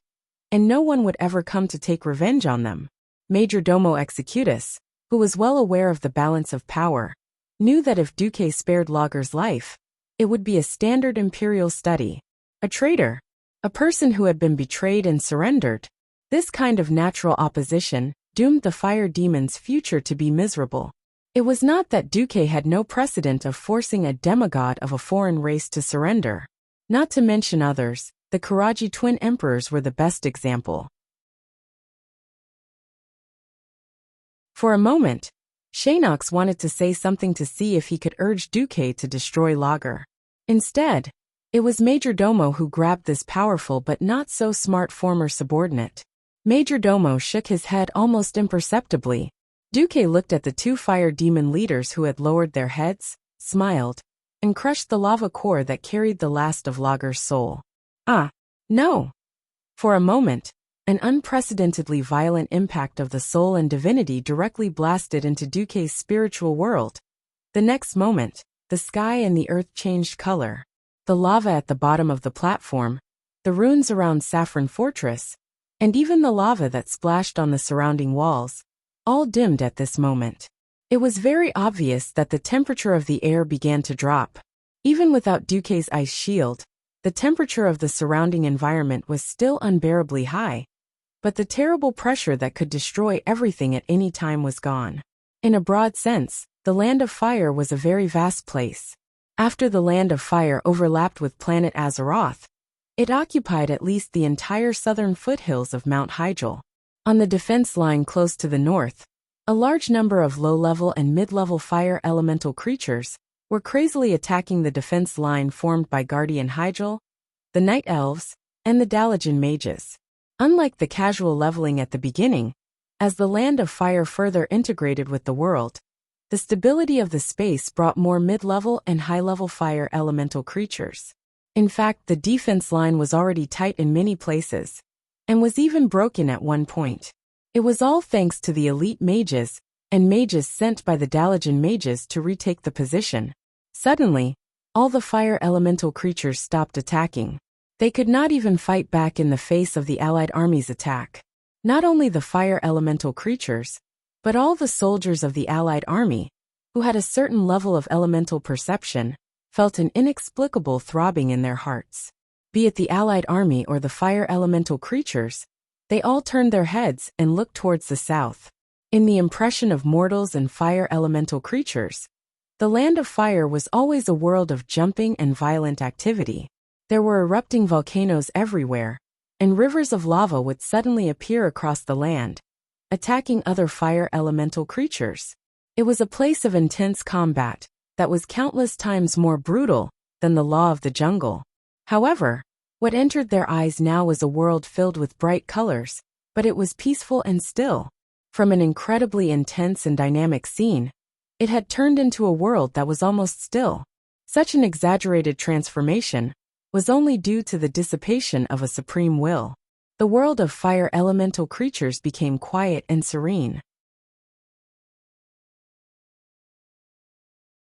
and no one would ever come to take revenge on them. Majordomo Executus, who was well aware of the balance of power, knew that if Duque spared Lager's life, it would be a standard imperial study. A traitor, a person who had been betrayed and surrendered. This kind of natural opposition doomed the fire demon's future to be miserable. It was not that Duque had no precedent of forcing a demigod of a foreign race to surrender. Not to mention others, the Karaji twin emperors were the best example. For a moment, Shaynox wanted to say something to see if he could urge Duque to destroy Lager. Instead, it was Majordomo who grabbed this powerful but not so smart former subordinate. Majordomo shook his head almost imperceptibly. Duque looked at the two fire demon leaders who had lowered their heads, smiled, and crushed the lava core that carried the last of Lager's soul. No. For a moment, an unprecedentedly violent impact of the soul and divinity directly blasted into Duque's spiritual world. The next moment, the sky and the earth changed color. The lava at the bottom of the platform, the ruins around Saffron Fortress, and even the lava that splashed on the surrounding walls, all dimmed at this moment. It was very obvious that the temperature of the air began to drop. Even without Duque's ice shield, the temperature of the surrounding environment was still unbearably high, but the terrible pressure that could destroy everything at any time was gone. In a broad sense, the Land of Fire was a very vast place. After the Land of Fire overlapped with planet Azeroth, it occupied at least the entire southern foothills of Mount Hyjal. On the defense line close to the north, a large number of low-level and mid-level fire elemental creatures were crazily attacking the defense line formed by Guardian Hyjal, the Night Elves, and the Dalajan Mages. Unlike the casual leveling at the beginning, as the Land of Fire further integrated with the world, the stability of the space brought more mid-level and high-level fire elemental creatures. In fact, the defense line was already tight in many places, and was even broken at one point. It was all thanks to the elite mages and mages sent by the Dalajan Mages to retake the position. Suddenly, all the fire elemental creatures stopped attacking. They could not even fight back in the face of the allied army's attack. Not only the fire elemental creatures, but all the soldiers of the allied army, who had a certain level of elemental perception, felt an inexplicable throbbing in their hearts. Be it the allied army or the fire elemental creatures, they all turned their heads and looked towards the south. In the impression of mortals and fire elemental creatures, the Land of Fire was always a world of jumping and violent activity. There were erupting volcanoes everywhere, and rivers of lava would suddenly appear across the land, attacking other fire elemental creatures. It was a place of intense combat that was countless times more brutal than the law of the jungle. However, what entered their eyes now was a world filled with bright colors, but it was peaceful and still. From an incredibly intense and dynamic scene, it had turned into a world that was almost still. Such an exaggerated transformation was only due to the dissipation of a supreme will. The world of fire elemental creatures became quiet and serene.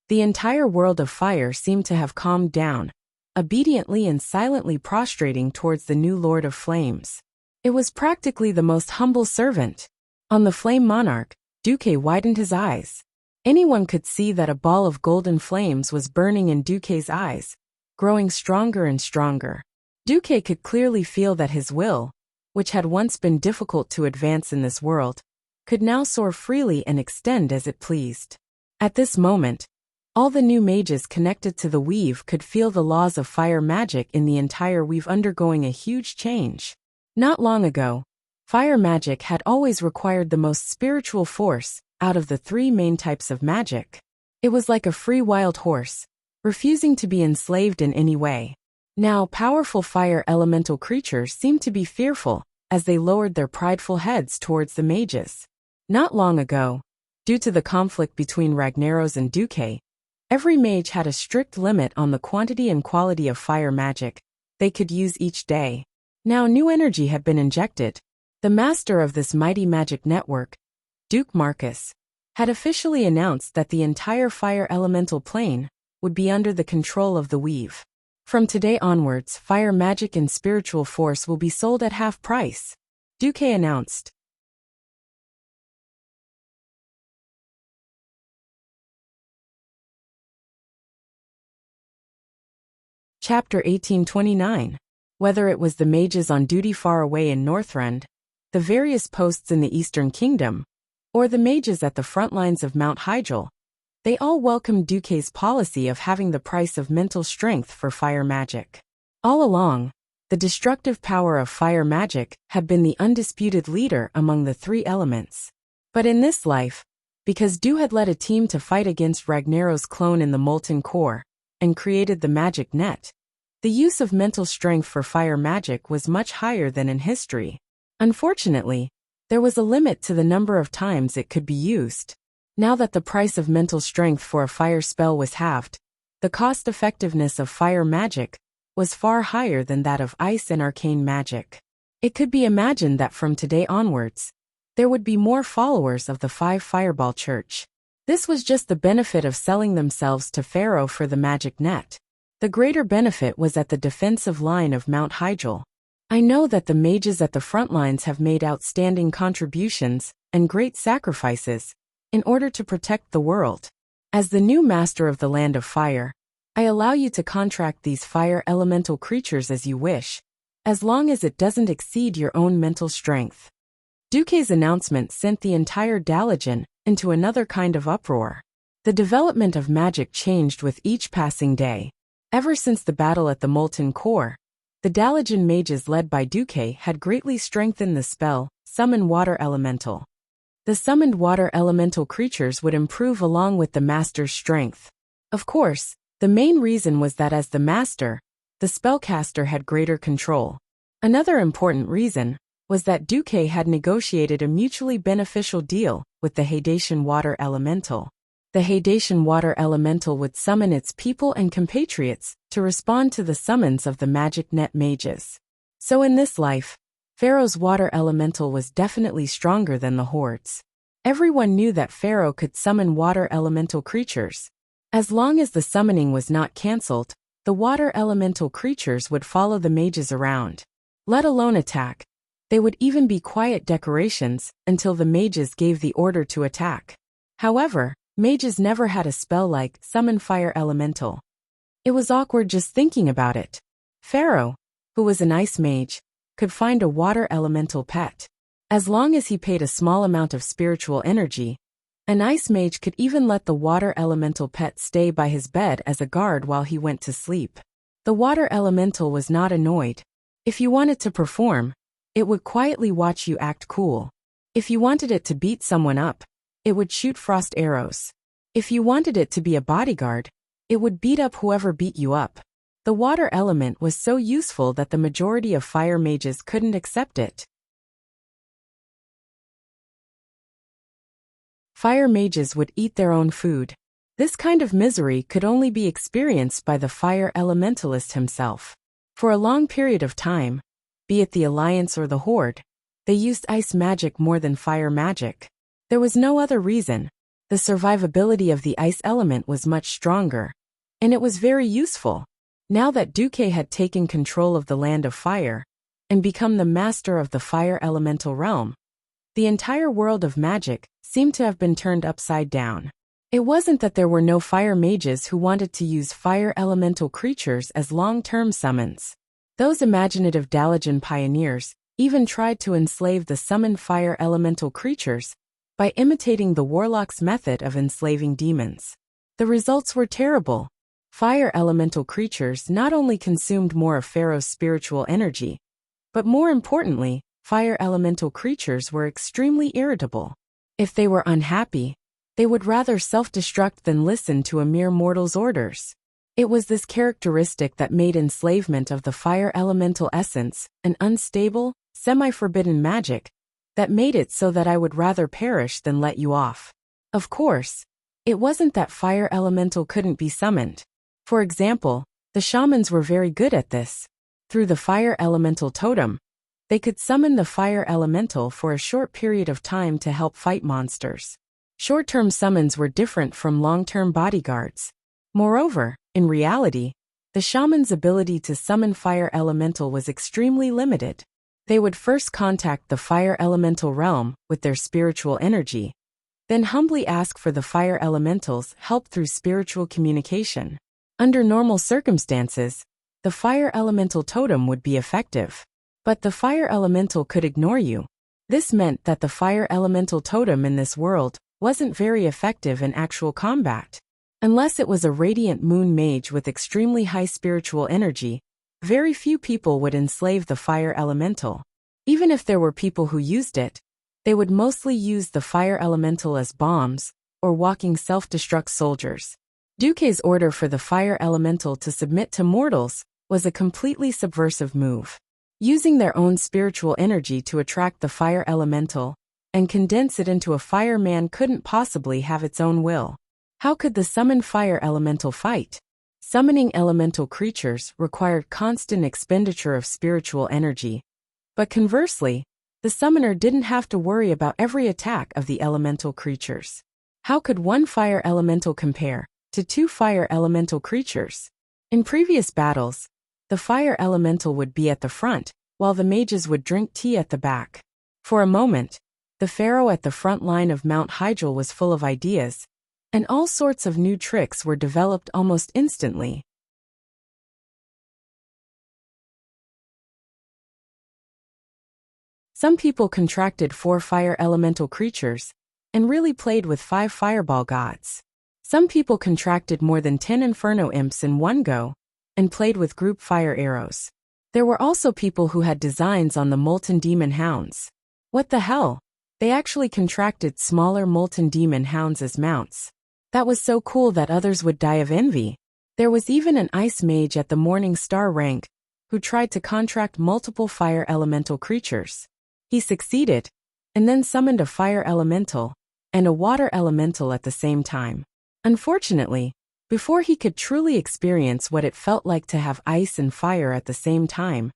The entire world of fire seemed to have calmed down, obediently and silently prostrating towards the new Lord of Flames. It was practically the most humble servant. On the flame monarch, Duque widened his eyes. Anyone could see that a ball of golden flames was burning in Duque's eyes, growing stronger and stronger. Duque could clearly feel that his will, which had once been difficult to advance in this world, could now soar freely and extend as it pleased. At this moment, all the new mages connected to the weave could feel the laws of fire magic in the entire weave undergoing a huge change. Not long ago, fire magic had always required the most spiritual force out of the three main types of magic. It was like a free wild horse, refusing to be enslaved in any way. Now powerful fire elemental creatures seemed to be fearful as they lowered their prideful heads towards the mages. Not long ago, due to the conflict between Ragnaros and Duque, every mage had a strict limit on the quantity and quality of fire magic they could use each day. Now new energy had been injected. The master of this mighty magic network, Duke Marcus, had officially announced that the entire fire elemental plane would be under the control of the weave. From today onwards, fire magic and spiritual force will be sold at half price, Duque announced. Chapter 1829. Whether it was the mages on duty far away in Northrend, the various posts in the Eastern Kingdom, or the mages at the front lines of Mount Hygel, they all welcomed Duque's policy of having the price of mental strength for fire magic. All along, the destructive power of fire magic had been the undisputed leader among the three elements. But in this life, because Du had led a team to fight against Ragnaros' clone in the molten core, and created the magic net, the use of mental strength for fire magic was much higher than in history. Unfortunately, there was a limit to the number of times it could be used. Now that the price of mental strength for a fire spell was halved, the cost-effectiveness of fire magic was far higher than that of ice and arcane magic. It could be imagined that from today onwards, there would be more followers of the Five Fireball Church. This was just the benefit of selling themselves to Pharaoh for the magic net. The greater benefit was at the defensive line of Mount Hygel. I know that the mages at the front lines have made outstanding contributions and great sacrifices in order to protect the world. As the new master of the Land of Fire, I allow you to contract these fire elemental creatures as you wish, as long as it doesn't exceed your own mental strength. Duque's announcement sent the entire Dalagen into another kind of uproar. The development of magic changed with each passing day. Ever since the battle at the Molten Core, the Dalagen mages led by Duque had greatly strengthened the spell, Summon Water Elemental. The summoned water elemental creatures would improve along with the master's strength. Of course, the main reason was that as the master, the spellcaster had greater control. Another important reason was that Duque had negotiated a mutually beneficial deal with the Haitian water elemental. The Haitian water elemental would summon its people and compatriots to respond to the summons of the magic net mages. So in this life, Pharaoh's water elemental was definitely stronger than the hordes. Everyone knew that Pharaoh could summon water elemental creatures. As long as the summoning was not cancelled, the water elemental creatures would follow the mages around. Let alone attack. They would even be quiet decorations until the mages gave the order to attack. However, mages never had a spell like Summon Fire Elemental. It was awkward just thinking about it. Pharaoh, who was an ice mage, could find a water elemental pet. As long as he paid a small amount of spiritual energy, an ice mage could even let the water elemental pet stay by his bed as a guard while he went to sleep. The water elemental was not annoyed. If you wanted to perform, it would quietly watch you act cool. If you wanted it to beat someone up, it would shoot frost arrows. If you wanted it to be a bodyguard, it would beat up whoever beat you up. The water element was so useful that the majority of fire mages couldn't accept it. Fire mages would eat their own food. This kind of misery could only be experienced by the fire elementalist himself. For a long period of time, be it the Alliance or the Horde, they used ice magic more than fire magic. There was no other reason. The survivability of the ice element was much stronger, and it was very useful. Now that Duque had taken control of the land of fire and become the master of the fire elemental realm, the entire world of magic seemed to have been turned upside down. It wasn't that there were no fire mages who wanted to use fire elemental creatures as long-term summons. Those imaginative Dalajan pioneers even tried to enslave the summoned fire elemental creatures by imitating the warlock's method of enslaving demons. The results were terrible. Fire elemental creatures not only consumed more of Pharaoh's spiritual energy, but more importantly, fire elemental creatures were extremely irritable. If they were unhappy, they would rather self-destruct than listen to a mere mortal's orders. It was this characteristic that made enslavement of the fire elemental essence an unstable, semi-forbidden magic that made it so that I would rather perish than let you off. Of course, it wasn't that fire elemental couldn't be summoned. For example, the shamans were very good at this. Through the fire elemental totem, they could summon the fire elemental for a short period of time to help fight monsters. Short-term summons were different from long-term bodyguards. Moreover, in reality, the shaman's ability to summon fire elemental was extremely limited. They would first contact the fire elemental realm with their spiritual energy, then humbly ask for the fire elemental's help through spiritual communication. Under normal circumstances, the fire elemental totem would be effective. But the fire elemental could ignore you. This meant that the fire elemental totem in this world wasn't very effective in actual combat. Unless it was a radiant moon mage with extremely high spiritual energy, very few people would enslave the fire elemental. Even if there were people who used it, they would mostly use the fire elemental as bombs or walking self-destruct soldiers. Duque's order for the fire elemental to submit to mortals was a completely subversive move. Using their own spiritual energy to attract the fire elemental and condense it into a fire man couldn't possibly have its own will. How could the summoned fire elemental fight? Summoning elemental creatures required constant expenditure of spiritual energy. But conversely, the summoner didn't have to worry about every attack of the elemental creatures. How could one fire elemental compare to two fire elemental creatures? In previous battles, the fire elemental would be at the front, while the mages would drink tea at the back. For a moment, the pharaoh at the front line of Mount Hygel was full of ideas, and all sorts of new tricks were developed almost instantly. Some people contracted 4 fire elemental creatures and really played with 5 fireball gods. Some people contracted more than 10 inferno imps in one go and played with group fire arrows. There were also people who had designs on the molten demon hounds. What the hell? They actually contracted smaller molten demon hounds as mounts. That was so cool that others would die of envy. There was even an ice mage at the Morning Star rank who tried to contract multiple fire elemental creatures. He succeeded, and then summoned a fire elemental and a water elemental at the same time. Unfortunately, before he could truly experience what it felt like to have ice and fire at the same time,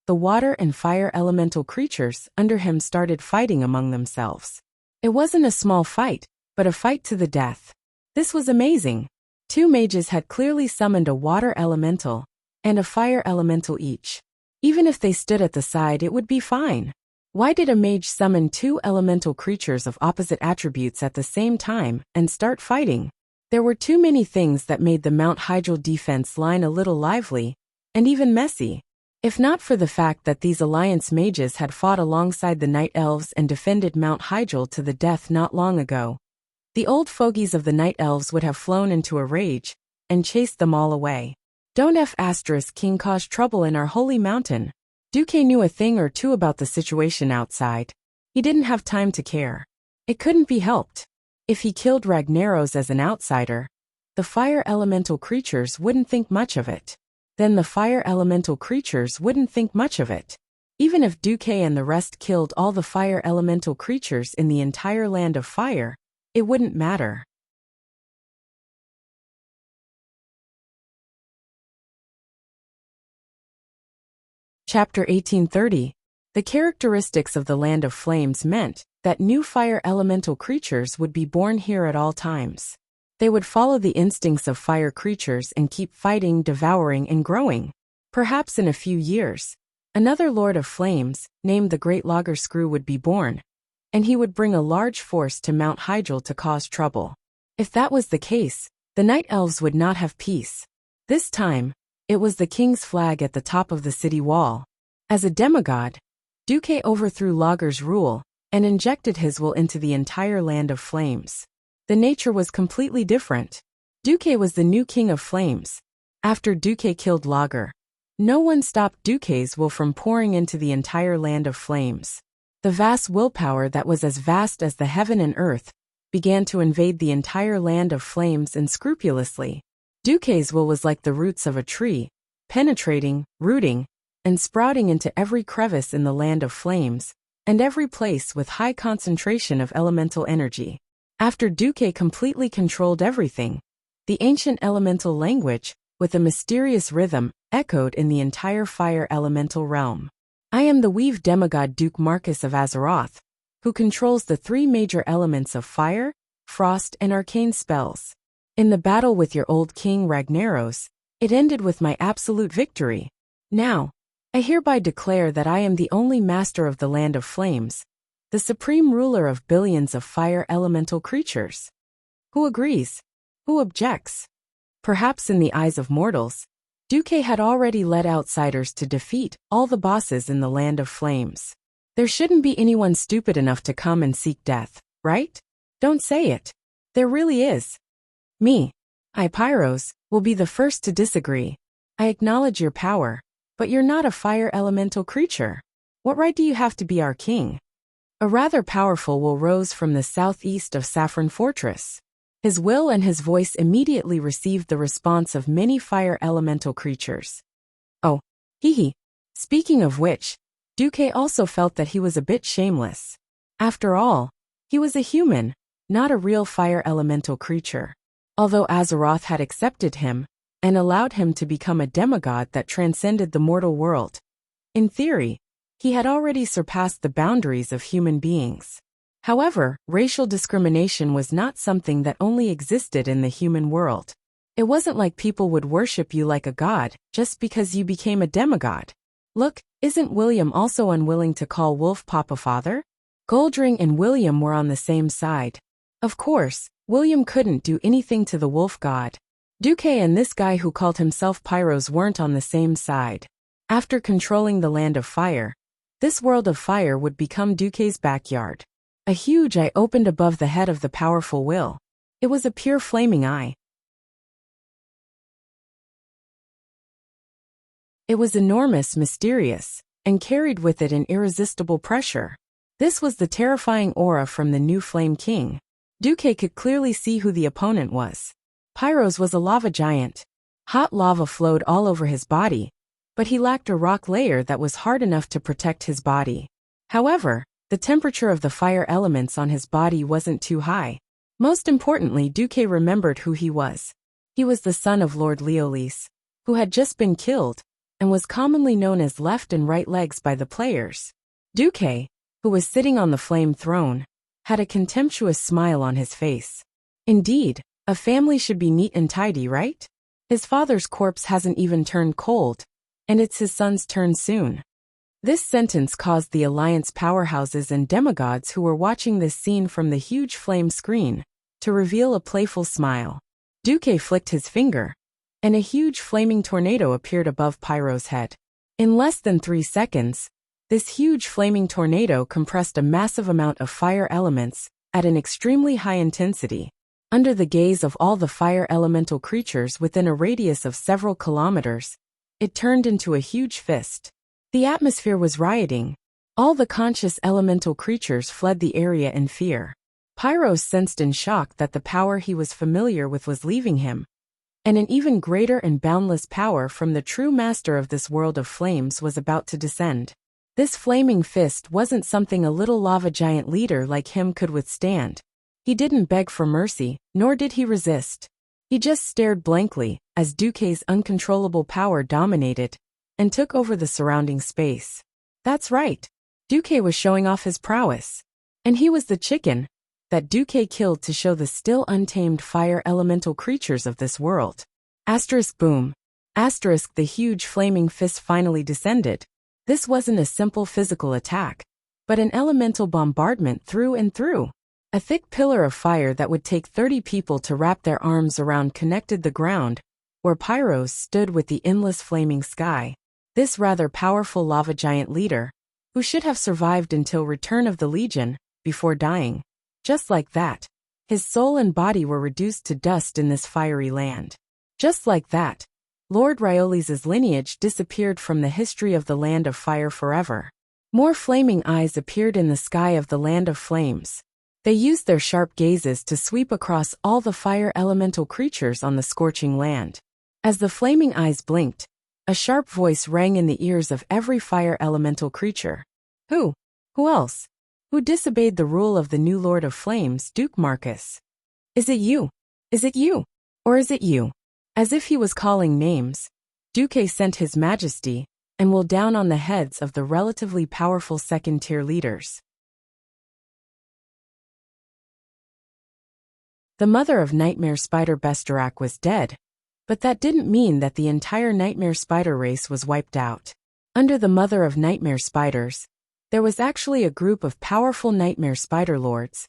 the water and fire elemental creatures under him started fighting among themselves. It wasn't a small fight, but a fight to the death. This was amazing. 2 mages had clearly summoned a water elemental and a fire elemental each. Even if they stood at the side, it would be fine. Why did a mage summon 2 elemental creatures of opposite attributes at the same time and start fighting? There were too many things that made the Mount Hygel defense line a little lively and even messy. If not for the fact that these alliance mages had fought alongside the night elves and defended Mount Hygel to the death not long ago, the old fogies of the night elves would have flown into a rage and chased them all away. Don't King cause trouble in our holy mountain. Duque knew a thing or two about the situation outside. He didn't have time to care. It couldn't be helped. If he killed Ragnaros as an outsider, the fire elemental creatures wouldn't think much of it. Then the fire elemental creatures wouldn't think much of it. Even if Duque and the rest killed all the fire elemental creatures in the entire land of fire, it wouldn't matter. Chapter 1830. The characteristics of the Land of Flames meant that new fire elemental creatures would be born here at all times. They would follow the instincts of fire creatures and keep fighting, devouring, and growing. Perhaps in a few years, another Lord of Flames, named the Great Logger Screw, would be born, and he would bring a large force to Mount Hyjal to cause trouble. If that was the case, the Night Elves would not have peace. This time, it was the king's flag at the top of the city wall. As a demigod, Duque overthrew Logger's rule and injected his will into the entire land of flames. The nature was completely different. Duque was the new king of flames. After Duque killed Logger, no one stopped Duque's will from pouring into the entire land of flames. The vast willpower that was as vast as the heaven and earth began to invade the entire land of flames unscrupulously. Duque's will was like the roots of a tree, penetrating, rooting, and sprouting into every crevice in the land of flames, and every place with high concentration of elemental energy. After Duque completely controlled everything, the ancient elemental language, with a mysterious rhythm, echoed in the entire fire elemental realm. I am the weave demigod Duke Marcus of Azeroth, who controls the three major elements of fire, frost, and arcane spells. In the battle with your old king Ragnaros, it ended with my absolute victory. Now, I hereby declare that I am the only master of the land of flames, the supreme ruler of billions of fire elemental creatures. Who agrees? Who objects? Perhaps in the eyes of mortals, Duque had already led outsiders to defeat all the bosses in the land of flames. There shouldn't be anyone stupid enough to come and seek death, right? Don't say it. There really is. Me, Pyros, will be the first to disagree. I acknowledge your power, but you're not a fire elemental creature. What right do you have to be our king? A rather powerful will rose from the southeast of Saffron Fortress. His will and his voice immediately received the response of many fire elemental creatures. Oh, hee. Speaking of which, Duque also felt that he was a bit shameless. After all, he was a human, not a real fire elemental creature. Although Azeroth had accepted him and allowed him to become a demigod that transcended the mortal world, in theory, he had already surpassed the boundaries of human beings. However, racial discrimination was not something that only existed in the human world. It wasn't like people would worship you like a god just because you became a demigod. Look, isn't William also unwilling to call Wolf Papa father? Goldring and William were on the same side. Of course, William couldn't do anything to the wolf god. Duque and this guy who called himself Pyros weren't on the same side. After controlling the land of fire, this world of fire would become Duque's backyard. A huge eye opened above the head of the powerful will. It was a pure flaming eye. It was enormous, mysterious, and carried with it an irresistible pressure. This was the terrifying aura from the new Flame King. Duque could clearly see who the opponent was. Pyros was a lava giant. Hot lava flowed all over his body, but he lacked a rock layer that was hard enough to protect his body. However, the temperature of the fire elements on his body wasn't too high. Most importantly, Duque remembered who he was. He was the son of Lord Leolis, who had just been killed, and was commonly known as left and right legs by the players. Duque, who was sitting on the flame throne, had a contemptuous smile on his face. Indeed, a family should be neat and tidy, right? His father's corpse hasn't even turned cold, and it's his son's turn soon. This sentence caused the Alliance powerhouses and demigods who were watching this scene from the huge flame screen to reveal a playful smile. Duque flicked his finger, and a huge flaming tornado appeared above Pyro's head. In less than 3 seconds, this huge flaming tornado compressed a massive amount of fire elements at an extremely high intensity. Under the gaze of all the fire elemental creatures within a radius of several kilometers, it turned into a huge fist. The atmosphere was rioting. All the conscious elemental creatures fled the area in fear. Pyros sensed in shock that the power he was familiar with was leaving him, and an even greater and boundless power from the true master of this world of flames was about to descend. This flaming fist wasn't something a little lava giant leader like him could withstand. He didn't beg for mercy, nor did he resist. He just stared blankly as Duque's uncontrollable power dominated and took over the surrounding space. That's right. Duque was showing off his prowess. And he was the chicken, that Duque killed to show the still untamed fire elemental creatures of this world. Asterisk boom. Asterisk the huge flaming fist finally descended. This wasn't a simple physical attack, but an elemental bombardment through and through. A thick pillar of fire that would take 30 people to wrap their arms around connected the ground, where Pyros stood with the endless flaming sky. This rather powerful lava giant leader, who should have survived until return of the Legion, before dying. Just like that, his soul and body were reduced to dust in this fiery land. Just like that, Lord Riolis's lineage disappeared from the history of the Land of Fire forever. More flaming eyes appeared in the sky of the Land of Flames. They used their sharp gazes to sweep across all the fire elemental creatures on the scorching land. As the flaming eyes blinked, a sharp voice rang in the ears of every fire elemental creature. Who? Who else? Who disobeyed the rule of the new Lord of Flames, Duke Marcus? Is it you? Is it you? Or is it you? As if he was calling names, Duque sent His Majesty and will down on the heads of the relatively powerful second-tier leaders. The mother of Nightmare Spider Bestarak was dead, but that didn't mean that the entire Nightmare Spider race was wiped out. Under the mother of Nightmare Spiders, there was actually a group of powerful Nightmare Spider Lords,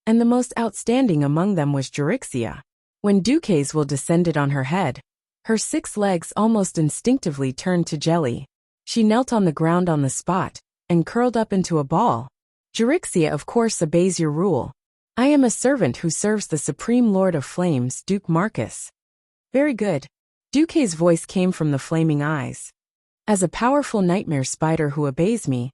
and the most outstanding among them was Jurixia. When Duque's will descended on her head, her 6 legs almost instinctively turned to jelly. She knelt on the ground on the spot, and curled up into a ball. Jurixia of course obeys your rule. I am a servant who serves the Supreme Lord of Flames, Duke Marcus. Very good. Duque's voice came from the flaming eyes. As a powerful Nightmare Spider who obeys me,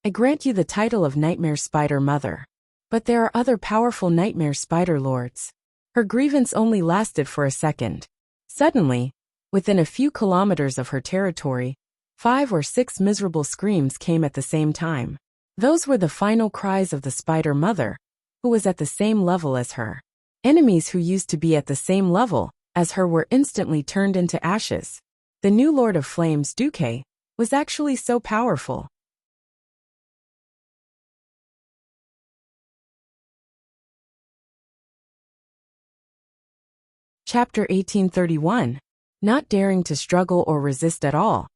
I grant you the title of Nightmare Spider Mother. But there are other powerful Nightmare Spider Lords. Her grievance only lasted for a second. Suddenly, within a few kilometers of her territory, 5 or 6 miserable screams came at the same time. Those were the final cries of the Spider Mother, who was at the same level as her. Enemies who used to be at the same level as her were instantly turned into ashes. The new Lord of Flames, Duque, was actually so powerful. Chapter 1831. Not daring to struggle or resist at all,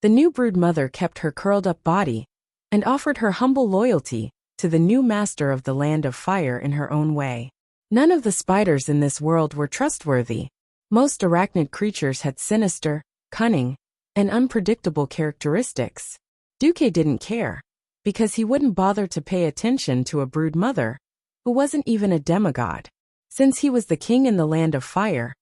the new brood mother kept her curled-up body and offered her humble loyalty to the new master of the Land of Fire in her own way. None of the spiders in this world were trustworthy. Most arachnid creatures had sinister, cunning, and unpredictable characteristics. Duque didn't care, because he wouldn't bother to pay attention to a brood mother, who wasn't even a demigod. Since he was the king in the Land of Fire,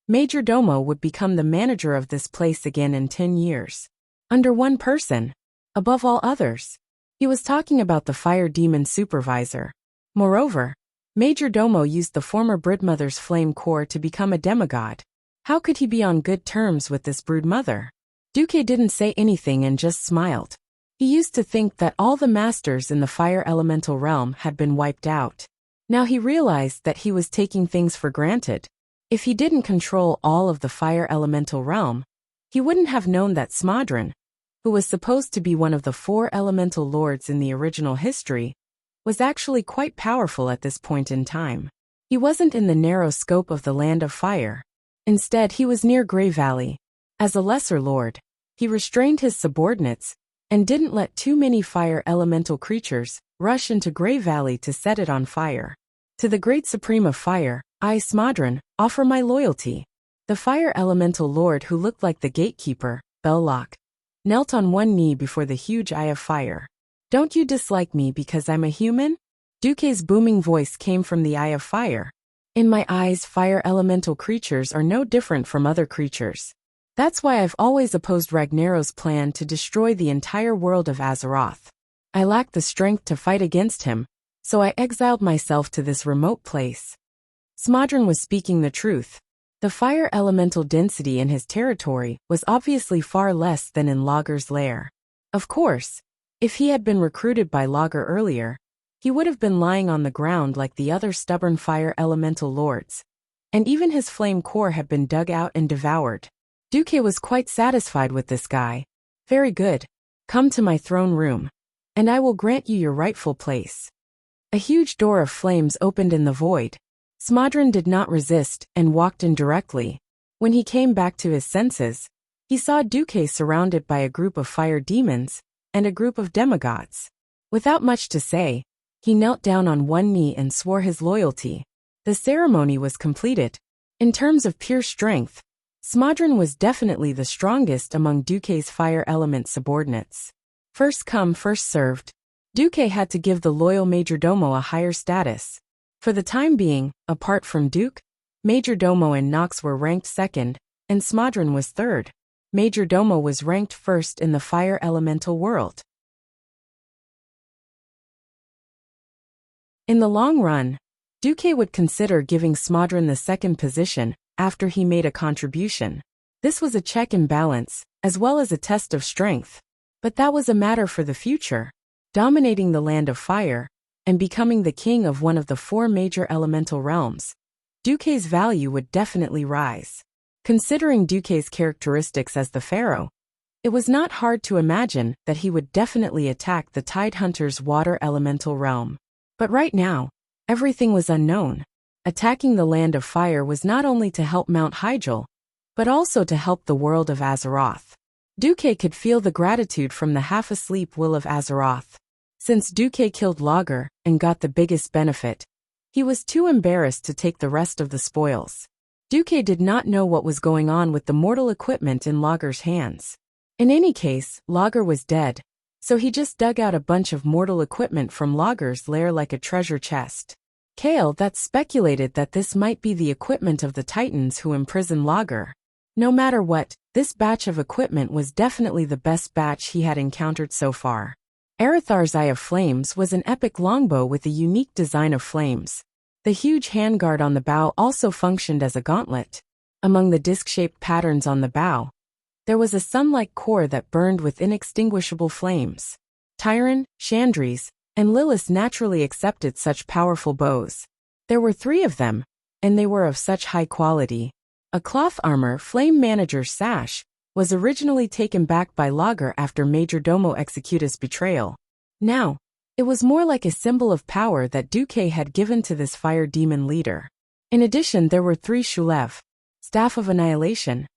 Major Domo would become the manager of this place again in 10 years. Under one person, above all others. He was talking about the fire demon supervisor. Moreover, Major Domo used the former broodmother's flame core to become a demigod. How could he be on good terms with this broodmother? Duque didn't say anything and just smiled. He used to think that all the masters in the fire elemental realm had been wiped out. Now he realized that he was taking things for granted. If he didn't control all of the fire elemental realm, he wouldn't have known that Smodron, who was supposed to be one of the 4 elemental lords in the original history, was actually quite powerful at this point in time. He wasn't in the narrow scope of the Land of Fire. Instead, he was near Grey Valley. As a lesser lord, he restrained his subordinates and didn't let too many fire elemental creatures rush into Grey Valley to set it on fire. To the Great Supreme of Fire, I, Smodron, offer my loyalty. The fire elemental lord who looked like the gatekeeper, Belloc, knelt on one knee before the huge Eye of Fire. Don't you dislike me because I'm a human? Duque's booming voice came from the Eye of Fire. In my eyes, fire elemental creatures are no different from other creatures. That's why I've always opposed Ragnaros' plan to destroy the entire world of Azeroth. I lacked the strength to fight against him, so I exiled myself to this remote place. Smodron was speaking the truth. The fire elemental density in his territory was obviously far less than in Logger's lair. Of course, if he had been recruited by Logger earlier, he would have been lying on the ground like the other stubborn fire elemental lords, and even his flame core had been dug out and devoured. Duque was quite satisfied with this guy. Very good. Come to my throne room, and I will grant you your rightful place. A huge door of flames opened in the void. Smodron did not resist and walked in directly. When he came back to his senses, he saw Duque surrounded by a group of fire demons and a group of demigods. Without much to say, he knelt down on one knee and swore his loyalty. The ceremony was completed. In terms of pure strength, Smodron was definitely the strongest among Duque's fire element subordinates. First come, first served. Duque had to give the loyal majordomo a higher status. For the time being, apart from Duke, majordomo and Nox were ranked second, and Smodron was third. Majordomo was ranked first in the fire elemental world. In the long run, Duque would consider giving Smodron the second position after he made a contribution. This was a check and balance, as well as a test of strength. But that was a matter for the future. Dominating the land of fire, and becoming the king of one of the 4 major elemental realms, Duque's value would definitely rise. Considering Duque's characteristics as the pharaoh, it was not hard to imagine that he would definitely attack the Tidehunter's water elemental realm. But right now, everything was unknown. Attacking the land of fire was not only to help Mount Hyjal, but also to help the world of Azeroth. Duque could feel the gratitude from the half-asleep will of Azeroth. Since Duque killed Logger and got the biggest benefit, he was too embarrassed to take the rest of the spoils. Duque did not know what was going on with the mortal equipment in Logger's hands. In any case, Logger was dead, so he just dug out a bunch of mortal equipment from Logger's lair like a treasure chest. Kale that speculated that this might be the equipment of the Titans who imprisoned Logger. No matter what, this batch of equipment was definitely the best batch he had encountered so far. Arethar's Eye of Flames was an epic longbow with a unique design of flames. The huge handguard on the bow also functioned as a gauntlet. Among the disc-shaped patterns on the bow, there was a sun-like core that burned with inextinguishable flames. Tyron, Chandris, and Lilith naturally accepted such powerful bows. There were 3 of them, and they were of such high quality. A cloth armor Flame Manager's sash was originally taken back by Logger after Majordomo Executa's betrayal. Now, it was more like a symbol of power that Duque had given to this fire demon leader. In addition, there were 3 Shulev, Staff of Annihilation.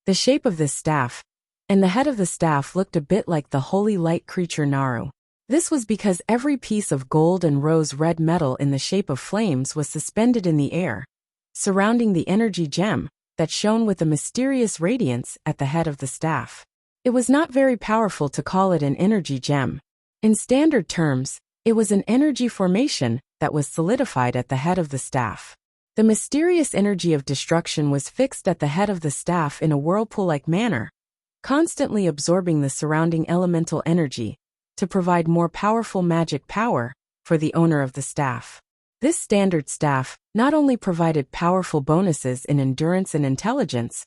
The shape of this staff, and the head of the staff looked a bit like the holy light creature Naru. This was because every piece of gold and rose-red metal in the shape of flames was suspended in the air, surrounding the energy gem that shone with a mysterious radiance at the head of the staff. It was not very powerful to call it an energy gem. In standard terms, it was an energy formation that was solidified at the head of the staff. The mysterious energy of destruction was fixed at the head of the staff in a whirlpool-like manner, constantly absorbing the surrounding elemental energy to provide more powerful magic power for the owner of the staff. This standard staff not only provided powerful bonuses in endurance and intelligence,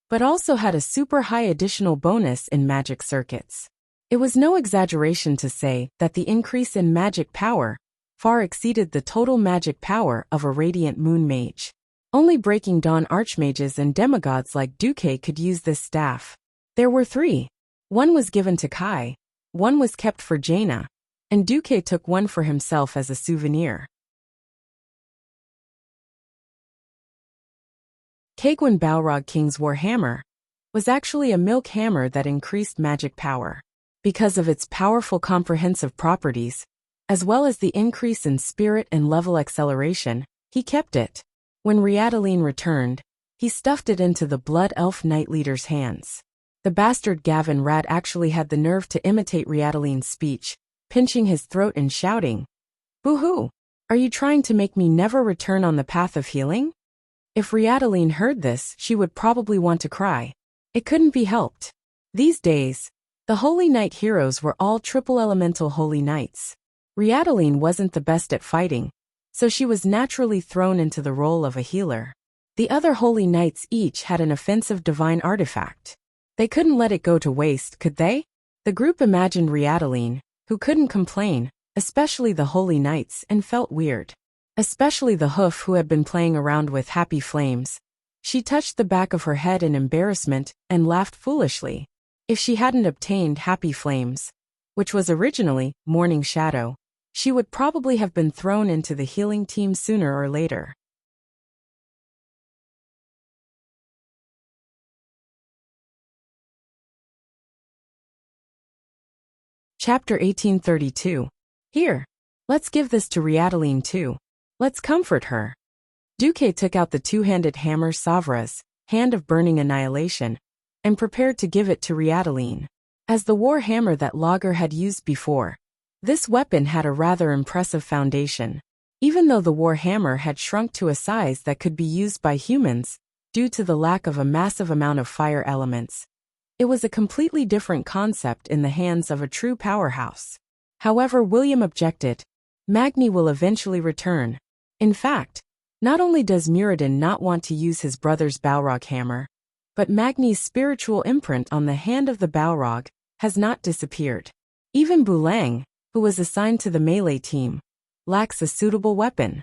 but also had a super high additional bonus in magic circuits. It was no exaggeration to say that the increase in magic power far exceeded the total magic power of a radiant moon mage. Only Breaking Dawn archmages and demigods like Duque could use this staff. There were 3. One was given to Kai, one was kept for Jaina, and Duque took one for himself as a souvenir. Kagwin Balrog King's Warhammer was actually a milk hammer that increased magic power. Because of its powerful comprehensive properties, as well as the increase in spirit and level acceleration, he kept it. When Riadaline returned, he stuffed it into the Blood Elf Knight leader's hands. The bastard Gavin Rat actually had the nerve to imitate Riadaline's speech, pinching his throat and shouting, "Boo-hoo! Are you trying to make me never return on the path of healing?" If Riadaline heard this, she would probably want to cry. It couldn't be helped. These days, the Holy Knight heroes were all triple elemental Holy Knights. Riadaline wasn't the best at fighting, so she was naturally thrown into the role of a healer. The other Holy Knights each had an offensive divine artifact. They couldn't let it go to waste, could they? The group imagined Riadaline, who couldn't complain, especially the Holy Knights, and felt weird. Especially the Hoof, who had been playing around with happy flames. She touched the back of her head in embarrassment and laughed foolishly. If she hadn't obtained happy flames, which was originally Morning Shadow, she would probably have been thrown into the healing team sooner or later. Chapter 1832. Here. Let's give this to Riataline too. Let's comfort her. Duque took out the two-handed hammer Savra's, hand of burning annihilation, and prepared to give it to Riataline. As the war hammer that Lager had used before, this weapon had a rather impressive foundation. Even though the war hammer had shrunk to a size that could be used by humans, due to the lack of a massive amount of fire elements, it was a completely different concept in the hands of a true powerhouse. However, William objected. Magni will eventually return. In fact, not only does Muradin not want to use his brother's Balrog hammer, but Magni's spiritual imprint on the hand of the Balrog has not disappeared. Even Boulang, who was assigned to the melee team, lacks a suitable weapon.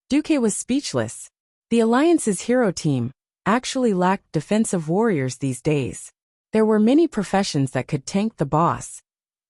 Duque was speechless. The Alliance's hero team actually lacked defensive warriors these days. There were many professions that could tank the boss.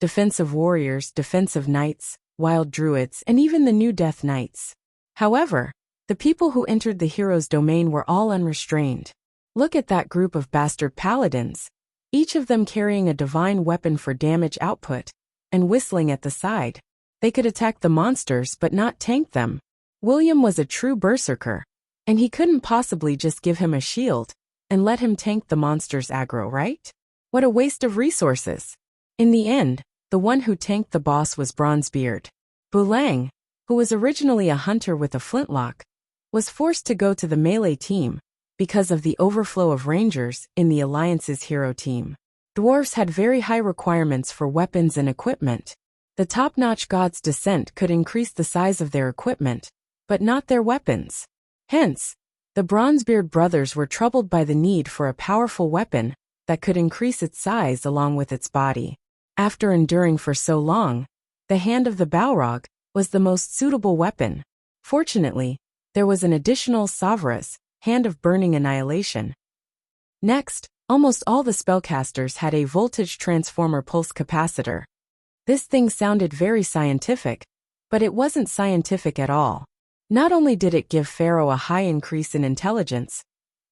Defensive warriors, defensive knights, wild druids, and even the new death knights. However, the people who entered the hero's domain were all unrestrained. Look at that group of bastard paladins, each of them carrying a divine weapon for damage output, and whistling at the side. They could attack the monsters but not tank them. William was a true berserker, and he couldn't possibly just give him a shield and let him tank the monster's aggro, right? What a waste of resources. In the end, the one who tanked the boss was Bronzebeard. Boulang, who was originally a hunter with a flintlock, was forced to go to the melee team because of the overflow of rangers in the Alliance's hero team. Dwarves had very high requirements for weapons and equipment. The top-notch god's descent could increase the size of their equipment, but not their weapons. Hence, the Bronzebeard brothers were troubled by the need for a powerful weapon that could increase its size along with its body. After enduring for so long, the hand of the Balrog was the most suitable weapon. Fortunately, there was an additional Savra's, hand of burning annihilation. Next, almost all the spellcasters had a voltage transformer pulse capacitor. This thing sounded very scientific, but it wasn't scientific at all. Not only did it give Pharaoh a high increase in intelligence,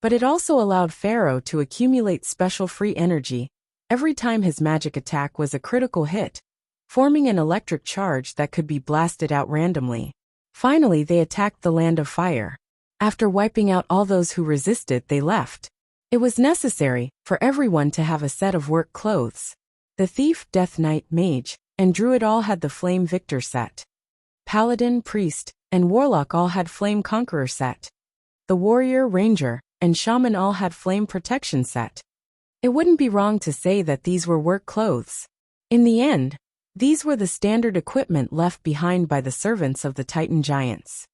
but it also allowed Pharaoh to accumulate special free energy every time his magic attack was a critical hit, forming an electric charge that could be blasted out randomly. Finally, they attacked the Land of Fire. After wiping out all those who resisted, they left. It was necessary for everyone to have a set of work clothes. The Thief, Death Knight, Mage, and Druid all had the Flame Victor set. Paladin, Priest, and Warlock all had Flame Conqueror set. The Warrior, Ranger, and Shaman all had Flame Protection set. It wouldn't be wrong to say that these were work clothes. In the end, these were the standard equipment left behind by the servants of the Titan giants.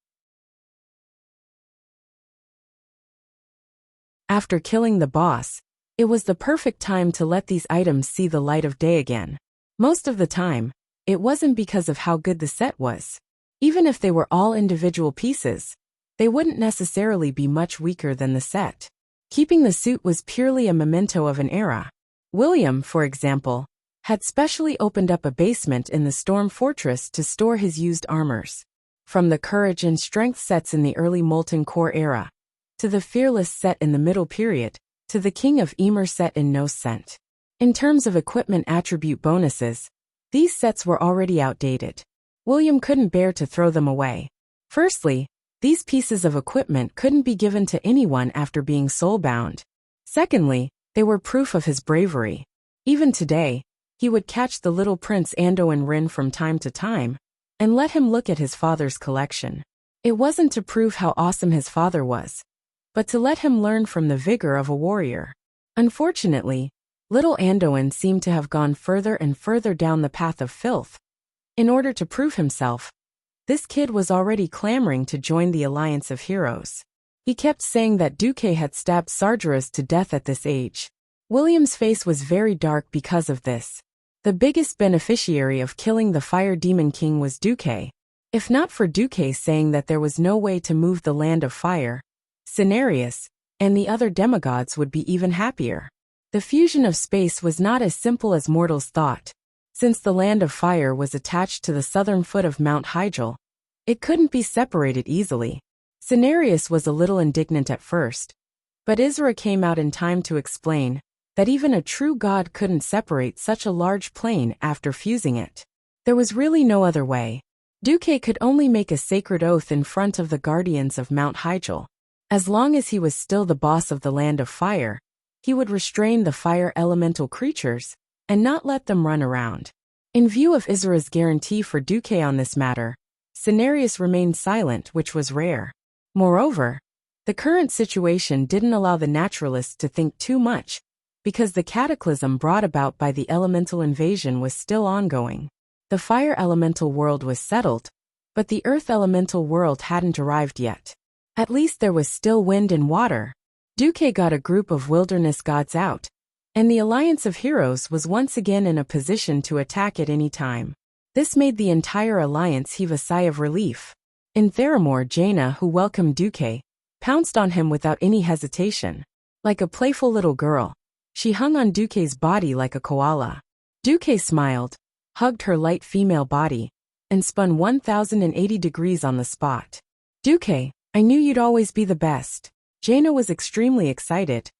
After killing the boss, it was the perfect time to let these items see the light of day again. Most of the time, it wasn't because of how good the set was. Even if they were all individual pieces, they wouldn't necessarily be much weaker than the set. Keeping the suit was purely a memento of an era. William, for example, had specially opened up a basement in the Storm Fortress to store his used armors. From the Courage and Strength sets in the early Molten Core era, to the Fearless set in the Middle Period, to the King of Emer set in Noscent. In terms of equipment attribute bonuses, these sets were already outdated. William couldn't bear to throw them away. Firstly, these pieces of equipment couldn't be given to anyone after being soulbound. Secondly, they were proof of his bravery. Even today, he would catch the little Prince Anduin Wrynn from time to time, and let him look at his father's collection. It wasn't to prove how awesome his father was, but to let him learn from the vigor of a warrior. Unfortunately, little Anduin seemed to have gone further and further down the path of filth. In order to prove himself, this kid was already clamoring to join the Alliance of Heroes. He kept saying that Duque had stabbed Sargeras to death at this age. William's face was very dark because of this. The biggest beneficiary of killing the Fire Demon King was Duque. If not for Duque saying that there was no way to move the Land of Fire, Cenarius and the other demigods would be even happier. The fusion of space was not as simple as mortals thought. Since the land of fire was attached to the southern foot of Mount Hygel, it couldn't be separated easily. Cenarius was a little indignant at first, but Isra came out in time to explain that even a true god couldn't separate such a large plane after fusing it. There was really no other way. Duque could only make a sacred oath in front of the guardians of Mount Hygel. As long as he was still the boss of the land of fire, he would restrain the fire elemental creatures and not let them run around. In view of Isra's guarantee for Duque on this matter, Cenarius remained silent, which was rare. Moreover, the current situation didn't allow the naturalists to think too much, because the cataclysm brought about by the elemental invasion was still ongoing. The fire elemental world was settled, but the earth elemental world hadn't arrived yet. At least there was still wind and water. Duque got a group of wilderness gods out, and the Alliance of Heroes was once again in a position to attack at any time. This made the entire alliance heave a sigh of relief. In Theramore, Jaina, who welcomed Duque, pounced on him without any hesitation. Like a playful little girl, she hung on Duque's body like a koala. Duque smiled, hugged her light female body, and spun 1,080 degrees on the spot. Duque, I knew you'd always be the best. Jaina was extremely excited.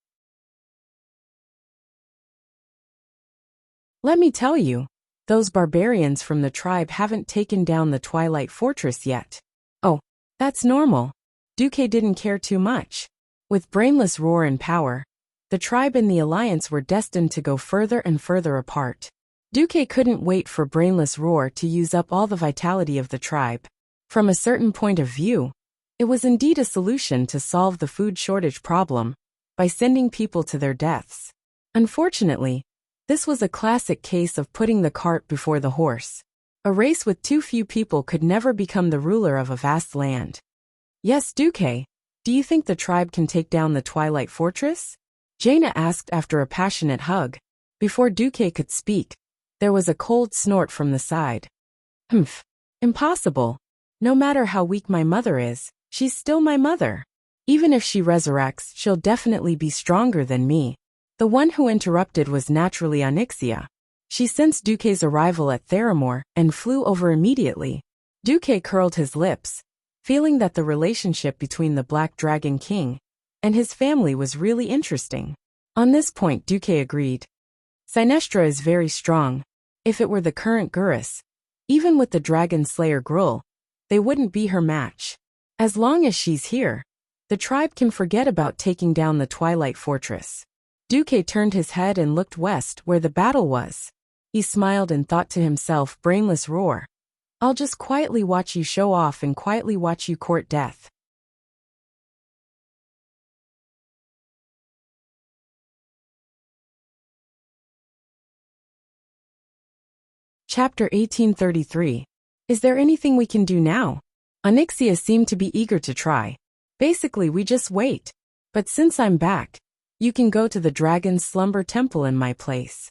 Let me tell you, those barbarians from the tribe haven't taken down the Twilight Fortress yet. Oh, that's normal. Duque didn't care too much. With Brainless Roar in power, the tribe and the Alliance were destined to go further and further apart. Duque couldn't wait for Brainless Roar to use up all the vitality of the tribe. From a certain point of view, it was indeed a solution to solve the food shortage problem by sending people to their deaths. Unfortunately, this was a classic case of putting the cart before the horse. A race with too few people could never become the ruler of a vast land. Yes, Duque, do you think the tribe can take down the Twilight Fortress? Jaina asked after a passionate hug. Before Duque could speak, there was a cold snort from the side. Humph. Impossible. No matter how weak my mother is, she's still my mother. Even if she resurrects, she'll definitely be stronger than me. The one who interrupted was naturally Onyxia. She sensed Duque's arrival at Theramore and flew over immediately. Duque curled his lips, feeling that the relationship between the Black Dragon King and his family was really interesting. On this point, Duque agreed. Sinestra is very strong. If it were the current Gurus, even with the Dragon Slayer Gruul, they wouldn't be her match. As long as she's here, the tribe can forget about taking down the Twilight Fortress. Duque turned his head and looked west where the battle was. He smiled and thought to himself, Brainless Roar. I'll just quietly watch you show off and quietly watch you court death. Chapter 1833. Is there anything we can do now? Onyxia seemed to be eager to try. Basically, we just wait. But since I'm back, you can go to the Dragon's Slumber Temple in my place.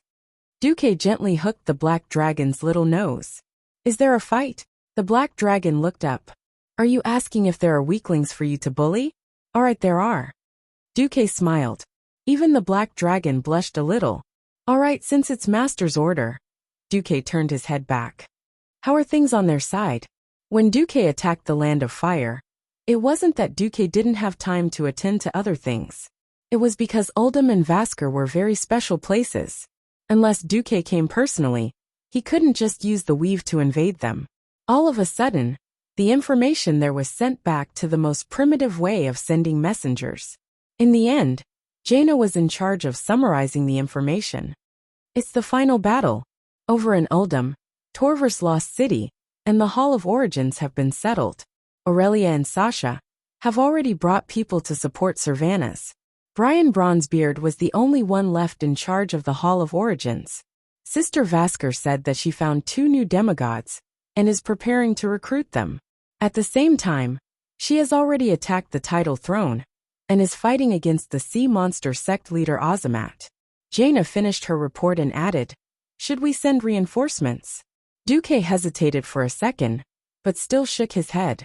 Duque gently hooked the Black Dragon's little nose. Is there a fight? The Black Dragon looked up. Are you asking if there are weaklings for you to bully? Alright, there are. Duque smiled. Even the Black Dragon blushed a little. Alright, since it's Master's order. Duque turned his head back. How are things on their side? When Duque attacked the Land of Fire, it wasn't that Duque didn't have time to attend to other things. It was because Uldum and Vasker were very special places. Unless Duque came personally, he couldn't just use the weave to invade them. All of a sudden, the information there was sent back to the most primitive way of sending messengers. In the end, Jaina was in charge of summarizing the information. It's the final battle. Over in Uldum, Torver's lost city, and the Hall of Origins have been settled. Aurelia and Sasha have already brought people to support Servanas. Brian Bronzebeard was the only one left in charge of the Hall of Origins. Sister Vasker said that she found 2 new demigods and is preparing to recruit them. At the same time, she has already attacked the tidal throne and is fighting against the sea monster sect leader Azamat. Jaina finished her report and added, should we send reinforcements? Duque hesitated for a second, but still shook his head.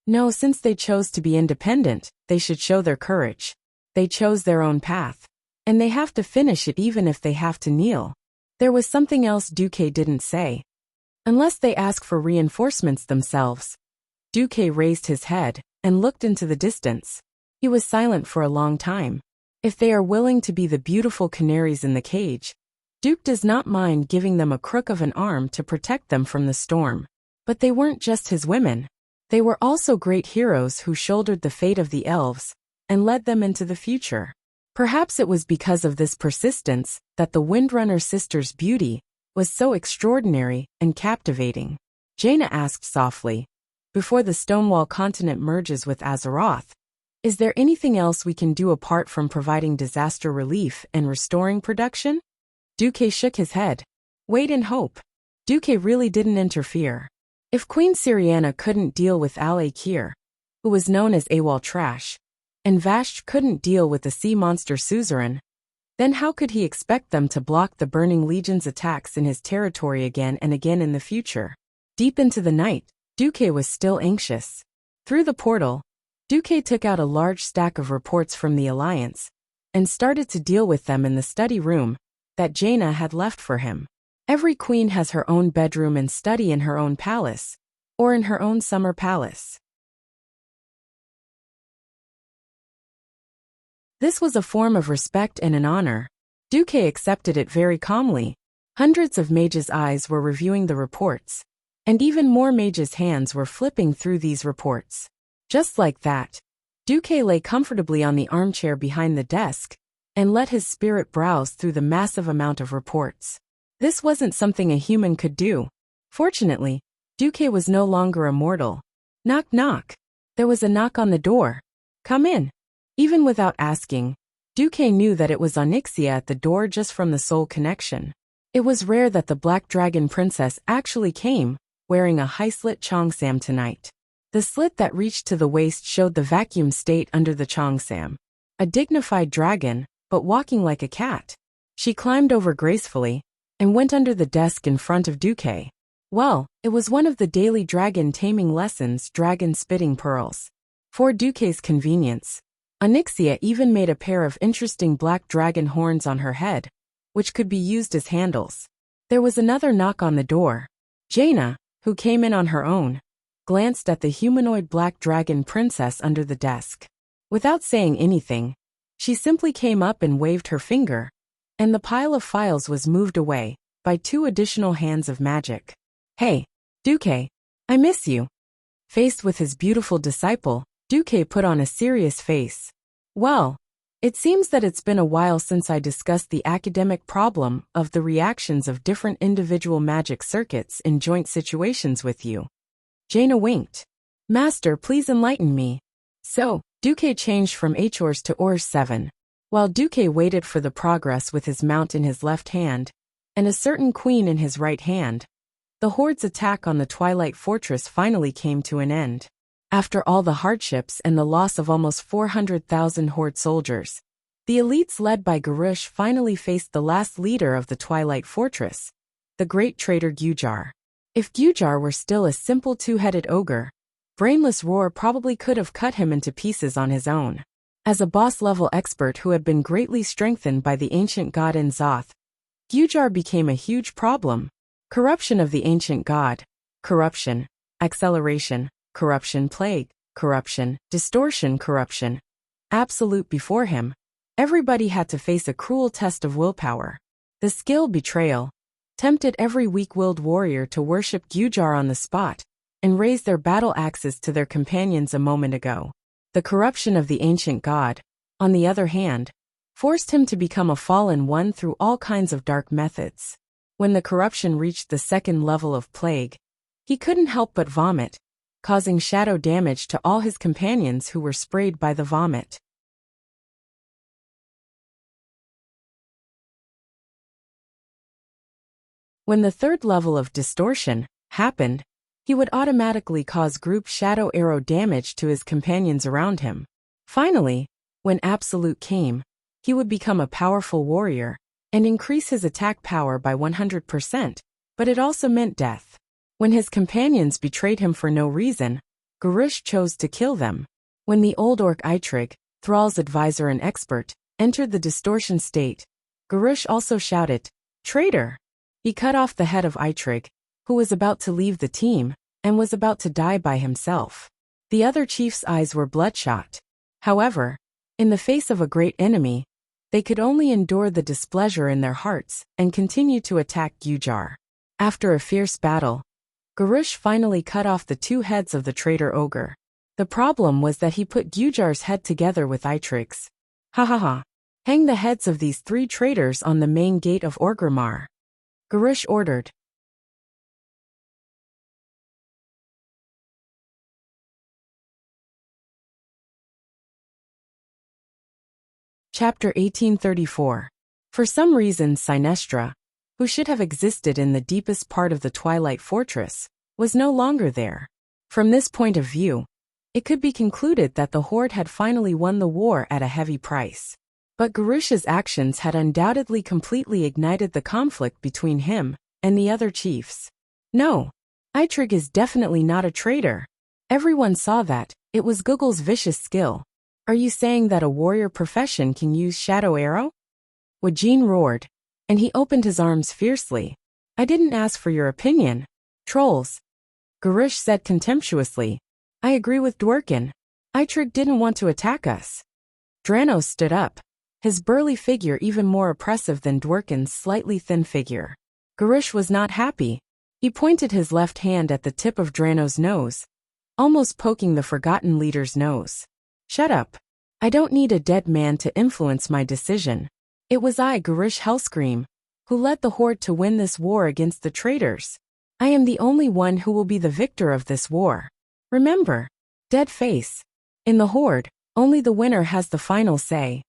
No, since they chose to be independent, they should show their courage. They chose their own path, and they have to finish it even if they have to kneel. There was something else Duque didn't say. Unless they ask for reinforcements themselves. Duque raised his head and looked into the distance. He was silent for a long time. If they are willing to be the beautiful canaries in the cage, Duke does not mind giving them a crook of an arm to protect them from the storm. But they weren't just his women. They were also great heroes who shouldered the fate of the elves and led them into the future. Perhaps it was because of this persistence that the Windrunner sisters' beauty was so extraordinary and captivating. Jaina asked softly, before the Stonewall continent merges with Azeroth, is there anything else we can do apart from providing disaster relief and restoring production? Duque shook his head. Wait and hope. Duque really didn't interfere. If Queen Syriana couldn't deal with Al-Akir, who was known as AWOL Trash, and Vashj couldn't deal with the sea monster Suzerain, then how could he expect them to block the Burning Legion's attacks in his territory again and again in the future? Deep into the night, Duque was still anxious. Through the portal, Duque took out a large stack of reports from the Alliance and started to deal with them in the study room that Jaina had left for him. Every queen has her own bedroom and study in her own palace, or in her own summer palace. This was a form of respect and an honor. Duque accepted it very calmly. Hundreds of mages' eyes were reviewing the reports, and even more mages' hands were flipping through these reports. Just like that, Duque lay comfortably on the armchair behind the desk and let his spirit browse through the massive amount of reports. This wasn't something a human could do. Fortunately, Duque was no longer immortal. Knock knock. There was a knock on the door. Come in. Even without asking, Duque knew that it was Onyxia at the door just from the soul connection. It was rare that the Black Dragon Princess actually came, wearing a high-slit cheongsam tonight. The slit that reached to the waist showed the vacuum state under the cheongsam. A dignified dragon, but walking like a cat. She climbed over gracefully and went under the desk in front of Duque. Well, it was one of the daily dragon taming lessons, dragon spitting pearls. For Duque's convenience, Onyxia even made a pair of interesting black dragon horns on her head, which could be used as handles. There was another knock on the door. Jaina, who came in on her own, glanced at the humanoid black dragon princess under the desk. Without saying anything, she simply came up and waved her finger, and the pile of files was moved away by 2 additional hands of magic. Hey, Duque, I miss you. Faced with his beautiful disciple, Duque put on a serious face. Well, it seems that it's been a while since I discussed the academic problem of the reactions of different individual magic circuits in joint situations with you. Jaina winked. Master, please enlighten me. So, Duque changed from Hors to Ors 7. While Duque waited for the progress with his mount in his left hand, and a certain queen in his right hand, the Horde's attack on the Twilight Fortress finally came to an end. After all the hardships and the loss of almost 400,000 Horde soldiers, the elites led by Garush finally faced the last leader of the Twilight Fortress, the great traitor Gujar. If Gujar were still a simple 2-headed ogre, Brainless Roar probably could have cut him into pieces on his own. As a boss-level expert who had been greatly strengthened by the ancient god in Zoth, Gujar became a huge problem. Corruption of the ancient god, corruption, acceleration, corruption plague, corruption, distortion corruption. Absolute before him, everybody had to face a cruel test of willpower. The skill betrayal tempted every weak-willed warrior to worship Gujar on the spot and raise their battle axes to their companions a moment ago. The corruption of the ancient god, on the other hand, forced him to become a fallen one through all kinds of dark methods. When the corruption reached the 2nd level of plague, he couldn't help but vomit, causing shadow damage to all his companions who were sprayed by the vomit. When the 3rd level of distortion happened, he would automatically cause group shadow arrow damage to his companions around him. Finally, when Absolute came, he would become a powerful warrior and increase his attack power by 100%, but it also meant death. When his companions betrayed him for no reason, Garush chose to kill them. When the old orc Eitrig, Thrall's advisor and expert, entered the distortion state, Garush also shouted, "Traitor!" He cut off the head of Eitrigg, who was about to leave the team, and was about to die by himself. The other chief's eyes were bloodshot. However, in the face of a great enemy, they could only endure the displeasure in their hearts and continue to attack Gujar. After a fierce battle, Garush finally cut off the 2 heads of the traitor ogre. The problem was that he put Gujar's head together with Eitrigg's. Ha ha ha. Hang the heads of these 3 traitors on the main gate of Orgrimmar, Garush ordered. Chapter 1834. For some reason Sinestra, who should have existed in the deepest part of the Twilight Fortress, was no longer there. From this point of view, it could be concluded that the Horde had finally won the war at a heavy price. But Garush's actions had undoubtedly completely ignited the conflict between him and the other chiefs. No, Eitrigg is definitely not a traitor. Everyone saw that. It was Google's vicious skill. Are you saying that a warrior profession can use shadow arrow? Wajin roared, and he opened his arms fiercely. I didn't ask for your opinion. Trolls. Garush said contemptuously. I agree with Dworkin. Eitrigg didn't want to attack us. Dranos stood up, his burly figure even more oppressive than Dworkin's slightly thin figure. Garush was not happy. He pointed his left hand at the tip of Dranos' nose, almost poking the forgotten leader's nose. Shut up. I don't need a dead man to influence my decision. It was I, Garush Hellscream, who led the Horde to win this war against the traitors. I am the only one who will be the victor of this war. Remember, dead face. In the Horde, only the winner has the final say.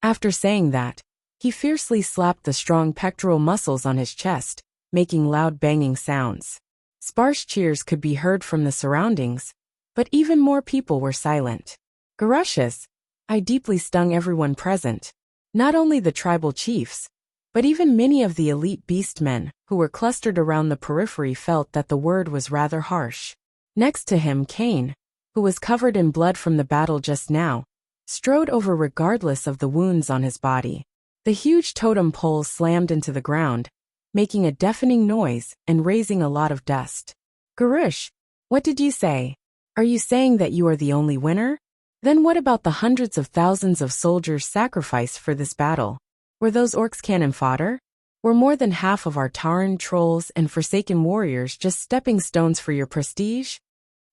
After saying that, he fiercely slapped the strong pectoral muscles on his chest, making loud banging sounds. Sparse cheers could be heard from the surroundings, but even more people were silent. Garush's I deeply stung everyone present, not only the tribal chiefs, but even many of the elite beastmen who were clustered around the periphery felt that the word was rather harsh. Next to him, Cain, who was covered in blood from the battle just now, strode over regardless of the wounds on his body. The huge totem pole slammed into the ground, making a deafening noise and raising a lot of dust. Garush, what did you say? Are you saying that you are the only winner? Then what about the hundreds of thousands of soldiers sacrificed for this battle? Were those orcs cannon fodder? Were more than half of our Tauren trolls and Forsaken warriors just stepping stones for your prestige?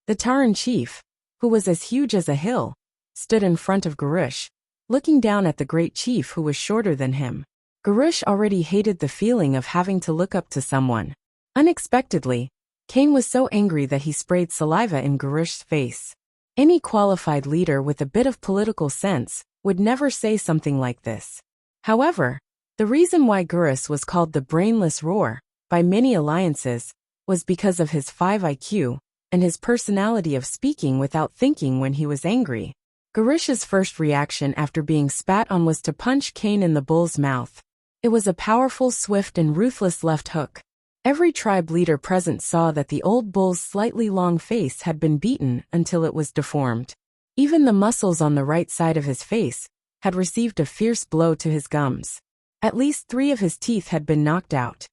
The Tauren chief, who was as huge as a hill, stood in front of Garush, looking down at the great chief who was shorter than him. Garush already hated the feeling of having to look up to someone. Unexpectedly, Cain was so angry that he sprayed saliva in Garush's face. Any qualified leader with a bit of political sense would never say something like this. However, the reason why Garush was called the Brainless Roar by many alliances was because of his 5 IQ and his personality of speaking without thinking when he was angry. Garush's first reaction after being spat on was to punch Cain in the bull's mouth. It was a powerful, swift, and ruthless left hook. Every tribe leader present saw that the old bull's slightly long face had been beaten until it was deformed. Even the muscles on the right side of his face had received a fierce blow to his gums. At least 3 of his teeth had been knocked out.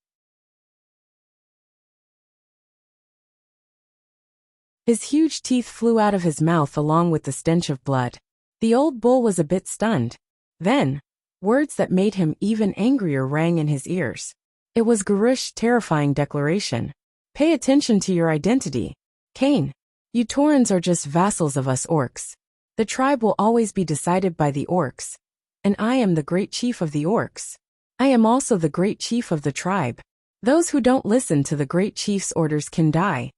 His huge teeth flew out of his mouth along with the stench of blood. The old bull was a bit stunned. Then, words that made him even angrier rang in his ears. It was Garush's terrifying declaration. Pay attention to your identity. Cain, you Taurens are just vassals of us orcs. The tribe will always be decided by the orcs, and I am the great chief of the orcs. I am also the great chief of the tribe. Those who don't listen to the great chief's orders can die.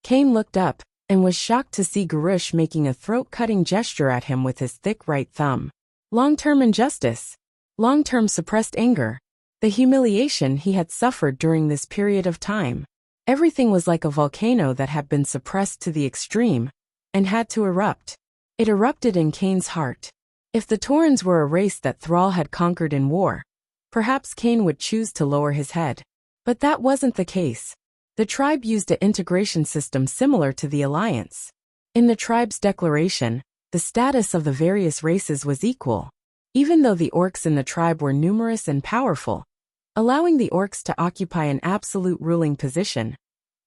Cain looked up and was shocked to see Garush making a throat-cutting gesture at him with his thick right thumb. Long-term injustice. Long-term suppressed anger. The humiliation he had suffered during this period of time. Everything was like a volcano that had been suppressed to the extreme and had to erupt. It erupted in Cain's heart. If the Taurens were a race that Thrall had conquered in war, perhaps Cain would choose to lower his head. But that wasn't the case. The tribe used an integration system similar to the Alliance. In the tribe's declaration, the status of the various races was equal. Even though the orcs in the tribe were numerous and powerful, allowing the orcs to occupy an absolute ruling position.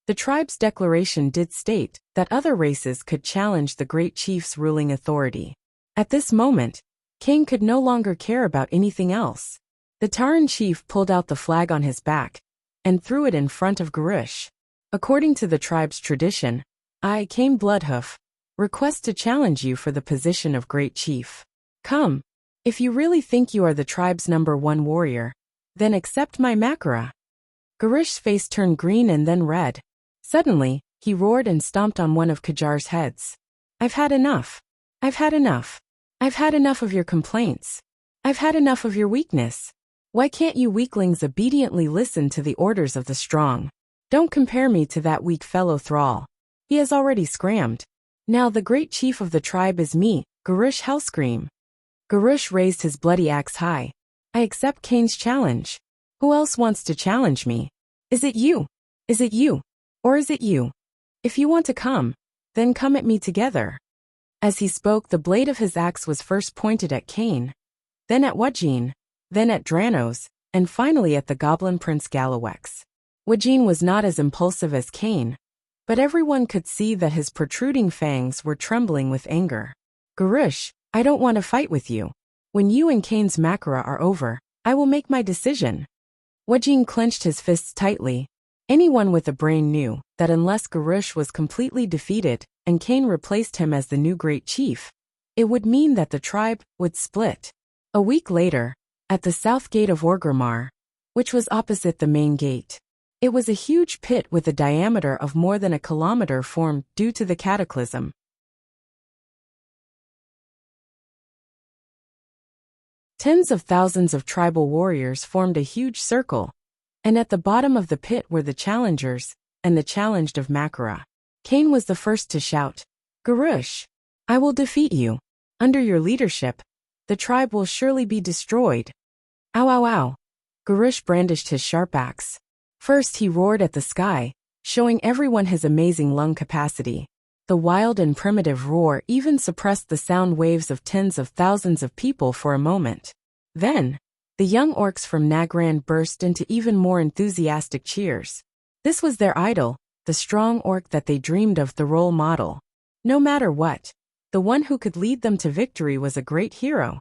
The tribe's declaration did state that other races could challenge the great chief's ruling authority. At this moment, Cain could no longer care about anything else. The Taran chief pulled out the flag on his back and threw it in front of Garush. According to the tribe's tradition, I, Cain Bloodhoof, request to challenge you for the position of great chief. Come, if you really think you are the tribe's #1 warrior, then accept my makara. Garush's face turned green and then red. Suddenly, he roared and stomped on one of Kajar's heads. I've had enough. I've had enough. I've had enough of your complaints. I've had enough of your weakness. Why can't you weaklings obediently listen to the orders of the strong? Don't compare me to that weak fellow thrall. He has already scrammed. Now the great chief of the tribe is me, Garush Hellscream. Garush raised his bloody axe high. I accept Cain's challenge. Who else wants to challenge me? Is it you? Is it you? Or is it you? If you want to come, then come at me together. As he spoke, the blade of his axe was first pointed at Cain, then at Wajin, then at Dranos, and finally at the goblin prince Galawex. Wajin was not as impulsive as Cain, but everyone could see that his protruding fangs were trembling with anger. Garush, I don't want to fight with you. When you and Cain's makara are over, I will make my decision. Wajin clenched his fists tightly. Anyone with a brain knew that unless Garush was completely defeated and Cain replaced him as the new great chief, it would mean that the tribe would split. A week later, at the south gate of Orgrimmar, which was opposite the main gate, it was a huge pit with a diameter of more than a kilometer formed due to the cataclysm. Tens of thousands of tribal warriors formed a huge circle, and at the bottom of the pit were the challengers and the challenged of Makara. Cain was the first to shout, Garush, I will defeat you. Under your leadership, the tribe will surely be destroyed. Ow ow ow. Garush brandished his sharp axe. First he roared at the sky, showing everyone his amazing lung capacity. The wild and primitive roar even suppressed the sound waves of tens of thousands of people for a moment. Then, the young orcs from Nagran burst into even more enthusiastic cheers. This was their idol, the strong orc that they dreamed of, the role model. No matter what, the one who could lead them to victory was a great hero.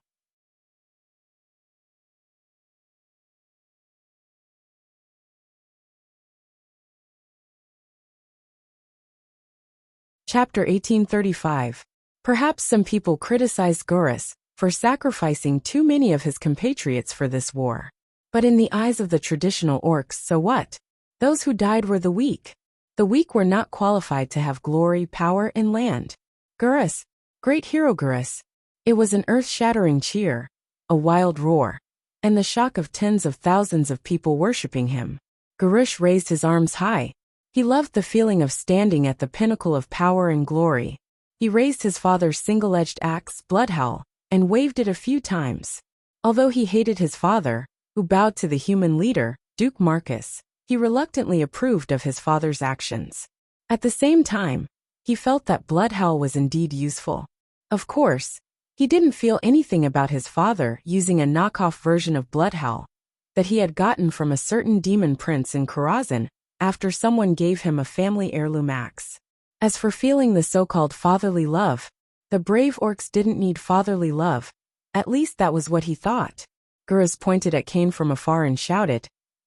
Chapter 1835. Perhaps some people criticized Gurus for sacrificing too many of his compatriots for this war. But in the eyes of the traditional orcs, so what? Those who died were the weak. The weak were not qualified to have glory, power, and land. Gurus, great hero Gurus. It was an earth-shattering cheer, a wild roar, and the shock of tens of thousands of people worshipping him. Garush raised his arms high. He loved the feeling of standing at the pinnacle of power and glory. He raised his father's single-edged axe, Bloodhowl, and waved it a few times. Although he hated his father, who bowed to the human leader, Duke Marcus, he reluctantly approved of his father's actions. At the same time, he felt that Bloodhowl was indeed useful. Of course, he didn't feel anything about his father using a knockoff version of Bloodhowl that he had gotten from a certain demon prince in Karazhan after someone gave him a family heirloom axe. As for feeling the so-called fatherly love, the brave orcs didn't need fatherly love. At least that was what he thought. Gurus pointed at Cain from afar and shouted,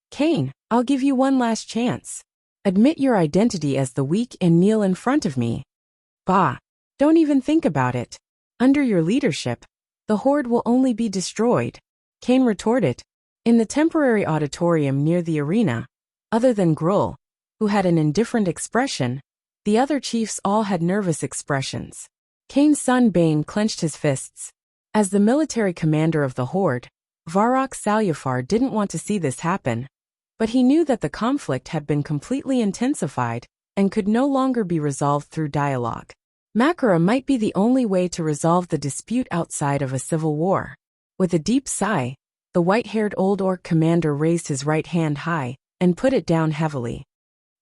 Cain, I'll give you one last chance. Admit your identity as the weak and kneel in front of me. Bah, don't even think about it. Under your leadership, the horde will only be destroyed. Cain retorted. In the temporary auditorium near the arena, other than Gruul, who had an indifferent expression, the other chiefs all had nervous expressions. Cain's son Bane clenched his fists. As the military commander of the horde, Varrock Salyafar didn't want to see this happen, but he knew that the conflict had been completely intensified and could no longer be resolved through dialogue. Makara might be the only way to resolve the dispute outside of a civil war. With a deep sigh, the white-haired old orc commander raised his right hand high and put it down heavily.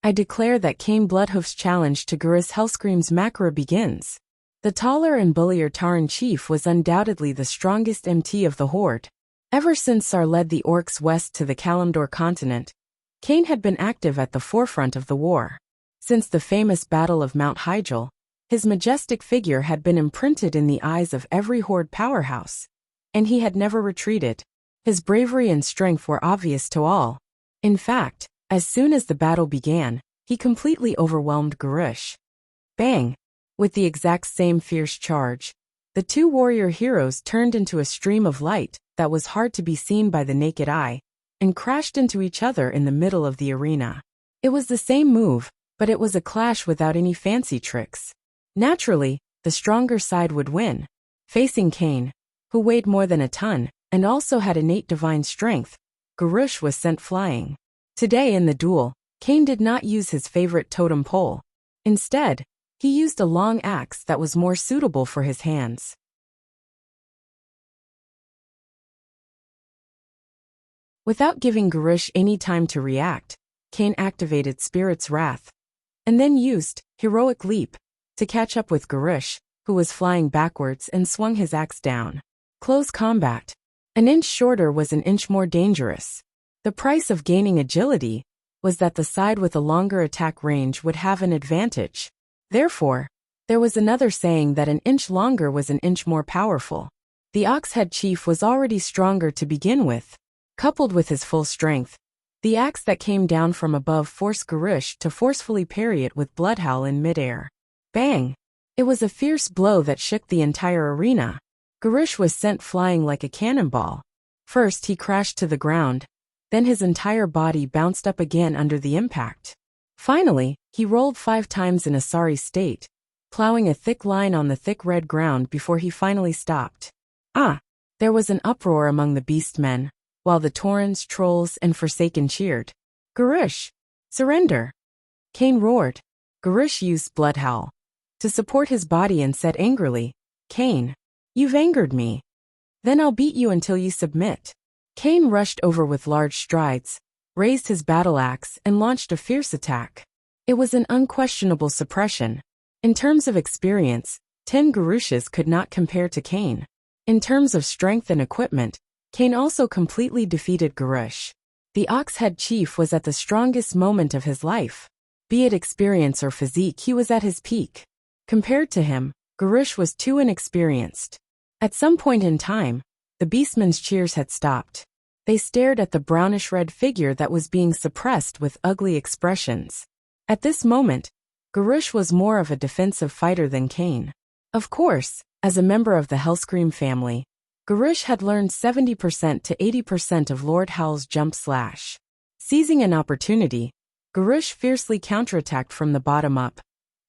I declare that Cain Bloodhoof's challenge to Gurus Hellscream's Makara begins. The taller and bullier Taran chief was undoubtedly the strongest MT of the horde. Ever since Sar led the orcs west to the Kalimdor continent, Cain had been active at the forefront of the war. Since the famous Battle of Mount Hygel, his majestic figure had been imprinted in the eyes of every horde powerhouse, and he had never retreated. His bravery and strength were obvious to all. In fact, as soon as the battle began, he completely overwhelmed Gurush. Bang! With the exact same fierce charge, the two warrior heroes turned into a stream of light that was hard to be seen by the naked eye, and crashed into each other in the middle of the arena. It was the same move, but it was a clash without any fancy tricks. Naturally, the stronger side would win. Facing Cain, who weighed more than a ton, and also had innate divine strength, Gurush was sent flying. Today in the duel, Cain did not use his favorite totem pole. Instead, he used a long axe that was more suitable for his hands. Without giving Gurush any time to react, Cain activated Spirit's Wrath, and then used Heroic Leap to catch up with Gurush, who was flying backwards, and swung his axe down. Close combat. An inch shorter was an inch more dangerous. The price of gaining agility was that the side with a longer attack range would have an advantage. Therefore, there was another saying that an inch longer was an inch more powerful. The Oxhead chief was already stronger to begin with. Coupled with his full strength, the axe that came down from above forced Gurush to forcefully parry it with Bloodhowl in midair. Bang! It was a fierce blow that shook the entire arena. Gurush was sent flying like a cannonball. First he crashed to the ground, then his entire body bounced up again under the impact. Finally, he rolled 5 times in a sorry state, plowing a thick line on the thick red ground before he finally stopped. There was an uproar among the beastmen, while the Taurens, Trolls, and Forsaken cheered. Gurush! Surrender! Cain roared. Gurush used Bloodhowl to support his body and said angrily, Cain, you've angered me. Then I'll beat you until you submit. Cain rushed over with large strides, raised his battle axe, and launched a fierce attack. It was an unquestionable suppression. In terms of experience, 10 Gurushes could not compare to Cain. In terms of strength and equipment, Cain also completely defeated Gurush. The Oxhead chief was at the strongest moment of his life. Be it experience or physique, he was at his peak. Compared to him, Gurush was too inexperienced. At some point in time, the beastmen's cheers had stopped. They stared at the brownish-red figure that was being suppressed with ugly expressions. At this moment, Gurush was more of a defensive fighter than Cain. Of course, as a member of the Hellscream family, Gurush had learned 70% to 80% of Lord Howl's jump slash. Seizing an opportunity, Gurush fiercely counterattacked from the bottom up,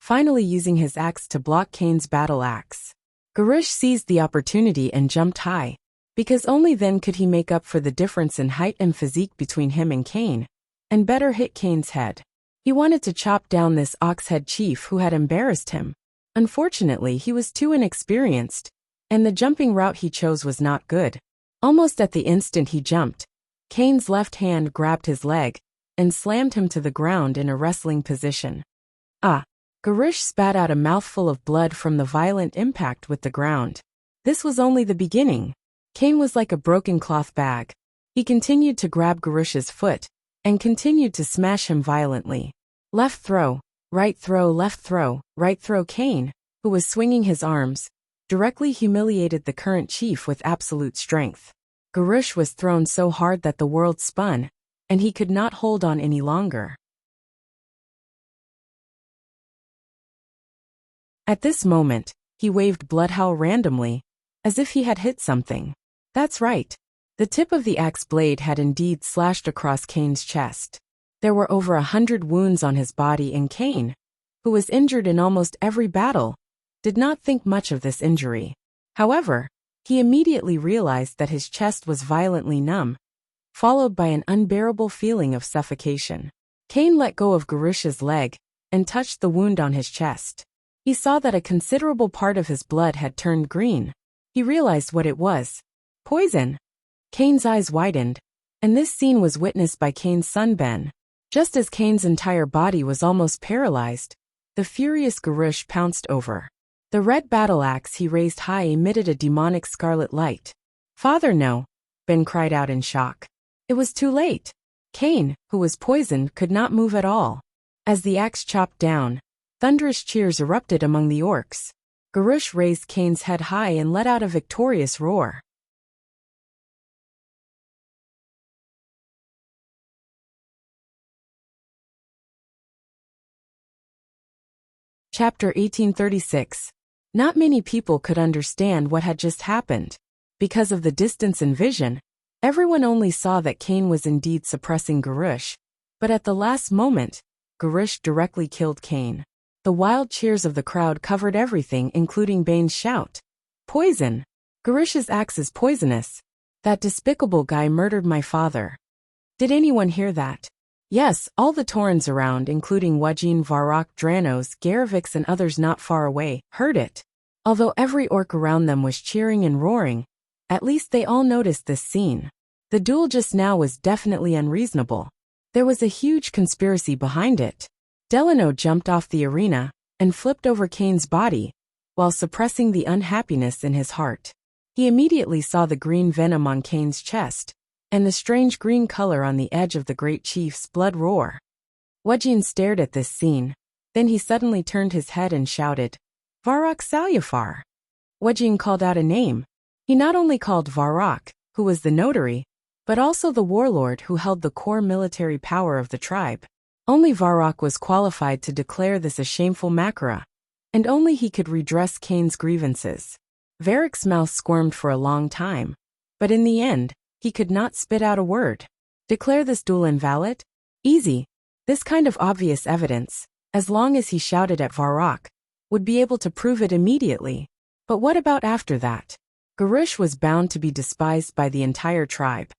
finally using his axe to block Cain's battle axe. Gurush seized the opportunity and jumped high, because only then could he make up for the difference in height and physique between him and Cain, and better hit Cain's head. He wanted to chop down this Oxhead chief who had embarrassed him. Unfortunately, he was too inexperienced, and the jumping route he chose was not good. Almost at the instant he jumped, Cain's left hand grabbed his leg and slammed him to the ground in a wrestling position. Gurush spat out a mouthful of blood from the violent impact with the ground. This was only the beginning. Cain was like a broken cloth bag. He continued to grab Gurush's foot and continued to smash him violently. Left throw, right throw, left throw, right throw. Cain, who was swinging his arms, directly humiliated the current chief with absolute strength. Gurush was thrown so hard that the world spun, and he could not hold on any longer. At this moment, he waved Bloodhowl randomly, as if he had hit something. That's right. The tip of the axe blade had indeed slashed across Cain's chest. There were over 100 wounds on his body, and Cain, who was injured in almost every battle, did not think much of this injury. However, he immediately realized that his chest was violently numb, followed by an unbearable feeling of suffocation. Cain let go of Gurush's leg and touched the wound on his chest. He saw that a considerable part of his blood had turned green. He realized what it was. Poison. Cain's eyes widened, and this scene was witnessed by Cain's son Ben. Just as Cain's entire body was almost paralyzed, the furious Gurush pounced over. The red battle axe he raised high emitted a demonic scarlet light. Father, no. Ben cried out in shock. It was too late. Cain, who was poisoned, could not move at all. As the axe chopped down, thunderous cheers erupted among the orcs. Garush raised Cain's head high and let out a victorious roar. Chapter 1836. Not many people could understand what had just happened. Because of the distance in vision, everyone only saw that Cain was indeed suppressing Garush, but at the last moment, Garush directly killed Cain. The wild cheers of the crowd covered everything, including Bane's shout. Poison! Garush's axe is poisonous. That despicable guy murdered my father. Did anyone hear that? Yes, all the Taurens around, including Wajin, Varrock, Dranos, Garevix and others not far away, heard it. Although every orc around them was cheering and roaring, at least they all noticed this scene. The duel just now was definitely unreasonable. There was a huge conspiracy behind it. Delano jumped off the arena and flipped over Cain's body, while suppressing the unhappiness in his heart. He immediately saw the green venom on Cain's chest, and the strange green color on the edge of the great chief's blood roar. Wajin stared at this scene. Then he suddenly turned his head and shouted, Varrock Salyafar. Wajin called out a name. He not only called Varrock, who was the notary, but also the warlord who held the core military power of the tribe. Only Varrock was qualified to declare this a shameful makara, and only he could redress Cain's grievances. Varrock's mouth squirmed for a long time, but in the end, he could not spit out a word. Declare this duel invalid? Easy. This kind of obvious evidence, as long as he shouted at Varrock, would be able to prove it immediately. But what about after that? Garush was bound to be despised by the entire tribe.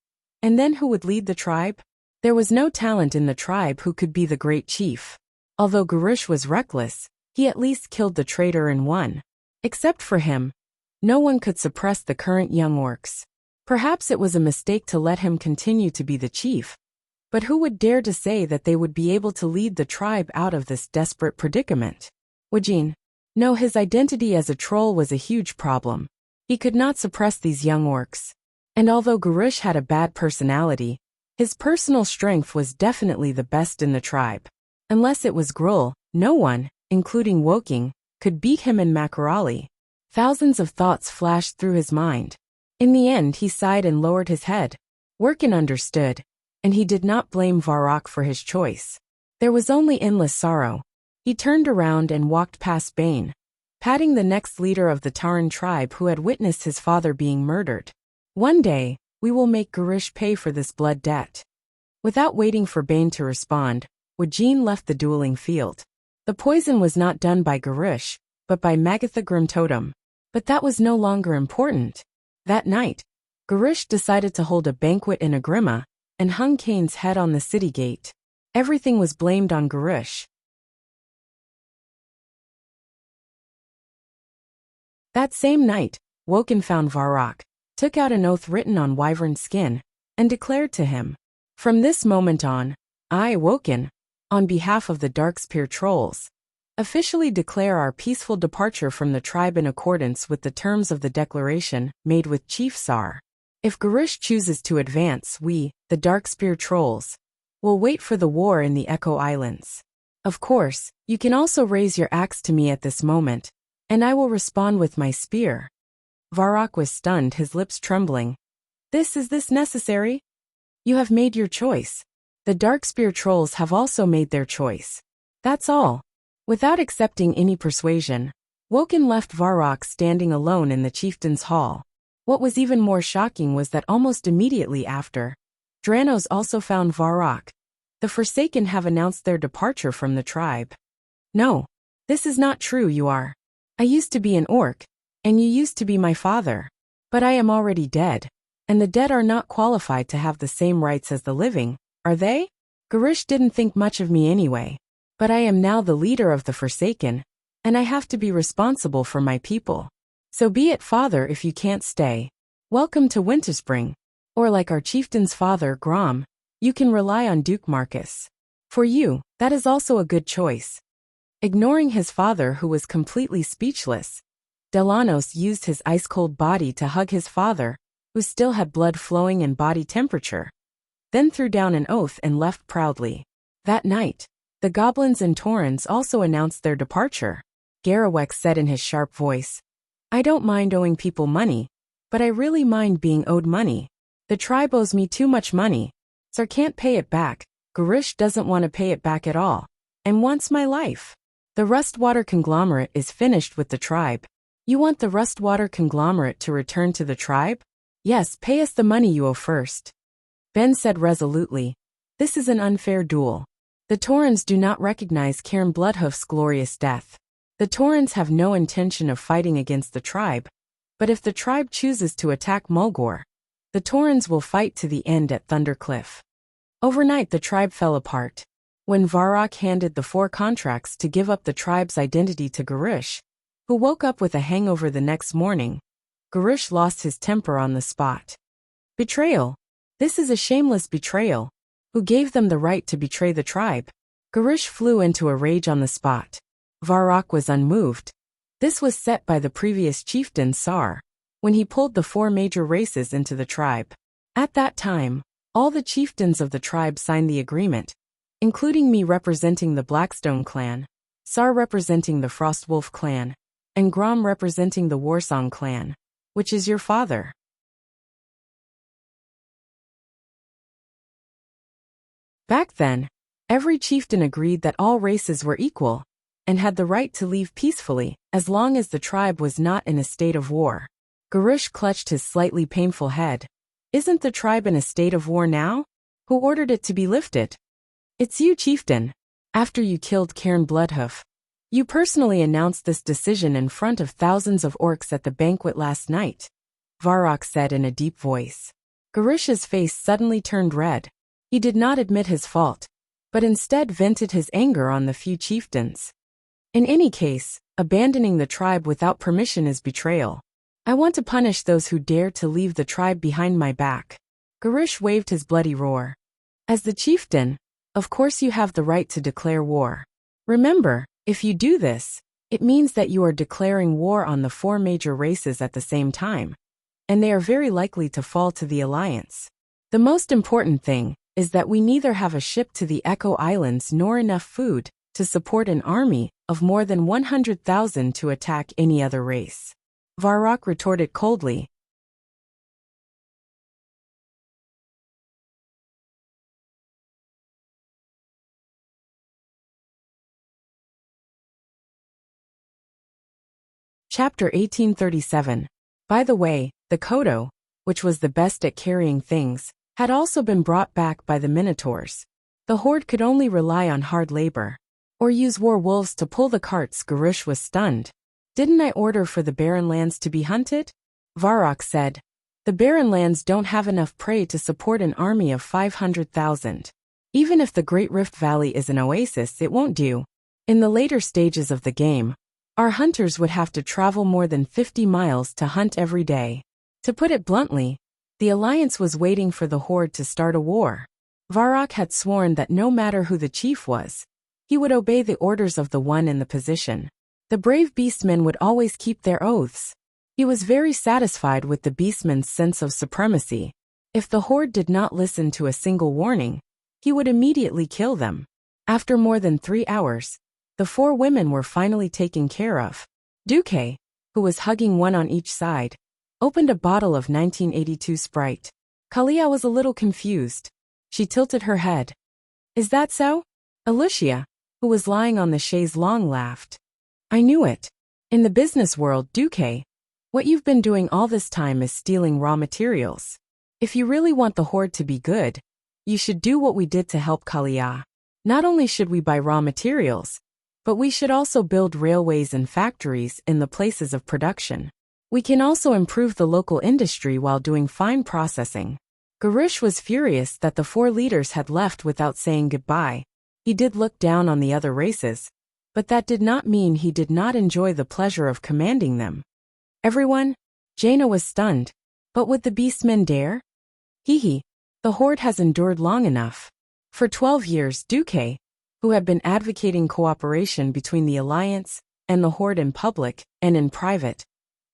And then who would lead the tribe? There was no talent in the tribe who could be the great chief. Although Garush was reckless, he at least killed the traitor and won. Except for him, no one could suppress the current young orcs. Perhaps it was a mistake to let him continue to be the chief. But who would dare to say that they would be able to lead the tribe out of this desperate predicament? Wajin. No, his identity as a troll was a huge problem. He could not suppress these young orcs. And although Garush had a bad personality, his personal strength was definitely the best in the tribe. Unless it was Gruul, no one, including Woking, could beat him in Makarali. Thousands of thoughts flashed through his mind. In the end, he sighed and lowered his head. Workin understood, and he did not blame Varrock for his choice. There was only endless sorrow. He turned around and walked past Bane, patting the next leader of the Tauren tribe who had witnessed his father being murdered. One day, we will make Garush pay for this blood debt. Without waiting for Bane to respond, Wajin left the dueling field. The poison was not done by Garush, but by Magatha Grimtotem. But that was no longer important. That night, Garush decided to hold a banquet in Agrima, and hung Cain's head on the city gate. Everything was blamed on Garush. That same night, Woken found Varrock, took out an oath written on wyvern skin, and declared to him, From this moment on, I, Woken, on behalf of the Darkspear Trolls, officially declare our peaceful departure from the tribe in accordance with the terms of the declaration made with Chief Sar. If Garush chooses to advance, we, the Darkspear Trolls, will wait for the war in the Echo Islands. Of course, you can also raise your axe to me at this moment, and I will respond with my spear. Varrock was stunned, his lips trembling. Is this necessary? You have made your choice. The Darkspear Trolls have also made their choice. That's all. Without accepting any persuasion, Woken left Varrock standing alone in the chieftain's hall. What was even more shocking was that almost immediately after, Dranos also found Varrock. The Forsaken have announced their departure from the tribe. No, this is not true, you are. I used to be an orc, and you used to be my father. But I am already dead, and the dead are not qualified to have the same rights as the living, are they? Garush didn't think much of me anyway. But I am now the leader of the Forsaken, and I have to be responsible for my people. So be it, father, if you can't stay. Welcome to Winterspring. Or like our chieftain's father, Grom, you can rely on Duke Marcus. For you, that is also a good choice. Ignoring his father, who was completely speechless, Delanos used his ice-cold body to hug his father, who still had blood flowing and body temperature, then threw down an oath and left proudly. That night, the goblins and Taurens also announced their departure. Garrawek said in his sharp voice, "I don't mind owing people money, but I really mind being owed money. The tribe owes me too much money, so I can't pay it back. Garish doesn't want to pay it back at all, and wants my life. The Rustwater conglomerate is finished with the tribe. You want the Rustwater conglomerate to return to the tribe? Yes, pay us the money you owe first." Ben said resolutely, "This is an unfair duel. The Taurens do not recognize Cairn Bloodhoof's glorious death. The Taurens have no intention of fighting against the tribe, but if the tribe chooses to attack Mulgore, the Taurens will fight to the end at Thundercliff." Overnight the tribe fell apart. When Varrock handed the 4 contracts to give up the tribe's identity to Garish, who woke up with a hangover the next morning, Garish lost his temper on the spot. "Betrayal! This is a shameless betrayal. Who gave them the right to betray the tribe?" Garish flew into a rage on the spot. Varrock was unmoved. This was set by the previous chieftain Sar, when he pulled the 4 major races into the tribe. At that time, all the chieftains of the tribe signed the agreement, including me representing the Blackstone clan, Sar representing the Frostwolf clan, and Grom representing the Warsong clan, which is your father. Back then, every chieftain agreed that all races were equal and had the right to leave peacefully as long as the tribe was not in a state of war. Garish clutched his slightly painful head. "Isn't the tribe in a state of war now? Who ordered it to be lifted?" "It's you, chieftain. After you killed Cairn Bloodhoof, you personally announced this decision in front of thousands of orcs at the banquet last night," Varrock said in a deep voice. Garish's face suddenly turned red. He did not admit his fault, but instead vented his anger on the few chieftains. "In any case, abandoning the tribe without permission is betrayal. I want to punish those who dare to leave the tribe behind my back." Garish waved his bloody roar. "As the chieftain, of course you have the right to declare war. Remember, if you do this, it means that you are declaring war on the 4 major races at the same time, and they are very likely to fall to the Alliance. The most important thing is that we neither have a ship to the Echo Islands nor enough food to support an army of more than 100,000 to attack any other race." Varrock retorted coldly. Chapter 1837. By the way, the Kodo, which was the best at carrying things, had also been brought back by the Minotaurs. The Horde could only rely on hard labor, or use war wolves to pull the carts. Garish was stunned. "Didn't I order for the barren lands to be hunted?" Varrock said. "The barren lands don't have enough prey to support an army of 500,000. Even if the Great Rift Valley is an oasis, it won't do. In the later stages of the game, our hunters would have to travel more than 50 miles to hunt every day. To put it bluntly, the Alliance was waiting for the Horde to start a war." Varrock had sworn that no matter who the chief was, he would obey the orders of the one in the position. The brave beastmen would always keep their oaths. He was very satisfied with the beastmen's sense of supremacy. If the Horde did not listen to a single warning, he would immediately kill them. After more than 3 hours, the 4 women were finally taken care of. Duque, who was hugging one on each side, opened a bottle of 1982 Sprite. Kalia was a little confused. She tilted her head. "Is that so?" Alicia, who was lying on the chaise longue, laughed. "I knew it. In the business world, Duque, what you've been doing all this time is stealing raw materials. If you really want the Horde to be good, you should do what we did to help Kalia. Not only should we buy raw materials, but we should also build railways and factories in the places of production. We can also improve the local industry while doing fine processing." Garish was furious that the 4 leaders had left without saying goodbye. He did look down on the other races, but that did not mean he did not enjoy the pleasure of commanding them. "Everyone?" Jaina was stunned. "But would the beastmen dare?" "Hee, the Horde has endured long enough." For 12 years, Duque, who had been advocating cooperation between the Alliance and the Horde in public and in private,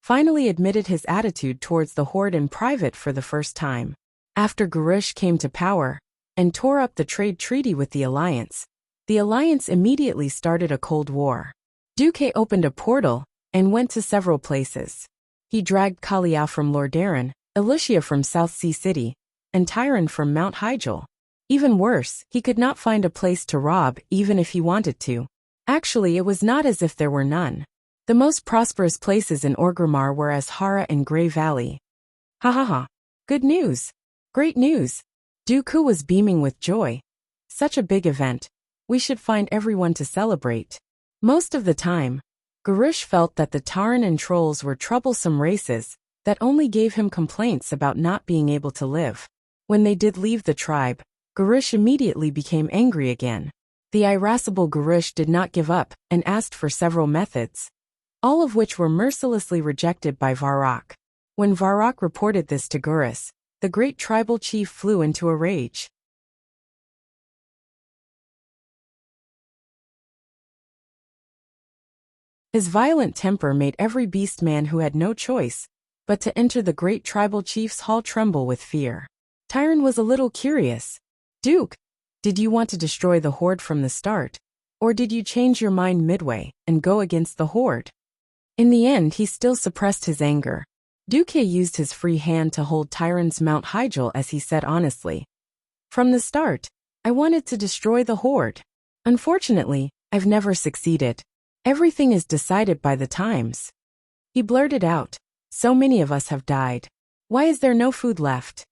finally admitted his attitude towards the horde in private for the first time. After Gurush came to power and tore up the trade treaty with the Alliance immediately started a Cold War. Duque opened a portal and went to several places. He dragged Kaliao from Lordaeron, Alicia from South Sea City, and Tyron from Mount Hyjal. Even worse, he could not find a place to rob even if he wanted to. Actually, it was not as if there were none. The most prosperous places in Orgrimmar were Azhara and Grey Valley. Ha ha ha. Good news. Great news. Dooku was beaming with joy. Such a big event. We should find everyone to celebrate. Most of the time, Gurush felt that the Tauren and Trolls were troublesome races that only gave him complaints about not being able to live. When they did leave the tribe, Gurush immediately became angry again. The irascible Gurush did not give up and asked for several methods, all of which were mercilessly rejected by Varrock. When Varrock reported this to Gurush, the great tribal chief flew into a rage. His violent temper made every beast man who had no choice but to enter the great tribal chief's hall tremble with fear. Tyron was a little curious. Duke, did you want to destroy the horde from the start, or did you change your mind midway and go against the horde? In the end, he still suppressed his anger. Duque used his free hand to hold Tyron's Mount Hyjal as he said honestly, "From the start, I wanted to destroy the horde. Unfortunately, I've never succeeded. Everything is decided by the times." He blurted out, "So many of us have died. Why is there no food left?"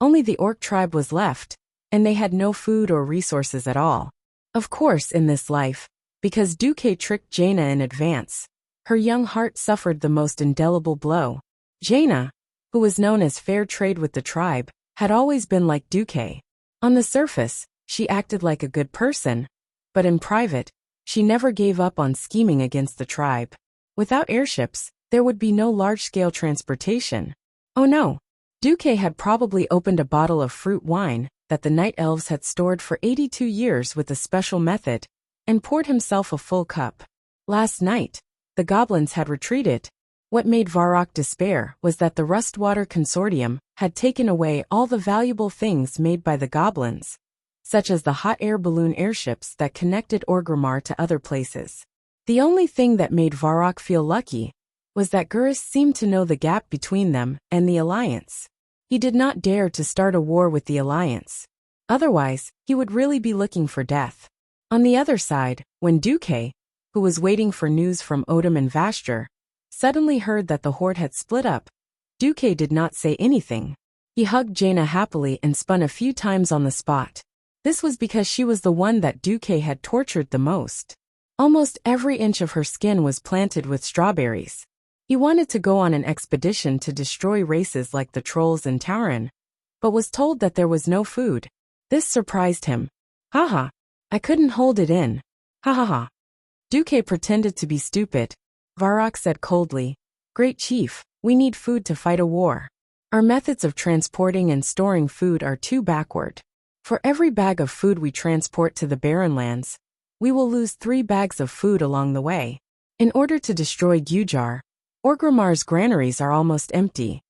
Only the orc tribe was left, and they had no food or resources at all. Of course, in this life, because Duque tricked Jaina in advance, her young heart suffered the most indelible blow. Jaina, who was known as fair trade with the tribe, had always been like Duque. On the surface, she acted like a good person, but in private, she never gave up on scheming against the tribe. Without airships, there would be no large-scale transportation. Oh no, Duque had probably opened a bottle of fruit wine that the night elves had stored for 82 years with a special method, and poured himself a full cup. Last night, the goblins had retreated. What made Varrock despair was that the Rustwater Consortium had taken away all the valuable things made by the goblins, such as the hot air balloon airships that connected Orgrimmar to other places. The only thing that made Varrock feel lucky was that Gurush seemed to know the gap between them and the Alliance. He did not dare to start a war with the Alliance. Otherwise, he would really be looking for death. On the other side, when Duque, who was waiting for news from Odom and Vastur, suddenly heard that the horde had split up, Duque did not say anything. He hugged Jaina happily and spun a few times on the spot. This was because she was the one that Duque had tortured the most. Almost every inch of her skin was planted with strawberries. He wanted to go on an expedition to destroy races like the Trolls and Tauren, but was told that there was no food. This surprised him. Haha, I couldn't hold it in. Ha ha ha. Duque pretended to be stupid. Varrock said coldly, "Great Chief, we need food to fight a war. Our methods of transporting and storing food are too backward. For every bag of food we transport to the Barren Lands, we will lose 3 bags of food along the way. In order to destroy Gujar, Orgrimmar's granaries are almost empty."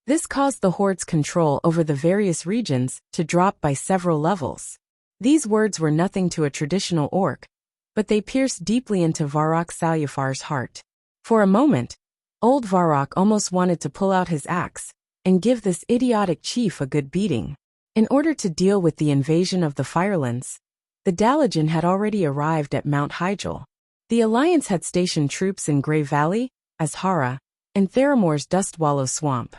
This caused the horde's control over the various regions to drop by several levels. These words were nothing to a traditional orc, but they pierced deeply into Varrock Salufar's heart. For a moment, old Varrock almost wanted to pull out his axe and give this idiotic chief a good beating. In order to deal with the invasion of the Firelands, the Dalajan had already arrived at Mount Hyjal. The Alliance had stationed troops in Grey Valley, Azhara, and Theramore's Dustwallow Swamp.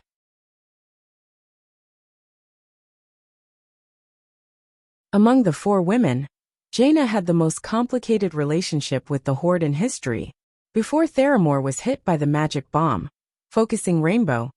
Among the 4 women, Jaina had the most complicated relationship with the horde in history. Before Theramore was hit by the magic bomb, focusing Rainbow,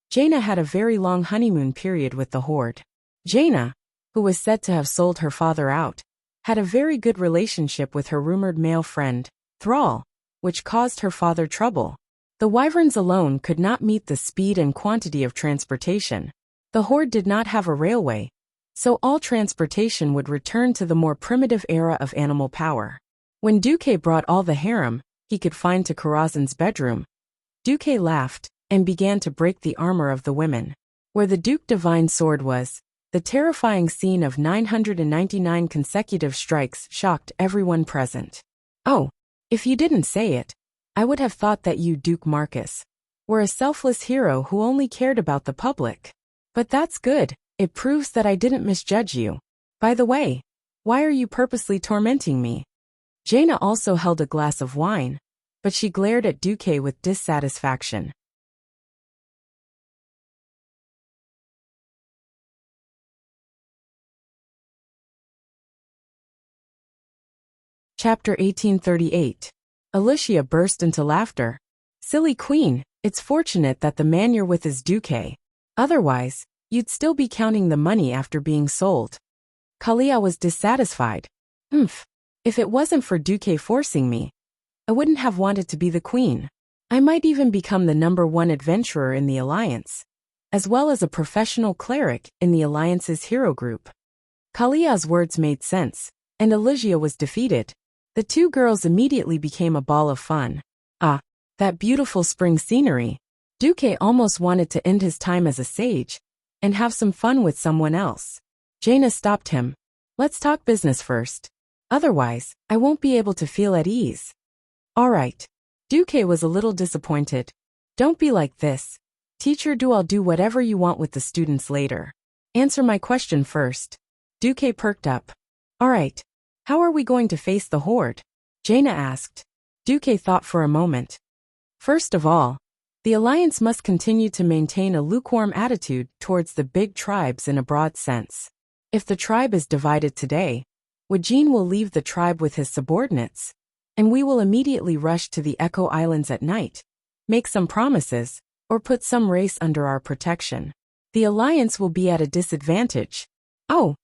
Jaina had a very long honeymoon period with the horde. Jaina, who was said to have sold her father out, had a very good relationship with her rumored male friend, Thrall, which caused her father trouble. The wyverns alone could not meet the speed and quantity of transportation. The horde did not have a railway, so all transportation would return to the more primitive era of animal power. When Duque brought all the harem he could find to Karazhan's bedroom, Duque laughed and began to break the armor of the women. Where the Duke Divine sword was, the terrifying scene of 999 consecutive strikes shocked everyone present. Oh, if you didn't say it, I would have thought that you, Duke Marcus, were a selfless hero who only cared about the public. But that's good, it proves that I didn't misjudge you. By the way, why are you purposely tormenting me? Jaina also held a glass of wine, but she glared at Duque with dissatisfaction. Chapter 1838. Alicia burst into laughter. Silly queen, it's fortunate that the man you're with is Duque. Otherwise, you'd still be counting the money after being sold. Kalia was dissatisfied. If it wasn't for Duque forcing me, I wouldn't have wanted to be the queen. I might even become the #1 adventurer in the Alliance, as well as a professional cleric in the Alliance's hero group. Kalia's words made sense, and Alicia was defeated. The two girls immediately became a ball of fun. Ah, that beautiful spring scenery. Duque almost wanted to end his time as a sage and have some fun with someone else. Jaina stopped him. Let's talk business first. Otherwise, I won't be able to feel at ease. All right. Duque was a little disappointed. Don't be like this. Teacher, I'll do whatever you want with the students later. Answer my question first. Duque perked up. All right. How are we going to face the horde? Jaina asked. Duque thought for a moment. First of all, the Alliance must continue to maintain a lukewarm attitude towards the big tribes in a broad sense. If the tribe is divided today, Wajin will leave the tribe with his subordinates, and we will immediately rush to the Echo Islands at night, make some promises, or put some race under our protection. The Alliance will be at a disadvantage. Oh,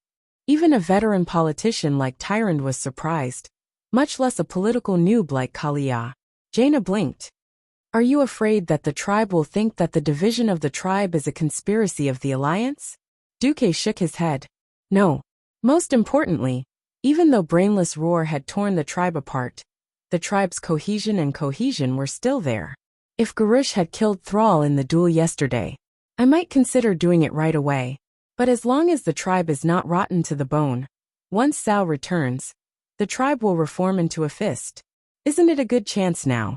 even a veteran politician like Tyrant was surprised, much less a political noob like Kalia. Jaina blinked. Are you afraid that the tribe will think that the division of the tribe is a conspiracy of the Alliance? Duque shook his head. No. Most importantly, even though Brainless Roar had torn the tribe apart, the tribe's cohesion were still there. If Garush had killed Thrall in the duel yesterday, I might consider doing it right away. But as long as the tribe is not rotten to the bone, once Sao returns, the tribe will reform into a fist. Isn't it a good chance now?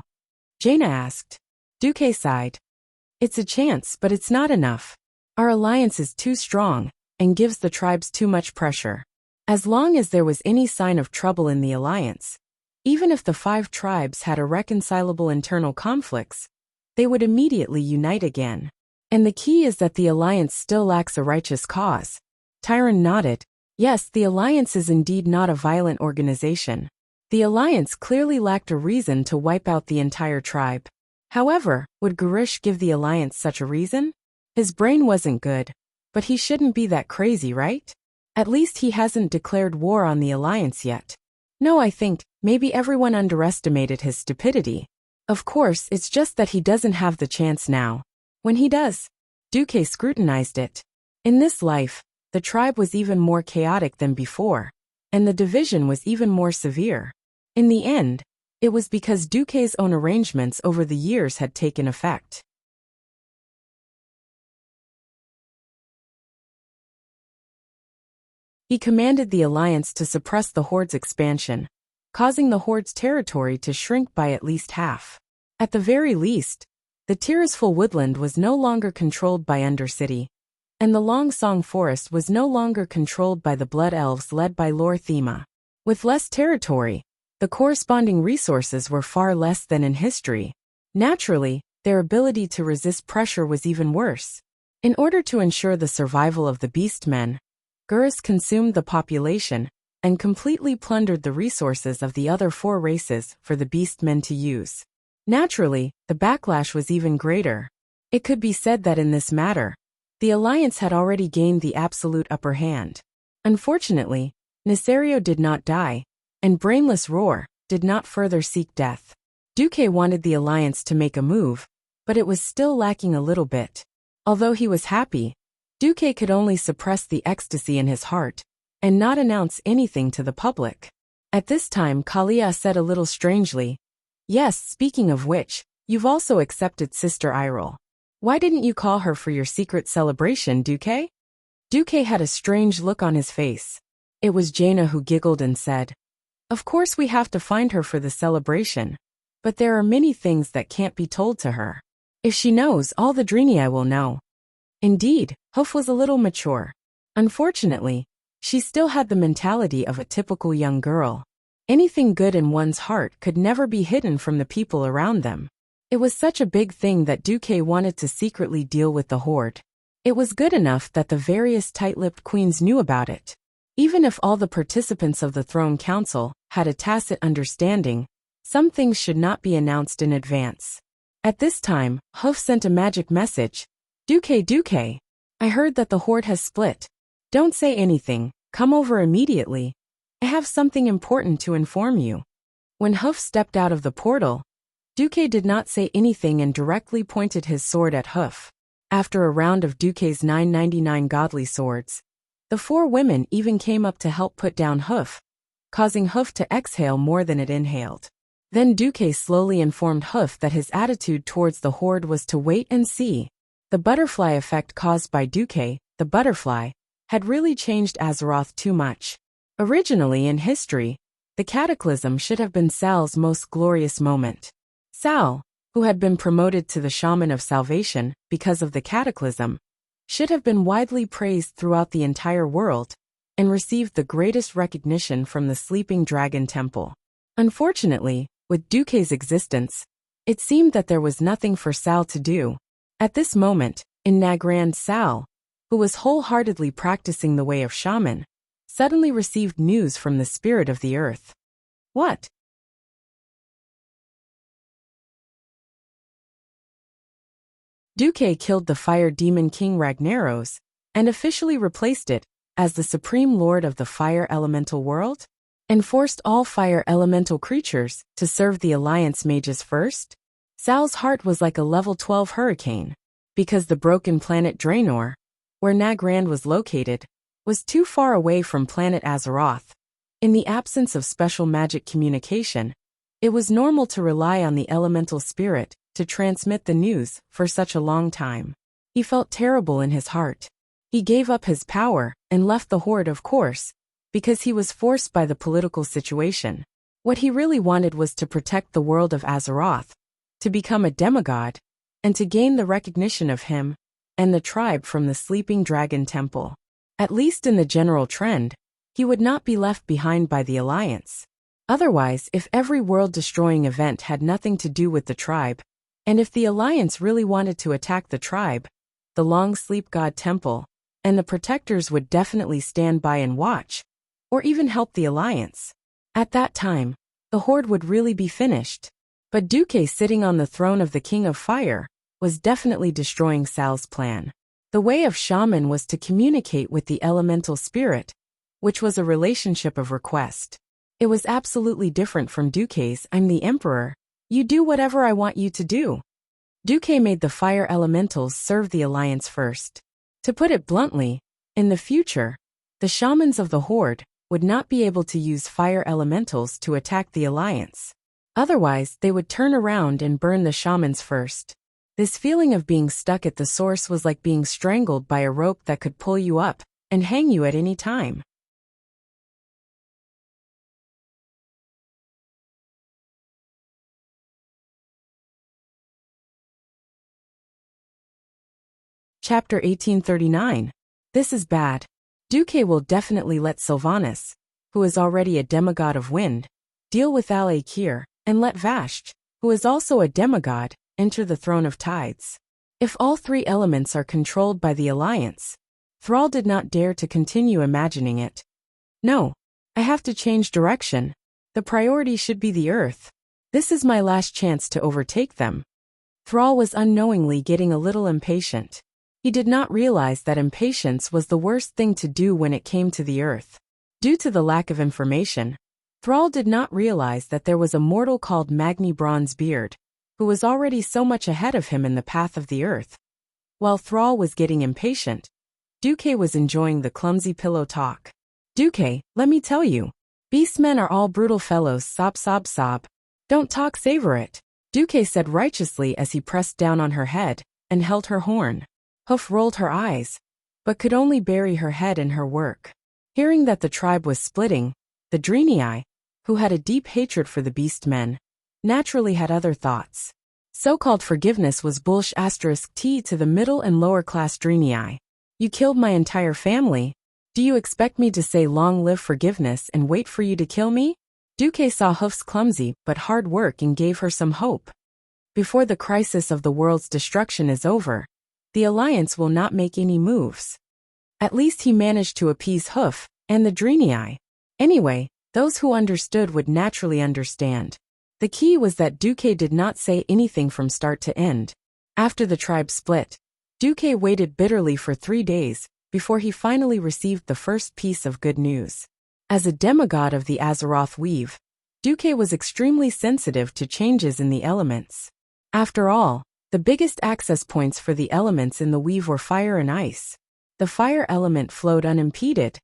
Jaina asked. Duque sighed. It's a chance, but it's not enough. Our alliance is too strong and gives the tribes too much pressure. As long as there was any sign of trouble in the alliance, even if the 5 tribes had irreconcilable internal conflicts, they would immediately unite again. And the key is that the alliance still lacks a righteous cause. Tyron nodded. Yes, the alliance is indeed not a violent organization. The alliance clearly lacked a reason to wipe out the entire tribe. However, would Garush give the alliance such a reason? His brain wasn't good, but he shouldn't be that crazy, right? At least he hasn't declared war on the alliance yet. No, I think maybe everyone underestimated his stupidity. Of course, it's just that he doesn't have the chance now. When he does, Duque scrutinized it. In this life, the tribe was even more chaotic than before, and the division was even more severe. In the end, it was because Duque's own arrangements over the years had taken effect. He commanded the alliance to suppress the horde's expansion, causing the horde's territory to shrink by at least half. At the very least, the Tirisful woodland was no longer controlled by Undercity, and the Long Song forest was no longer controlled by the Blood Elves led by Lord Thema. With less territory, the corresponding resources were far less than in history. Naturally, their ability to resist pressure was even worse. In order to ensure the survival of the Beastmen, Gurus consumed the population and completely plundered the resources of the other 4 races for the Beastmen to use. Naturally, the backlash was even greater. It could be said that in this matter, the alliance had already gained the absolute upper hand. Unfortunately, Nesario did not die, and Brainless Roar did not further seek death. Duque wanted the alliance to make a move, but it was still lacking a little bit. Although he was happy, Duque could only suppress the ecstasy in his heart and not announce anything to the public. At this time, Kalia said a little strangely, "Yes, speaking of which, You've also accepted Sister Irel. Why didn't you call her for your secret celebration, Duque? Duque had a strange look on his face. It was Jaina who giggled and said, "Of course we have to find her for the celebration, but there are many things that can't be told to her. If she knows, all the Drini will know." Indeed, Hoof was a little mature. Unfortunately, she still had the mentality of a typical young girl. Anything good in one's heart could never be hidden from the people around them. It was such a big thing that Duque wanted to secretly deal with the Horde. It was good enough that the various tight-lipped queens knew about it. Even if all the participants of the Throne Council had a tacit understanding, some things should not be announced in advance. At this time, Hoof sent a magic message. Duque, I heard that the Horde has split. Don't say anything, come over immediately. I have something important to inform you. When Hoof stepped out of the portal, Duque did not say anything and directly pointed his sword at Hoof. After a round of Duque's 999 godly swords, the four women even came up to help put down Hoof, causing Hoof to exhale more than it inhaled. Then Duque slowly informed Hoof that his attitude towards the Horde was to wait and see. The butterfly effect caused by Duque, the butterfly, had really changed Azeroth too much. Originally in history, the Cataclysm should have been Sal's most glorious moment. Sal, who had been promoted to the Shaman of Salvation because of the Cataclysm, should have been widely praised throughout the entire world and received the greatest recognition from the Sleeping Dragon Temple. Unfortunately, with Duque's existence, it seemed that there was nothing for Sal to do. At this moment, in Nagrand, Sal, who was wholeheartedly practicing the way of shaman, suddenly received news from the spirit of the earth. What? Duque killed the fire demon King Ragnaros and officially replaced it as the supreme lord of the fire elemental world, and forced all fire elemental creatures to serve the Alliance mages first. Sal's heart was like a level 12 hurricane, because the broken planet Draenor, where Nagrand was located, was too far away from planet Azeroth. In the absence of special magic communication, it was normal to rely on the elemental spirit to transmit the news for such a long time. He felt terrible in his heart. He gave up his power and left the Horde, of course, because he was forced by the political situation. What he really wanted was to protect the world of Azeroth, to become a demigod, and to gain the recognition of him and the tribe from the Sleeping Dragon Temple. At least in the general trend, he would not be left behind by the Alliance. Otherwise, if every world-destroying event had nothing to do with the tribe, and if the Alliance really wanted to attack the tribe, the Long Sleep God Temple, and the Protectors would definitely stand by and watch, or even help the Alliance. At that time, the Horde would really be finished. But Duque sitting on the throne of the King of Fire was definitely destroying Sal's plan. The way of shaman was to communicate with the elemental spirit, which was a relationship of request. It was absolutely different from Duque's "I'm the Emperor, you do whatever I want you to do." Duque made the fire elementals serve the Alliance first. To put it bluntly, in the future, the shamans of the Horde would not be able to use fire elementals to attack the Alliance. Otherwise, they would turn around and burn the shamans first. This feeling of being stuck at the source was like being strangled by a rope that could pull you up and hang you at any time. Chapter 1839. This is bad. Duque will definitely let Sylvanas, who is already a demigod of wind, deal with Al-Akir, and let Vashj, who is also a demigod, enter the throne of tides. If all three elements are controlled by the Alliance, Thrall did not dare to continue imagining it. No, I have to change direction. The priority should be the Earth. This is my last chance to overtake them. Thrall was unknowingly getting a little impatient. He did not realize that impatience was the worst thing to do when it came to the Earth. Due to the lack of information, Thrall did not realize that there was a mortal called Magni Bronzebeard, who was already so much ahead of him in the path of the Earth. While Thrall was getting impatient, Duque was enjoying the clumsy pillow talk. Duque, let me tell you, beastmen are all brutal fellows, sob. Don't talk, savor it. Duque said righteously as he pressed down on her head and held her horn. Hoof rolled her eyes, but could only bury her head in her work. Hearing that the tribe was splitting, the Dreenii, who had a deep hatred for the beast men, naturally had other thoughts. So-called forgiveness was *T to the middle and lower class Dreenii. You killed my entire family. Do you expect me to say long live forgiveness and wait for you to kill me? Duque saw Hoof's clumsy but hard work and gave her some hope. Before the crisis of the world's destruction is over, the Alliance will not make any moves. At least he managed to appease Hoof and the Dreenii. Anyway, those who understood would naturally understand. The key was that Duque did not say anything from start to end. After the tribe split, Duque waited bitterly for 3 days before he finally received the first piece of good news. As a demigod of the Azeroth weave, Duque was extremely sensitive to changes in the elements. After all, the biggest access points for the elements in the weave were fire and ice. The fire element flowed unimpeded,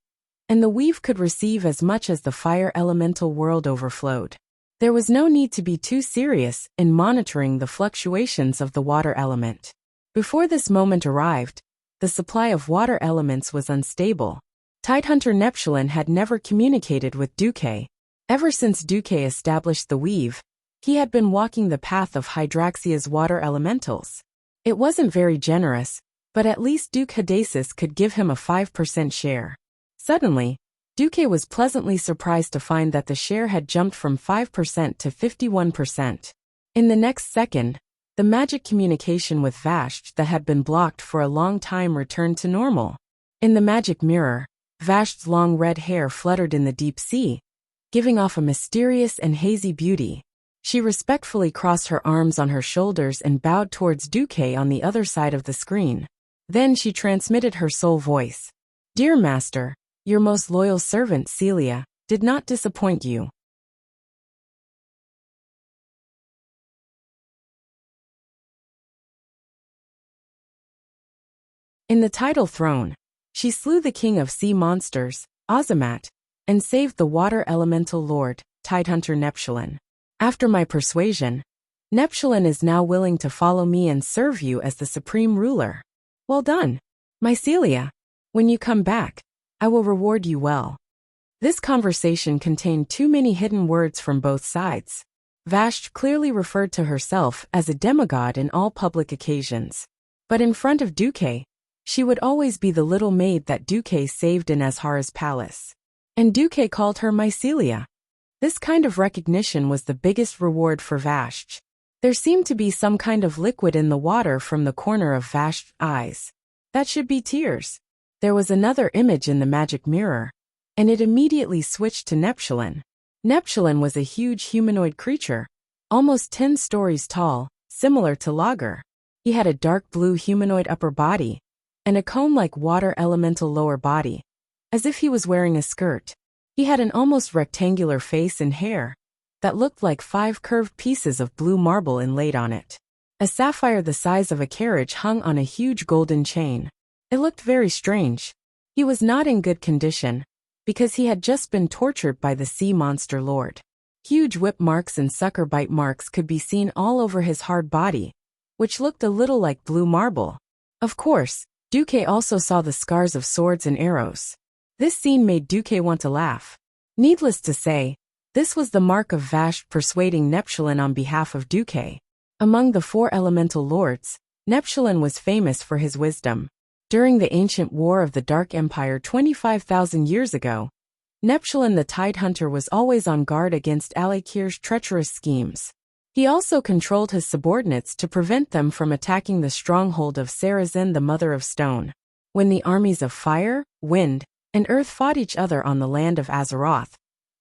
and the weave could receive as much as the fire elemental world overflowed. There was no need to be too serious in monitoring the fluctuations of the water element. Before this moment arrived, the supply of water elements was unstable. Tidehunter Neptulin had never communicated with Duque. Ever since Duque established the weave, he had been walking the path of Hydraxia's water elementals. It wasn't very generous, but at least Duke Hadasis could give him a 5% share. Suddenly, Duque was pleasantly surprised to find that the share had jumped from 5% to 51%. In the next second, the magic communication with Vashj that had been blocked for a long time returned to normal. In the magic mirror, Vashj's long red hair fluttered in the deep sea, giving off a mysterious and hazy beauty. She respectfully crossed her arms on her shoulders and bowed towards Duque on the other side of the screen. Then she transmitted her soul voice. "Dear Master, your most loyal servant Celia did not disappoint you. In the tidal throne, she slew the king of sea monsters, Azamat, and saved the water elemental lord, Tidehunter Neptulin. After my persuasion, Neptulin is now willing to follow me and serve you as the supreme ruler. Well done, my Celia. When you come back, I will reward you well." This conversation contained too many hidden words from both sides. Vashj clearly referred to herself as a demigod in all public occasions. But in front of Duque, she would always be the little maid that Duque saved in Azhara's palace. And Duque called her Mycelia. This kind of recognition was the biggest reward for Vashj. There seemed to be some kind of liquid in the water from the corner of Vashj's eyes. That should be tears. There was another image in the magic mirror, and it immediately switched to Neptulin. Neptulin was a huge humanoid creature, almost 10 stories tall, similar to Lager. He had a dark blue humanoid upper body, and a cone-like water elemental lower body, as if he was wearing a skirt. He had an almost rectangular face and hair that looked like 5 curved pieces of blue marble inlaid on it. A sapphire the size of a carriage hung on a huge golden chain. It looked very strange. He was not in good condition, because he had just been tortured by the sea monster lord. Huge whip marks and sucker bite marks could be seen all over his hard body, which looked a little like blue marble. Of course, Duque also saw the scars of swords and arrows. This scene made Duque want to laugh. Needless to say, this was the mark of Vashj persuading Neptulin on behalf of Duque. Among the 4 elemental lords, Neptulin was famous for his wisdom. During the ancient war of the Dark Empire 25,000 years ago, Neptulin the Tidehunter was always on guard against Alakir's treacherous schemes. He also controlled his subordinates to prevent them from attacking the stronghold of Sarazin the Mother of Stone. When the armies of fire, wind, and earth fought each other on the land of Azeroth,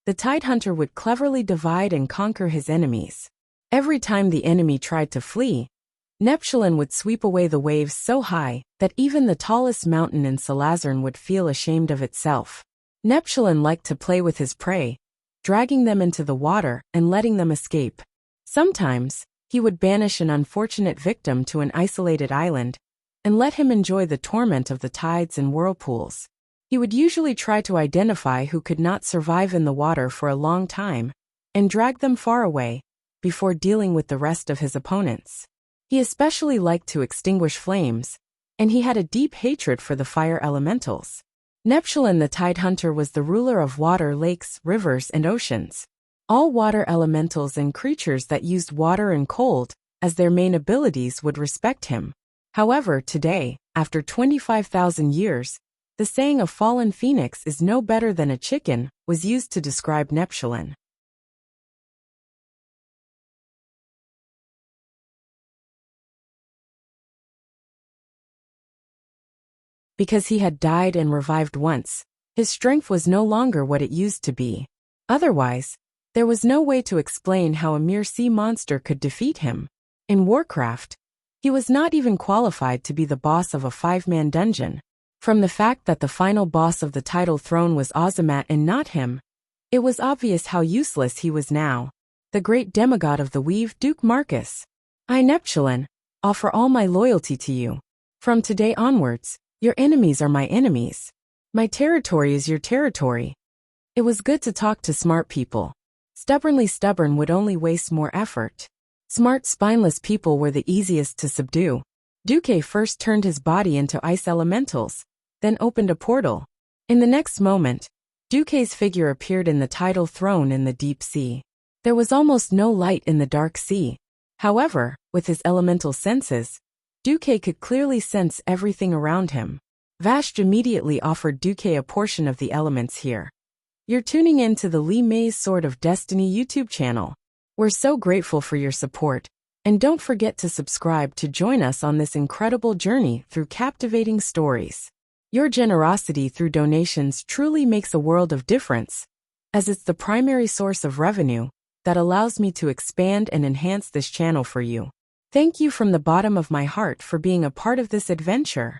the Tidehunter would cleverly divide and conquer his enemies. Every time the enemy tried to flee, Neptulin would sweep away the waves so high that even the tallest mountain in Salazarn would feel ashamed of itself. Neptulin liked to play with his prey, dragging them into the water and letting them escape. Sometimes, he would banish an unfortunate victim to an isolated island and let him enjoy the torment of the tides and whirlpools. He would usually try to identify who could not survive in the water for a long time and drag them far away, before dealing with the rest of his opponents. He especially liked to extinguish flames, and he had a deep hatred for the fire elementals. Neptune the Tidehunter was the ruler of water, lakes, rivers, and oceans. All water elementals and creatures that used water and cold as their main abilities would respect him. However, today, after 25,000 years, the saying "a fallen phoenix is no better than a chicken" was used to describe Neptune. Because he had died and revived once, his strength was no longer what it used to be. Otherwise, there was no way to explain how a mere sea monster could defeat him. In Warcraft, he was not even qualified to be the boss of a 5-man dungeon. From the fact that the final boss of the title throne was Azamat and not him, it was obvious how useless he was now. The great demigod of the weave, Duke Marcus. I, Neptune, offer all my loyalty to you. From today onwards, your enemies are my enemies. My territory is your territory. It was good to talk to smart people. Stubbornly stubborn would only waste more effort. Smart, spineless people were the easiest to subdue. Duque first turned his body into ice elementals, then opened a portal. In the next moment, Duque's figure appeared in the tidal throne in the deep sea. There was almost no light in the dark sea. However, with his elemental senses, Duque could clearly sense everything around him. Vashj immediately offered Duque a portion of the elements here. You're tuning in to the Li Mei's Sword of Destiny YouTube channel. We're so grateful for your support, and don't forget to subscribe to join us on this incredible journey through captivating stories. Your generosity through donations truly makes a world of difference, as it's the primary source of revenue that allows me to expand and enhance this channel for you. Thank you from the bottom of my heart for being a part of this adventure.